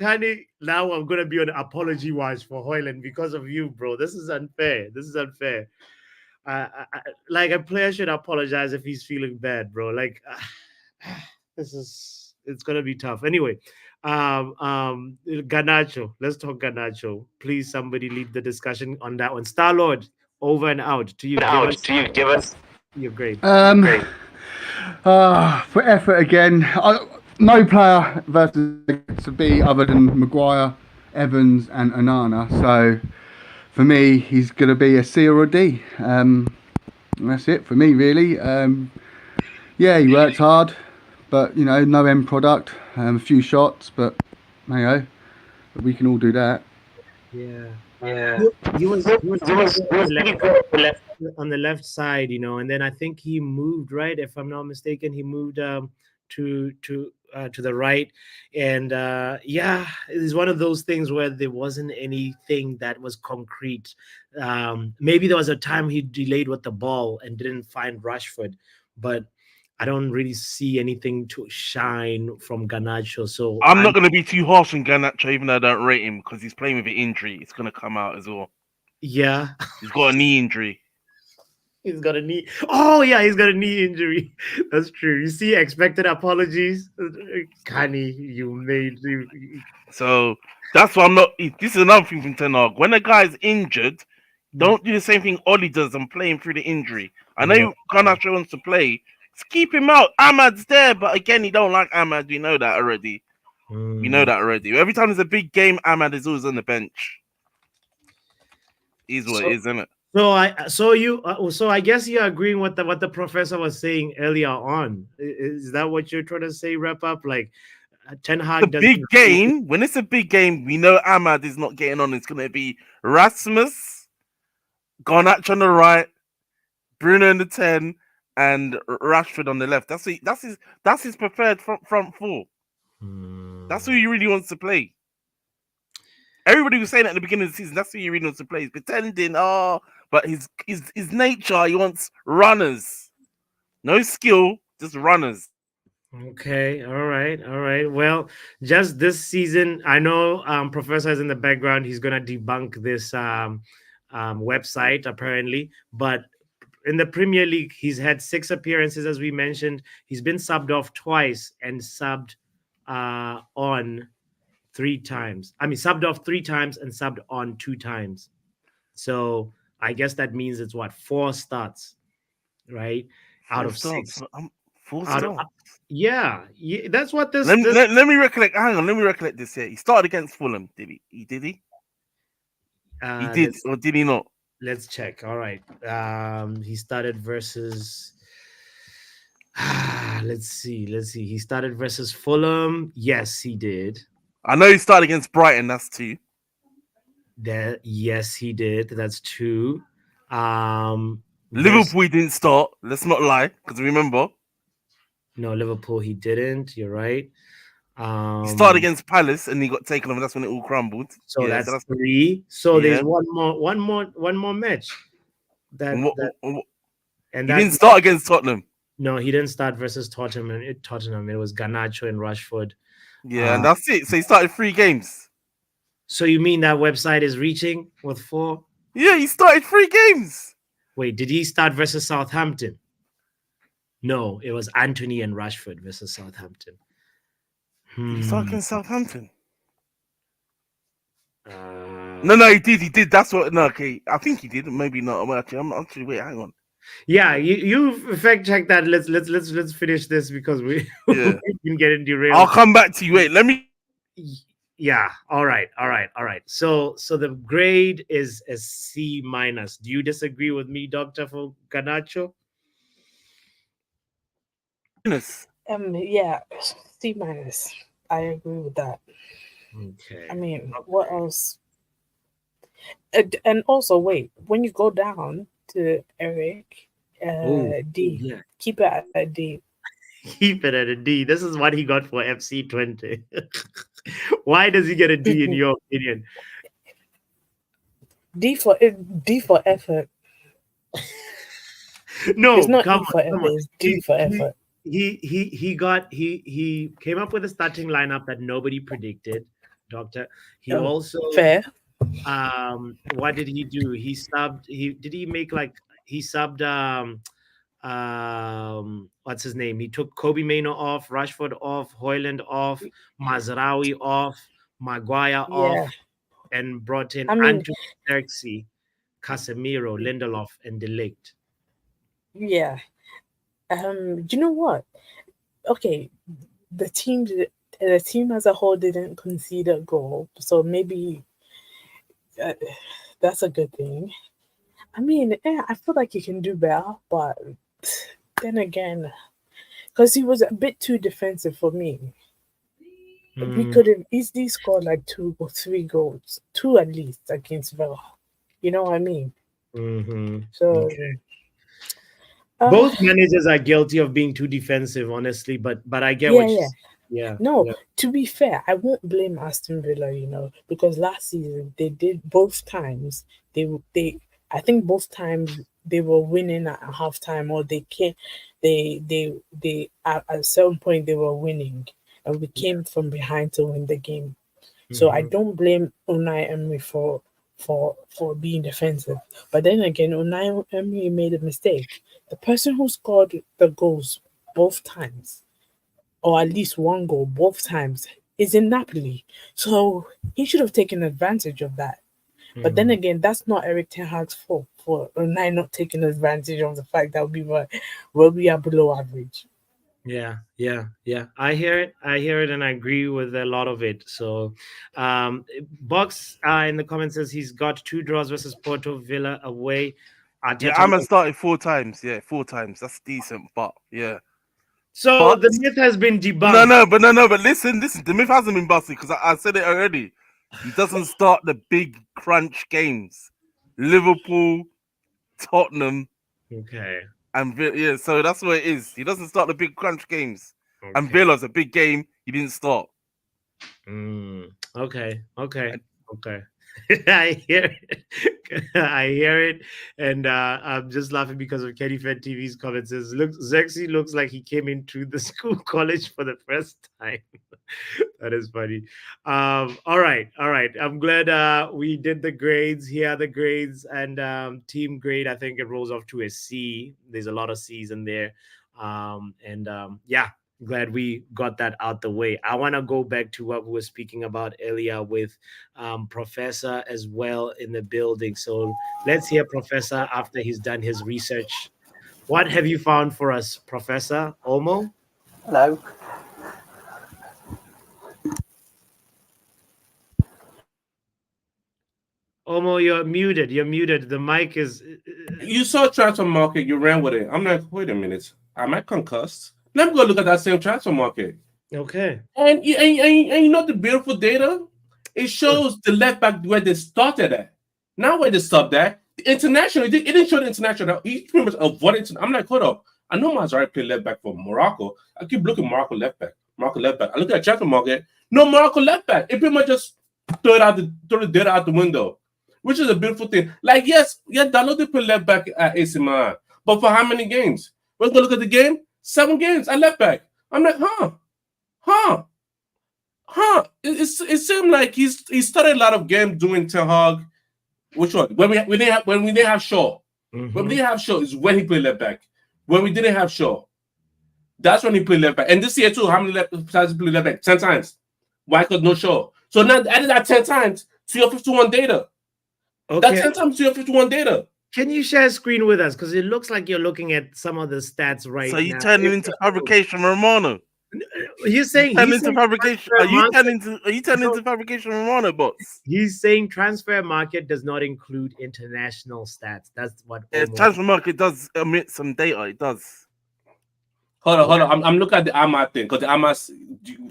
now I'm gonna be on apology watch for Hoyland because of you, bro. This is unfair. This is unfair. Like a player should apologize if he's feeling bad, bro. Like It's gonna be tough. Anyway, Ganacho. Let's talk Ganacho. Please, somebody lead the discussion on that one. Star Lord, over and out to you. Give us your grade. For effort again, no player versus to be other than Maguire, Evans, and Onana. So for me, he's going to be a C or a D. That's it for me, really. Yeah, he worked hard, but no end product. A few shots, but we can all do that. Yeah. Yeah. He was pretty good on the left side, and then I think he moved, right, if I'm not mistaken. He moved to the right, and yeah, it's one of those things where there wasn't anything that was concrete. Maybe there was a time he delayed with the ball and didn't find Rashford, but I don't really see anything to shine from Garnacho. So I'm not going to be too harsh on Garnacho, even though I don't rate him, because he's playing with an injury. It's going to come out as well. Yeah. He's got a knee injury. He's got a knee. Oh yeah, he's got a knee injury. That's true. You see, expected apologies, Kani. So that's why I'm not. This is another thing from Ten Hag. When a guy's injured, don't do the same thing Oli does and play him through the injury. I know Garnacho wants to play. Just keep him out. Ahmad's there, but again, he don't like Ahmad. We know that already. We know that already. Every time there's a big game, Ahmad is always on the bench. Is what it is, isn't it? So I guess you're agreeing with what the professor was saying earlier on. Is that what you're trying to say? Wrap up, like Ten Hag. The big game. When it's a big game, we know Ahmad is not getting on. It's going to be Rasmus, Garnacho on the right, Bruno in the 10, and Rashford on the left. That's his preferred front four. That's who he really wants to play. Everybody was saying at the beginning of the season, that's who he really wants to play. He's pretending, but his nature, he wants runners. No skill, just runners. Okay, all right. Well, just this season, I know Professor is in the background. He's gonna debunk this website apparently, but in the Premier League, he's had 6 appearances, as we mentioned. He's been subbed off twice and subbed on 3 times. I mean, subbed off 3 times and subbed on 2 times. So I guess that means it's 4 starts, right? Out of 6. 4 starts. Yeah, that's what this. Let me recollect. Hang on, let me recollect this here. He started against Fulham. Did he? He did. He did, or did he not? Let's check. All right. He started versus. Let's see. He started versus Fulham. Yes, he did. I know he started against Brighton. That's 2. Yes, he did. That's 2. Liverpool, he didn't start. Let's not lie, because remember. No, Liverpool, he didn't. You're right. He started against Palace and he got taken over. That's when it all crumbled. So that's 3. So there's one more match. And he didn't start against Tottenham. No, he didn't start versus Tottenham. It was Garnacho and Rashford. Yeah, and that's it. So he started 3 games. So you mean that website is reaching with 4? Yeah, he started 3 games. Wait, did he start versus Southampton? No, it was Anthony and Rashford versus Southampton. He started against Southampton. No, he did. He did. That's what. No, okay. I think he did. Maybe not. Actually, wait. Hang on. Yeah, you fact check that. Let's finish this because we've been getting derailed. I'll come back to you. Wait, let me. Yeah. All right. So the grade is a C minus. Do you disagree with me, Doctor, for Garnacho? Yeah, C minus. I agree with that. Okay. I mean, what else? And also, wait, when you go down to Eric, D, yeah. Keep it at a D. Keep it at a D. This is what he got for FC20. Why does he get a D in your opinion? D for effort. No, it's not E for effort. It's D for effort. He came up with a starting lineup that nobody predicted, Doctor. He also fair. What did he do? He subbed what's his name? He took Kobe Maino off, Rashford off, Hoyland off, Mazraoui off, Maguire off, Yeah. and brought in I mean, Anthony Xerxes, Casemiro, Lindelof, and De Ligt. yeah. You know what? Okay, the team as a whole didn't concede a goal, so maybe that's a good thing. I mean, I feel like he can do better, but then again, because he was a bit too defensive for me. We could have easily scored like 2 or 3 goals, 2 at least against Villa. You know what I mean? So Okay. Both managers are guilty of being too defensive, honestly. But I get what you. Yeah. No, yeah. to be fair, I won't blame Aston Villa, because last season they did both times. I think both times they were winning at halftime, or they at some point they were winning, and we came from behind to win the game. So I don't blame Unai Emery for being defensive. But then again, Unai Emery made a mistake. The person who scored the goals both times, or at least one goal both times, is in Napoli. So he should have taken advantage of that. But then again, that's not Eric Ten Hag's fault for Unai not taking advantage of the fact that we are below average. Yeah. I hear it, and I agree with a lot of it. So, Box in the comments says he's got 2 draws versus Porto, Villa away. Yeah, Ahmad started 4 times. Yeah, 4 times. That's decent, but yeah. So the myth has been debunked. But listen. The myth hasn't been busted because I said it already. He doesn't start the big crunch games. Liverpool, Tottenham. Okay. And yeah, so that's what it is. He doesn't start the big crunch games. Okay. And Villa's a big game. He didn't start. Okay. I hear it, and I'm just laughing because of Kenny Fed TV's comments. Says, Xerxes looks like he came into the school college for the first time. That is funny. All right. I'm glad we did the grades. Here are the grades, and team grade. I think it rolls off to a C. There's a lot of C's in there, yeah. Glad we got that out the way. I want to go back to what we were speaking about earlier with Professor as well in the building. So let's hear Professor after he's done his research. What have you found for us, Professor Omo? Hello. Omo, you're muted. The mic is... You saw transfer market, you ran with it. I'm like, wait a minute. Am I concussed? Let me go look at that same transfer market. Okay. And you know the beautiful data? It shows the left back where they started at. Now where they stopped at. The international, it didn't show the international. He pretty much avoided. I'm like, hold up. I know Mazraoui played left back for Morocco. I keep looking Morocco left back. I look at transfer market. No Morocco left back. It pretty much just throw the data out the window, which is a beautiful thing. Like, yes, Dalot did play left back at AC Milan, but for how many games? We're going to look at the game. 7 games at left back. I'm like, It seemed like he started a lot of games doing Ten Hag. Which one? When we didn't have Shaw. When we didn't have Shaw is when he played left back. When we didn't have Shaw, that's when he played left back. And this year too, how many times he played left back? 10 times. Why? Because no Shaw. So now added that 10 times to your 51 data. Okay. That's 10 times to your 51 data. Can you share a screen with us? Because it looks like you're looking at some of the stats right now. So you turning into fabrication Romano? You're saying turning into fabrication? Are you turning into fabrication Romano, bots? He's saying transfer market does not include international stats. That's what. Transfer market does omit some data. It does. Hold on. I'm looking at the Ahmad thing because the Ahmad.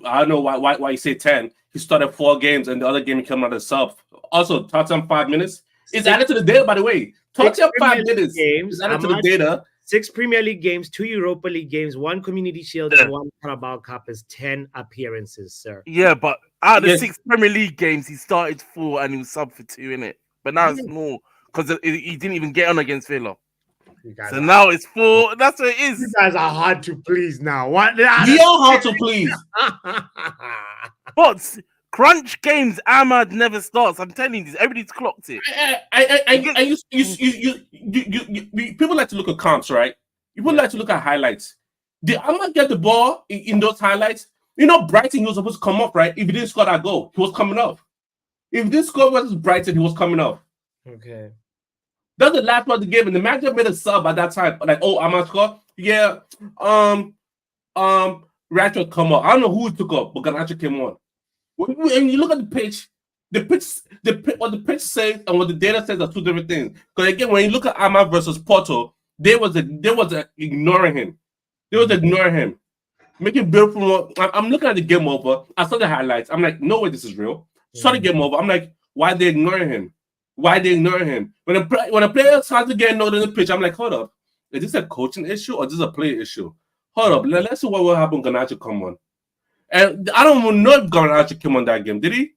I don't know why you say 10. He started 4 games and the other game he came out of sub. Also, Tottenham 5 minutes. It's added to the data, by the way. Tottenham 5 minutes. Games added to the data. 6 Premier League games, 2 Europa League games, 1 Community Shield, and 1 Carabao Cup is 10 appearances, sir. Yeah, but out of the 6 Premier League games, he started 4 and he was sub for 2 in it. But now it's more because he didn't even get on against Villa. So now it's 4. That's what it is. You guys are hard to please now. What? We are hard to please. But crunch games, Ahmad never starts. I'm telling you this. Everybody's clocked it. You people like to look at comps, right? People like to look at highlights. Did Ahmad get the ball in those highlights? You know, Brighton, he was supposed to come off, right? If he didn't score that goal, he was coming off. If he didn't score versus Brighton, he was coming off. Okay. That's the last part of the game, and the manager made a sub at that time. Like, oh, Ahmad score? Yeah. Ratchet come on. I don't know who took up, but Garnacho came on. When you look at the pitch, what the pitch says and what the data says are two different things. Because again, when you look at Ahmad versus Porto, they was ignoring him. They was ignoring him, making beautiful. I'm looking at the game over. I saw the highlights. I'm like, no way, this is real. Saw the game over. I'm like, why are they ignoring him? Why are they ignoring him? When a player starts to get noted in the pitch, I'm like, hold up, is this a coaching issue or is this a player issue? Hold up, let's see what will happen when Garnacho come on. And I don't even know if Garnacho came on that game. Did he?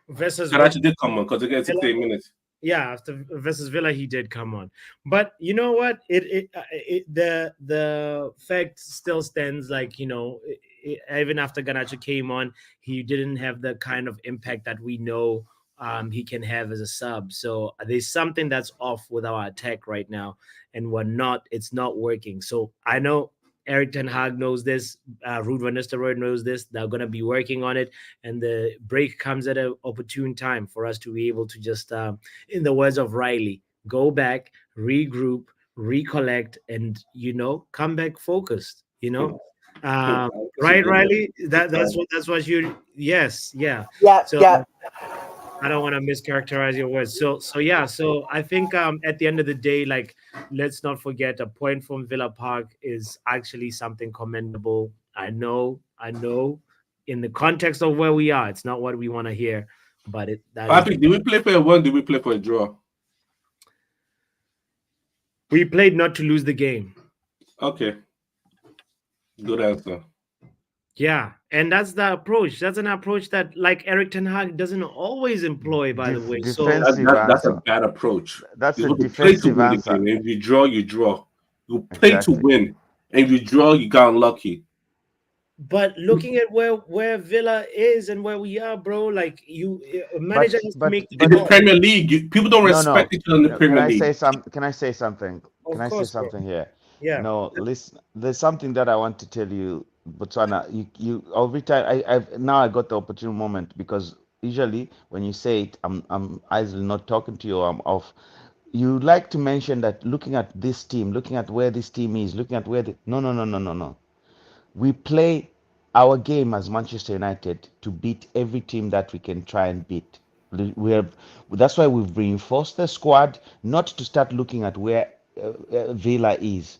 Versus Garnacho did come on because it gets 68 minutes. Yeah, after versus Villa, he did come on. But you know what? The fact still stands. Like, you know, even after Garnacho came on, he didn't have the kind of impact that we know he can have as a sub. So there's something that's off with our attack right now, and it's not working. So I know Eric Ten Hag knows this. Ruud van Nistelrooy knows this. They're going to be working on it, and the break comes at an opportune time for us to be able to just, in the words of Riley, go back, regroup, recollect, and come back focused. Right, Riley? That's what you. Yes, yeah. Yeah, So, yeah. I don't want to mischaracterize your words. So yeah. So I think at the end of the day, like, let's not forget, a point from Villa Park is actually something commendable. I know. In the context of where we are, it's not what we want to hear, but Patrick, did we play for a win? Did we play for a draw? We played not to lose the game. Okay. Good answer. Yeah, and that's the approach. That's an approach that, like, Eric Ten Hag doesn't always employ, by the way. So That's a bad approach. That's you a play to defensive win answer. the game. If you draw, you draw. You play Exactly. to win. And if you draw, you got unlucky. But looking at where Villa is and where we are, bro, like, a manager has to make in the Premier League, people don't respect each other in the Premier League. Can I say something? Of course, bro. Here? Yeah. No, listen. There's something that I want to tell you, Botswana. You every time I've now I got the opportune moment, because usually when you say it, I'm either not talking to you or I'm off. You like to mention that looking at this team, looking at where this team is, looking at where the no. We play our game as Manchester United to beat every team that we can try and beat. That's why we've reinforced the squad, not to start looking at where Villa is.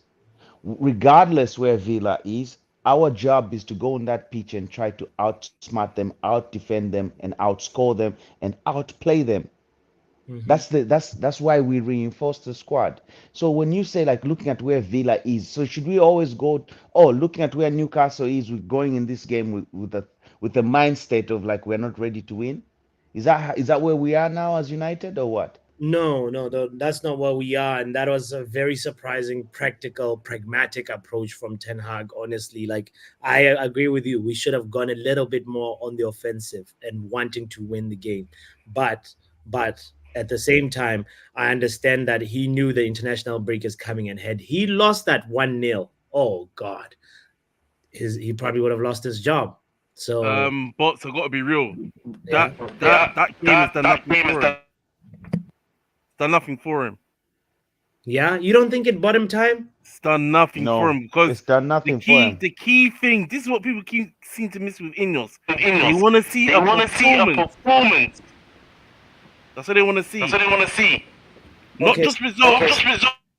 Regardless where Villa is, our job is to go on that pitch and try to outsmart them, out defend them, and outscore them and outplay them. That's why we reinforce the squad. So when you say, like, looking at where Villa is, so should we always go, looking at where Newcastle is, we're going in this game with the mind state of, like, we're not ready to win? Is that where we are now as United, or what? No, that's not where we are, and that was a very surprising, practical, pragmatic approach from Ten Hag. Honestly, like, I agree with you. We should have gone a little bit more on the offensive and wanting to win the game, but at the same time, I understand that he knew the international break is coming, and had he lost that 1-0, oh God, he probably would have lost his job. So, Bots, I got to be real. Yeah. That game has done nothing for him. Done nothing for him. Yeah, you don't think it bottom time? It's done nothing for him, because it's done nothing for him. The key thing, this is what people seem to miss with Ineos. They want to see a performance. That's what they want to see. Not just results.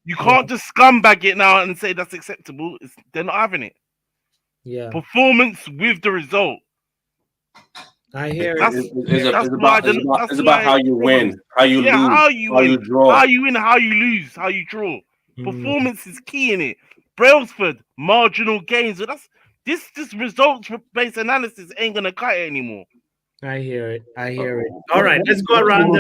You can't just scumbag it now and say that's acceptable. They're not having it. Yeah. Performance with the result. I hear it's about how you win, how you lose, how you how you draw, how you win, how you lose, how you draw. Performance is key in it. Brailsford, marginal gains. But this results based analysis ain't gonna cut it anymore. I hear it. All right, let's go around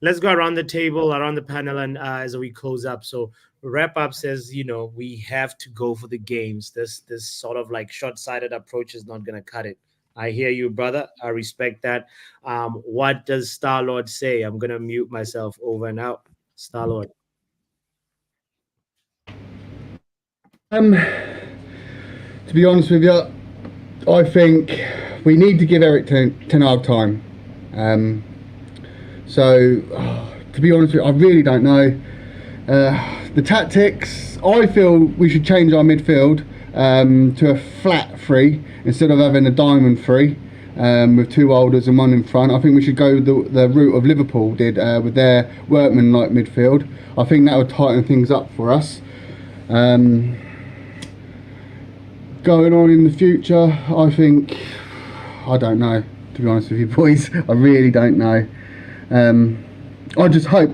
let's go around the table, around the panel, and as we close up. So wrap up says, we have to go for the games. This sort of like short-sighted approach is not gonna cut it. I hear you, brother. I respect that. What does Star-Lord say? I'm gonna mute myself. Over and out. Star-Lord. To be honest with you, I think we need to give Eric Ten Hag time. To be honest with you, I really don't know. The tactics, I feel we should change our midfield to a flat three instead of having a diamond three with two holders and one in front. I think we should go the route of Liverpool did with their workman-like midfield. I think that would tighten things up for us. Going on in the future, I don't know, to be honest with you boys. I really don't know. I just hope,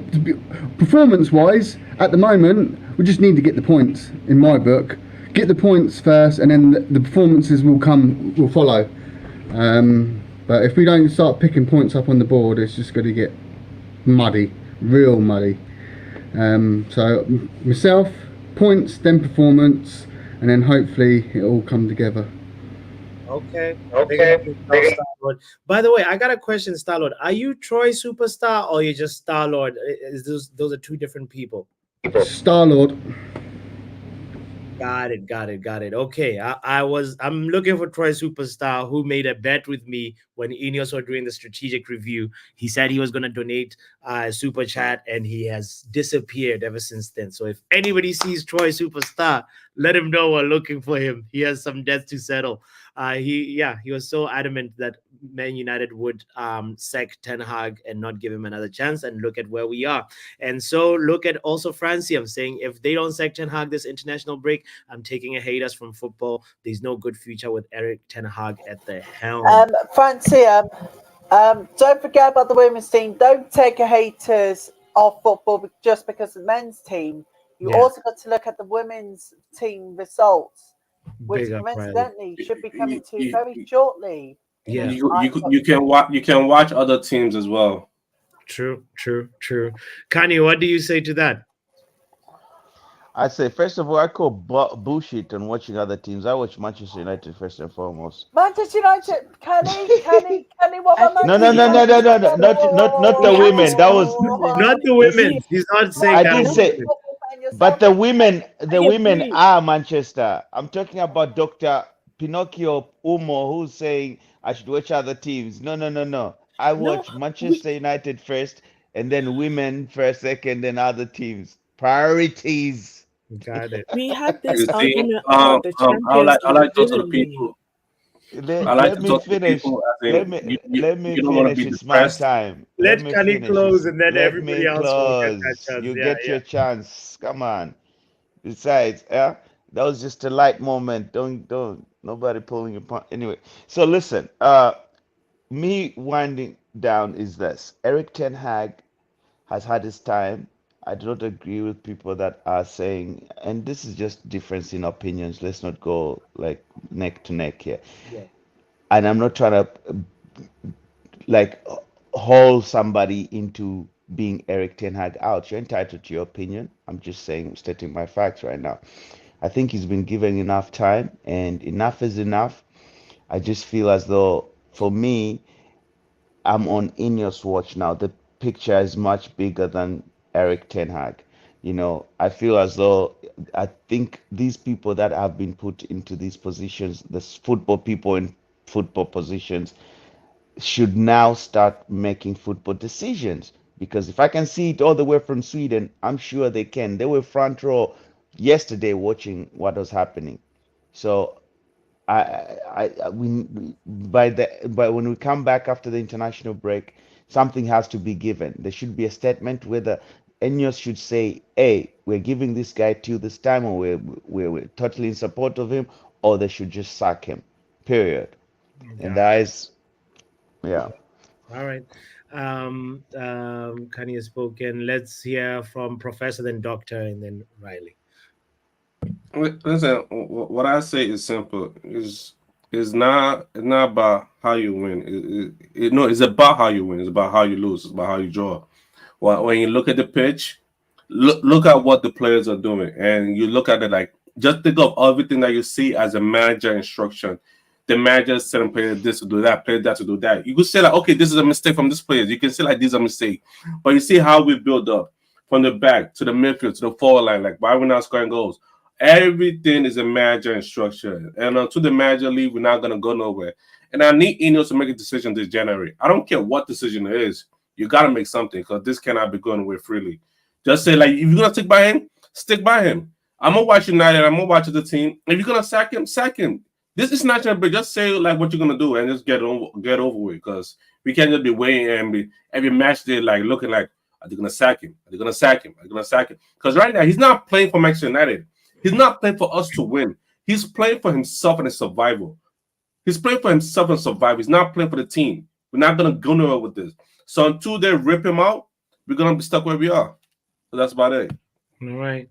performance-wise, at the moment, we just need to get the points, in my book. Get the points first, and then the performances will follow. But if we don't start picking points up on the board, it's just going to get muddy, real muddy. So, myself, points, then performance, and then hopefully it'll all come together. Okay. By the way, I got a question, Star-Lord. Are you Troy Superstar or you just Star-Lord? Those are two different people. Star-Lord. Got it. Okay, I'm looking for Troy Superstar, who made a bet with me when Ineos were doing the strategic review. He said he was going to donate super chat, and he has disappeared ever since then. So if anybody sees Troy Superstar, let him know we're looking for him. He has some debts to settle. He was so adamant that Man United would sack Ten Hag and not give him another chance, and look at where we are. And so look at also Francium saying, if they don't sack Ten Hag this international break, I'm taking a haters from football. There's no good future with Eric Ten Hag at the helm. Francium, don't forget about the women's team. Don't take a haters of football just because of the men's team. You also got to look at the women's team results, which coincidentally should be coming to very shortly. Yeah, you can watch other teams as well. True. Kanye, what do you say to that? I say, first of all, I call bullshit on watching other teams. I watch Manchester United first and foremost. Manchester United, Kenny, what about No, not the women. That was not the women. He's not saying I that. did say, but the women are Manchester. I'm talking about Dr. Pinocchio Umo, who's saying I should watch other teams. No. I watch Manchester United first, and then women first, second, then other teams. Priorities. Got it. We had this You see, argument about the Champions I like League, to talk to didn't the we? people. Let me finish. Let me finish. It's my time. Let me Kanye finish. close, and then Let everybody me else will get close. that chance. You get your chance. Come on. Besides, that was just a light moment. Don't nobody pulling your point. Anyway, so listen. Me winding down is this. Eric Ten Hag has had his time. I do not agree with people that are saying, and this is just difference in opinions. Let's not go like neck to neck here. Yeah. And I'm not trying to like haul somebody into being Eric Ten Hag out. You're entitled to your opinion. I'm just saying, stating my facts right now. I think he's been given enough time, and enough is enough. I just feel as though, for me, I'm on Ineos watch now. The picture is much bigger than Eric Ten Hag. I feel as though I think these people that have been put into these positions, the football people in football positions, should now start making football decisions. Because if I can see it all the way from Sweden, I'm sure they can. They were front row yesterday watching what was happening. So by when we come back after the international break, something has to be given. There should be a statement whether Enyos should say, "Hey, we're giving this guy till this time, or we're totally in support of him," or they should just sack him. Period. And that is, yeah. All right. Kanye has spoken. Let's hear from Professor, then Doctor, and then Riley. Listen, what I say is simple. It's not about how you win. It's about how you win. It's about how you lose. It's about how you draw. When you look at the pitch, look at what the players are doing, and you look at it like, just think of everything that you see as a manager instruction. The manager is telling players this to do that, players that to do that. You could say like, okay, this is a mistake from this player. You can say like, this is a mistake, but you see how we build up from the back to the midfield to the forward line. Like, why are we not scoring goals? Everything is a manager instruction, and until the manager leave, we're not gonna go nowhere. And I need Ineos to make a decision this January. I don't care what decision it is. You gotta make something because this cannot be going away freely. Just say like, if you're gonna stick by him, stick by him. I'm gonna watch United. I'm gonna watch the team. If you're gonna sack him, sack him. This is not but just say like what you're gonna do and just get over with, because we can't just be waiting and be every match day like looking like, are they gonna sack him? Are they gonna sack him? Are they gonna sack him? Because right now he's not playing for Manchester United. He's not playing for us to win. He's playing for himself and his survival. He's playing for himself and survival. He's not playing for the team. We're not gonna go nowhere with this. So until they rip him out, we're gonna be stuck where we are. So that's about it. All right.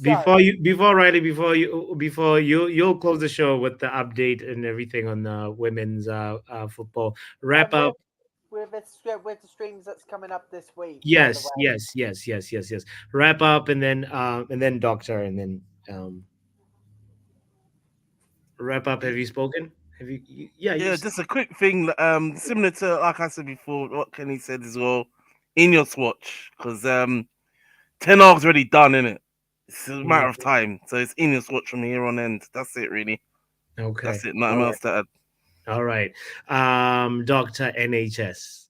Before you'll close the show with the update and everything on the women's football wrap up. With the streams that's coming up this week. Yes. Wrap up and then doctor and then wrap up. Have you spoken? Have you? Yeah. Just a quick thing. Similar to like I said before, what Kenny said as well. Ineos watch, because Ten Hag's already done, innit? It's a matter of time. So it's Ineos watch from here on end. That's it, really. Okay. That's it. Nothing else to add. All right. Dr. NHS,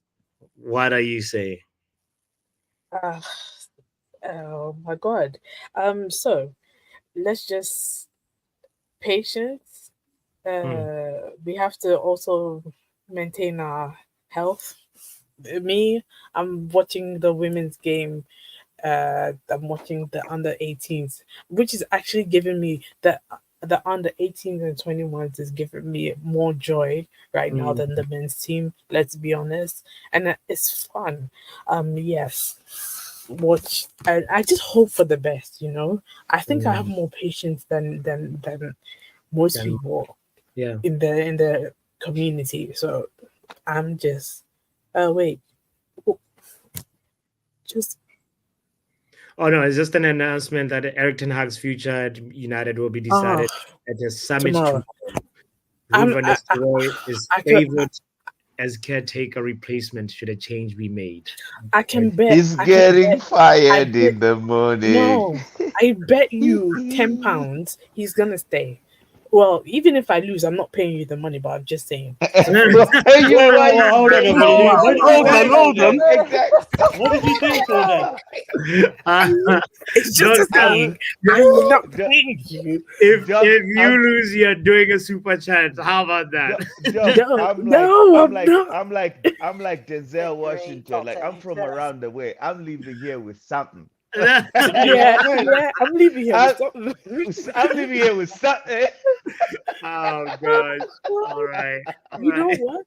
what are you saying? Oh my God. So let's just patience. We have to also maintain our health. Me, I'm watching the women's game. I'm watching the under 18s, which is actually giving me the under 18s and 21s is giving me more joy right now than the men's team. Let's be honest, and it's fun. Yes, watch. I just hope for the best. You know, I think I have more patience than most people. Yeah. In the community. So I'm just. Wait. Just. Oh no! It's just an announcement that Eric Ten Hag's future at United will be decided at the summit tomorrow. Ruud van Nistelrooy is favored as caretaker replacement should a change be made. I can bet he's getting fired in the morning. No, I bet you £10 he's gonna stay. Well, even if I lose, I'm not paying you the money, but I'm just saying. Hold on. What did you think for that? It's just a saying. I'm not paying you. If you lose, you're doing a super chat. How about that? I'm like Denzel Washington. Like, I'm from around the way. I'm leaving here with something. Yeah, I'm leaving here with something. I'm leaving here with something. Oh gosh! All right. You know what?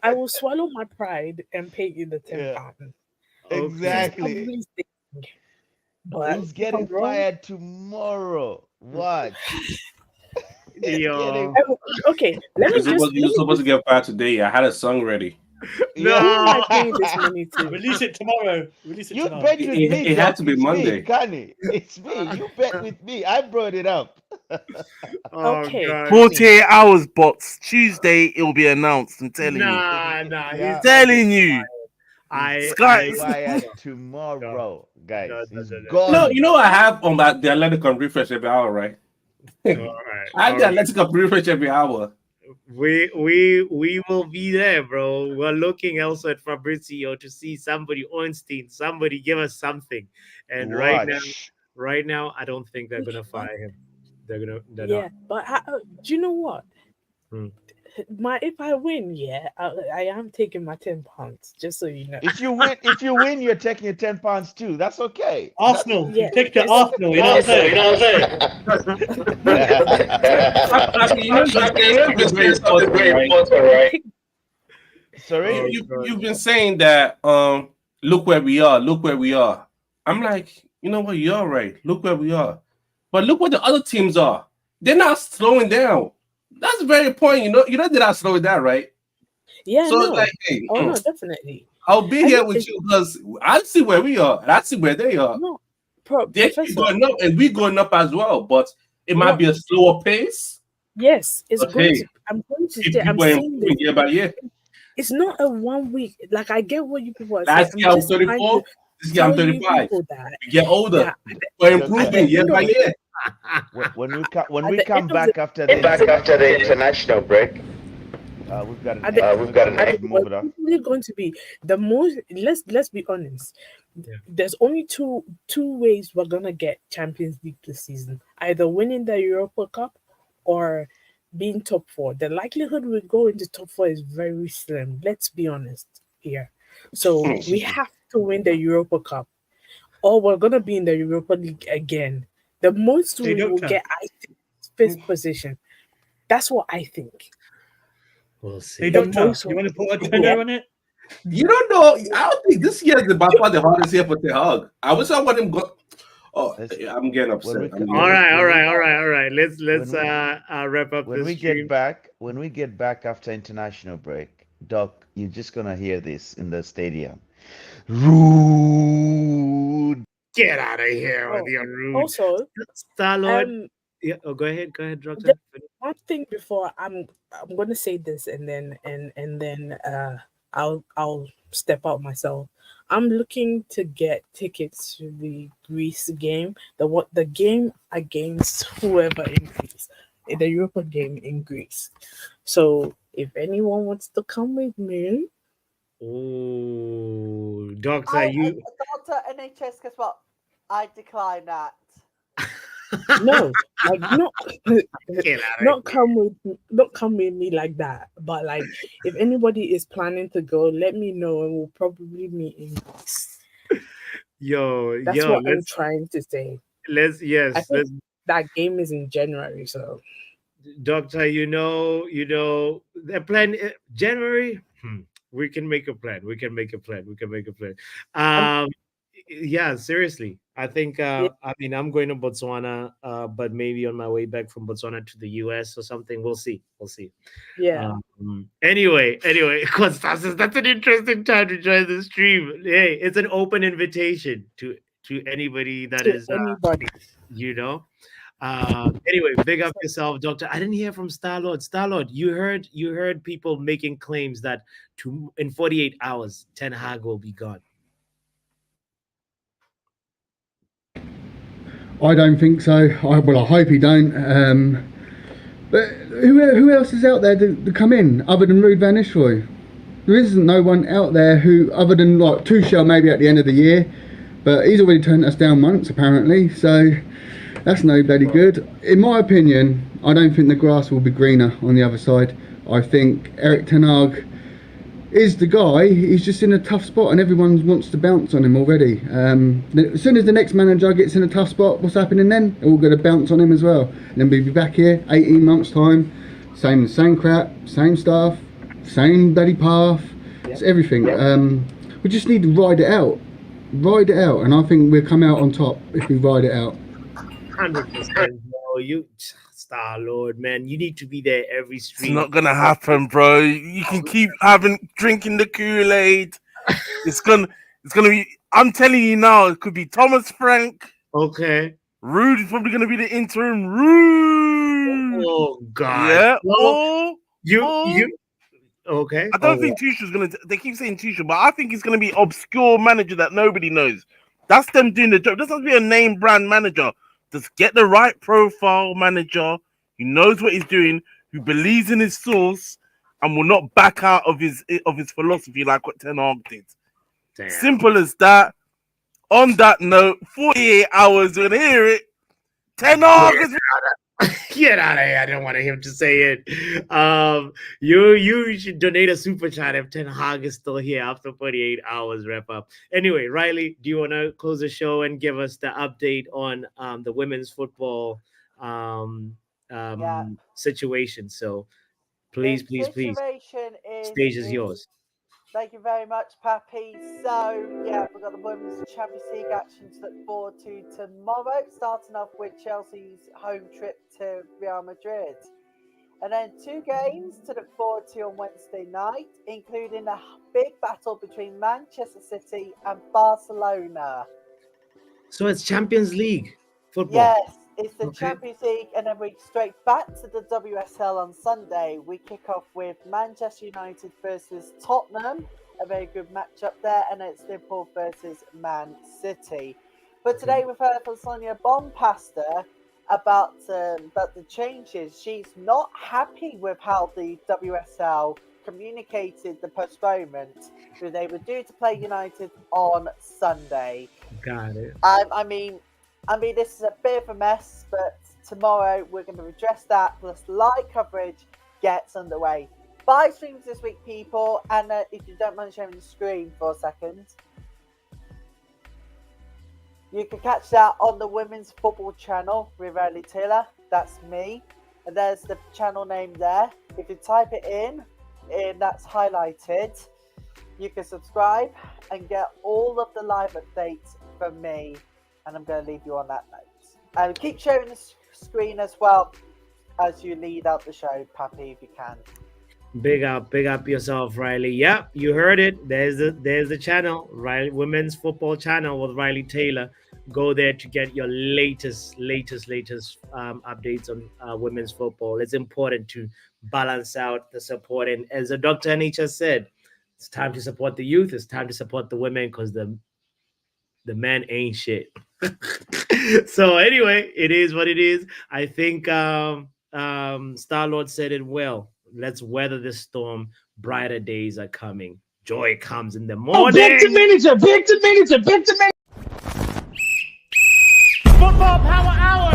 I will swallow my pride and pay you the £10. Exactly. But he's getting fired tomorrow. Watch. Okay, let me You're supposed to get fired today. I had a song ready. No, I pay this money to. Release it tomorrow. You bet with me. It had to be Monday. It's me. You bet with me. I brought it up. Okay. 48 hours, bots. Tuesday it will be announced. I'm telling you. He's telling you. Fired tomorrow, guys. He's gone. No, you know I have on that the Athletic on refresh every hour, right? All right. I have the Athletic on refresh every hour. We will be there, bro. We're looking also at Fabrizio to see somebody, Ornstein, somebody give us something. And right now, I don't think they're gonna fire him. They're not. But do you know what? If I win, I am taking my £10. Just so you know. If you win, you're taking your £10 too. That's okay. Arsenal, take to Arsenal. You know what I'm saying? Sorry, you've been saying that. Look where we are. Look where we are. I'm like, you know what? You're right. Look where we are. But look what the other teams are. They're not slowing down. That's the very point. You know they're not slowing down, right? Yeah. So no. it's like, hey, no, definitely. I'll be here with you because I see where we are and I see where they are. No, they're going up and we're going up as well, but it might be a slower pace. Yes, it's going to. I'm going to say. I'm saying this. Year by year. It's not a 1 week. Like I get what you people are saying. Last year I was 34. This year I'm tell you 35. people that We get older. that We're Look, improving year by look, year. when at we the come end of the back after the international break, we've got an at the, ad. We've got an at the, ad. Move it what's on. really going to be the most. Let's be honest. Yeah. There's only two ways we're gonna get Champions League this season: either winning the Europa Cup or being top four. The likelihood we go into top four is very slim. Let's be honest here. So we have to win the Europa Cup, or we're gonna be in the Europa League again. The most Hey, we will doctor. get, I think, is fifth position. That's what I think. We'll see. Hey, The doctor, most you want to put a yeah. tenner on it? You don't know. I don't think this year is by far the hardest year for Ten Hag. I wish I want him go. Oh, I'm getting upset. I'm getting All right, upset. all right. Let's wrap up When this we stream. when we get back after international break, Doc, you're just gonna hear this in the stadium. Rude. Get out of here with Oh, your rude also, Star Lord. um, Yeah. Oh, go ahead, doctor. just one thing before I'm gonna say this, and then I'll step out myself. I'm looking to get tickets to the Greece game, the game against whoever in Greece, the Europa game in Greece. So if anyone wants to come with me, Oh, doctor, Doctor NHS, guess what? I decline that. no, like not Get out of not come with me like that. But like, if anybody is planning to go, let me know, and we'll probably meet in Greece. That's what I'm trying to say. I think let's that game is in January, so doctor, the plan January. We can make a plan. Um yeah, seriously. I think yeah, I mean I'm going to Botswana, but maybe on my way back from Botswana to the US or something. We'll see. yeah. Anyway, Constances, that's an interesting time to join the stream. Hey, it's an open invitation to anybody that To is anybody. you know. Anyway, big up yourself, Doctor. I didn't hear from Starlord. Starlord, you heard people making claims that in 48 hours, Ten Hag will be gone. I don't think so. I hope he don't. But who else is out there to come in other than Ruud van Nistelrooy? There isn't no one out there who, other than like Tuchel maybe at the end of the year, but he's already turned us down once apparently, so that's no bloody good. In my opinion, I don't think the grass will be greener on the other side. I think Erik ten Hag is the guy. He's just in a tough spot and everyone wants to bounce on him already. As soon as the next manager gets in a tough spot, what's happening then? They're all going to bounce on him as well. And then we'll be back here 18 months time, same crap, same stuff, same bloody path. It's everything. We just need to ride it out, and I think we'll come out on top if we ride it out. 100%. No, you Star Lord, man, you need to be there every stream. It's not gonna happen, bro. You can keep drinking the Kool-Aid. It's gonna be. I'm telling you now, it could be Thomas Frank. Okay. Rude is probably gonna be the interim. Rude. Oh God. Yeah. Well, you. Okay. I don't think Tuchel's gonna. They keep saying Tuchel, but I think he's gonna be obscure manager that nobody knows. That's them doing the job. This has to be a name brand manager. Just get the right profile manager who knows what he's doing, who believes in his source, and will not back out of his philosophy like what Ten Hag did. Damn. Simple as that. On that note, 48 hours, we're gonna hear it. Ten Hag is. Get out of here. I didn't want him to say it. You should donate a super chat if Ten Hag is still here after 48 hours wrap up. Anyway, Riley, do you want to close the show and give us the update on the women's football situation? So please. Stage is yours. Thank you very much, Pappy. So, yeah, we've got the Women's Champions League action to look forward to tomorrow, starting off with Chelsea's home trip to Real Madrid. And then 2 games to look forward to on Wednesday night, including a big battle between Manchester City and Barcelona. So it's Champions League football. Yes, it's the Champions League, and then we straight back to the WSL on Sunday. We kick off with Manchester United versus Tottenham a very good matchup there, and it's Liverpool versus Man City. But today we've heard from Sonia Bompasta about the changes. She's not happy with how the WSL communicated the postponement, who they were due to play United on Sunday. Got it. I mean, this is a bit of a mess, but tomorrow we're going to address that. Plus, live coverage gets underway. 5 streams this week, people, and if you don't mind sharing the screen for a second, you can catch that on the Women's Football channel with Riley Taylor. That's me, and there's the channel name there. If you type it in, that's highlighted. You can subscribe and get all of the live updates from me, and I'm going to leave you on that note. And keep sharing the screen as well as you lead out the show, Pappy, if you can. Big up yourself, Riley. Yep, you heard it. There's the channel, Riley Women's Football channel with Riley Taylor. Go there to get your latest updates on women's football. It's important to balance out the support, and as the Dr. NH said, it's time to support the youth. It's time to support the women because the men ain't shit. So anyway, it is what it is. I think Star-Lord said it well. Let's weather this storm. Brighter days are coming. Joy comes in the morning. Oh, Victor Manager, Victor Manager, Victor Manager. Football Power Hour.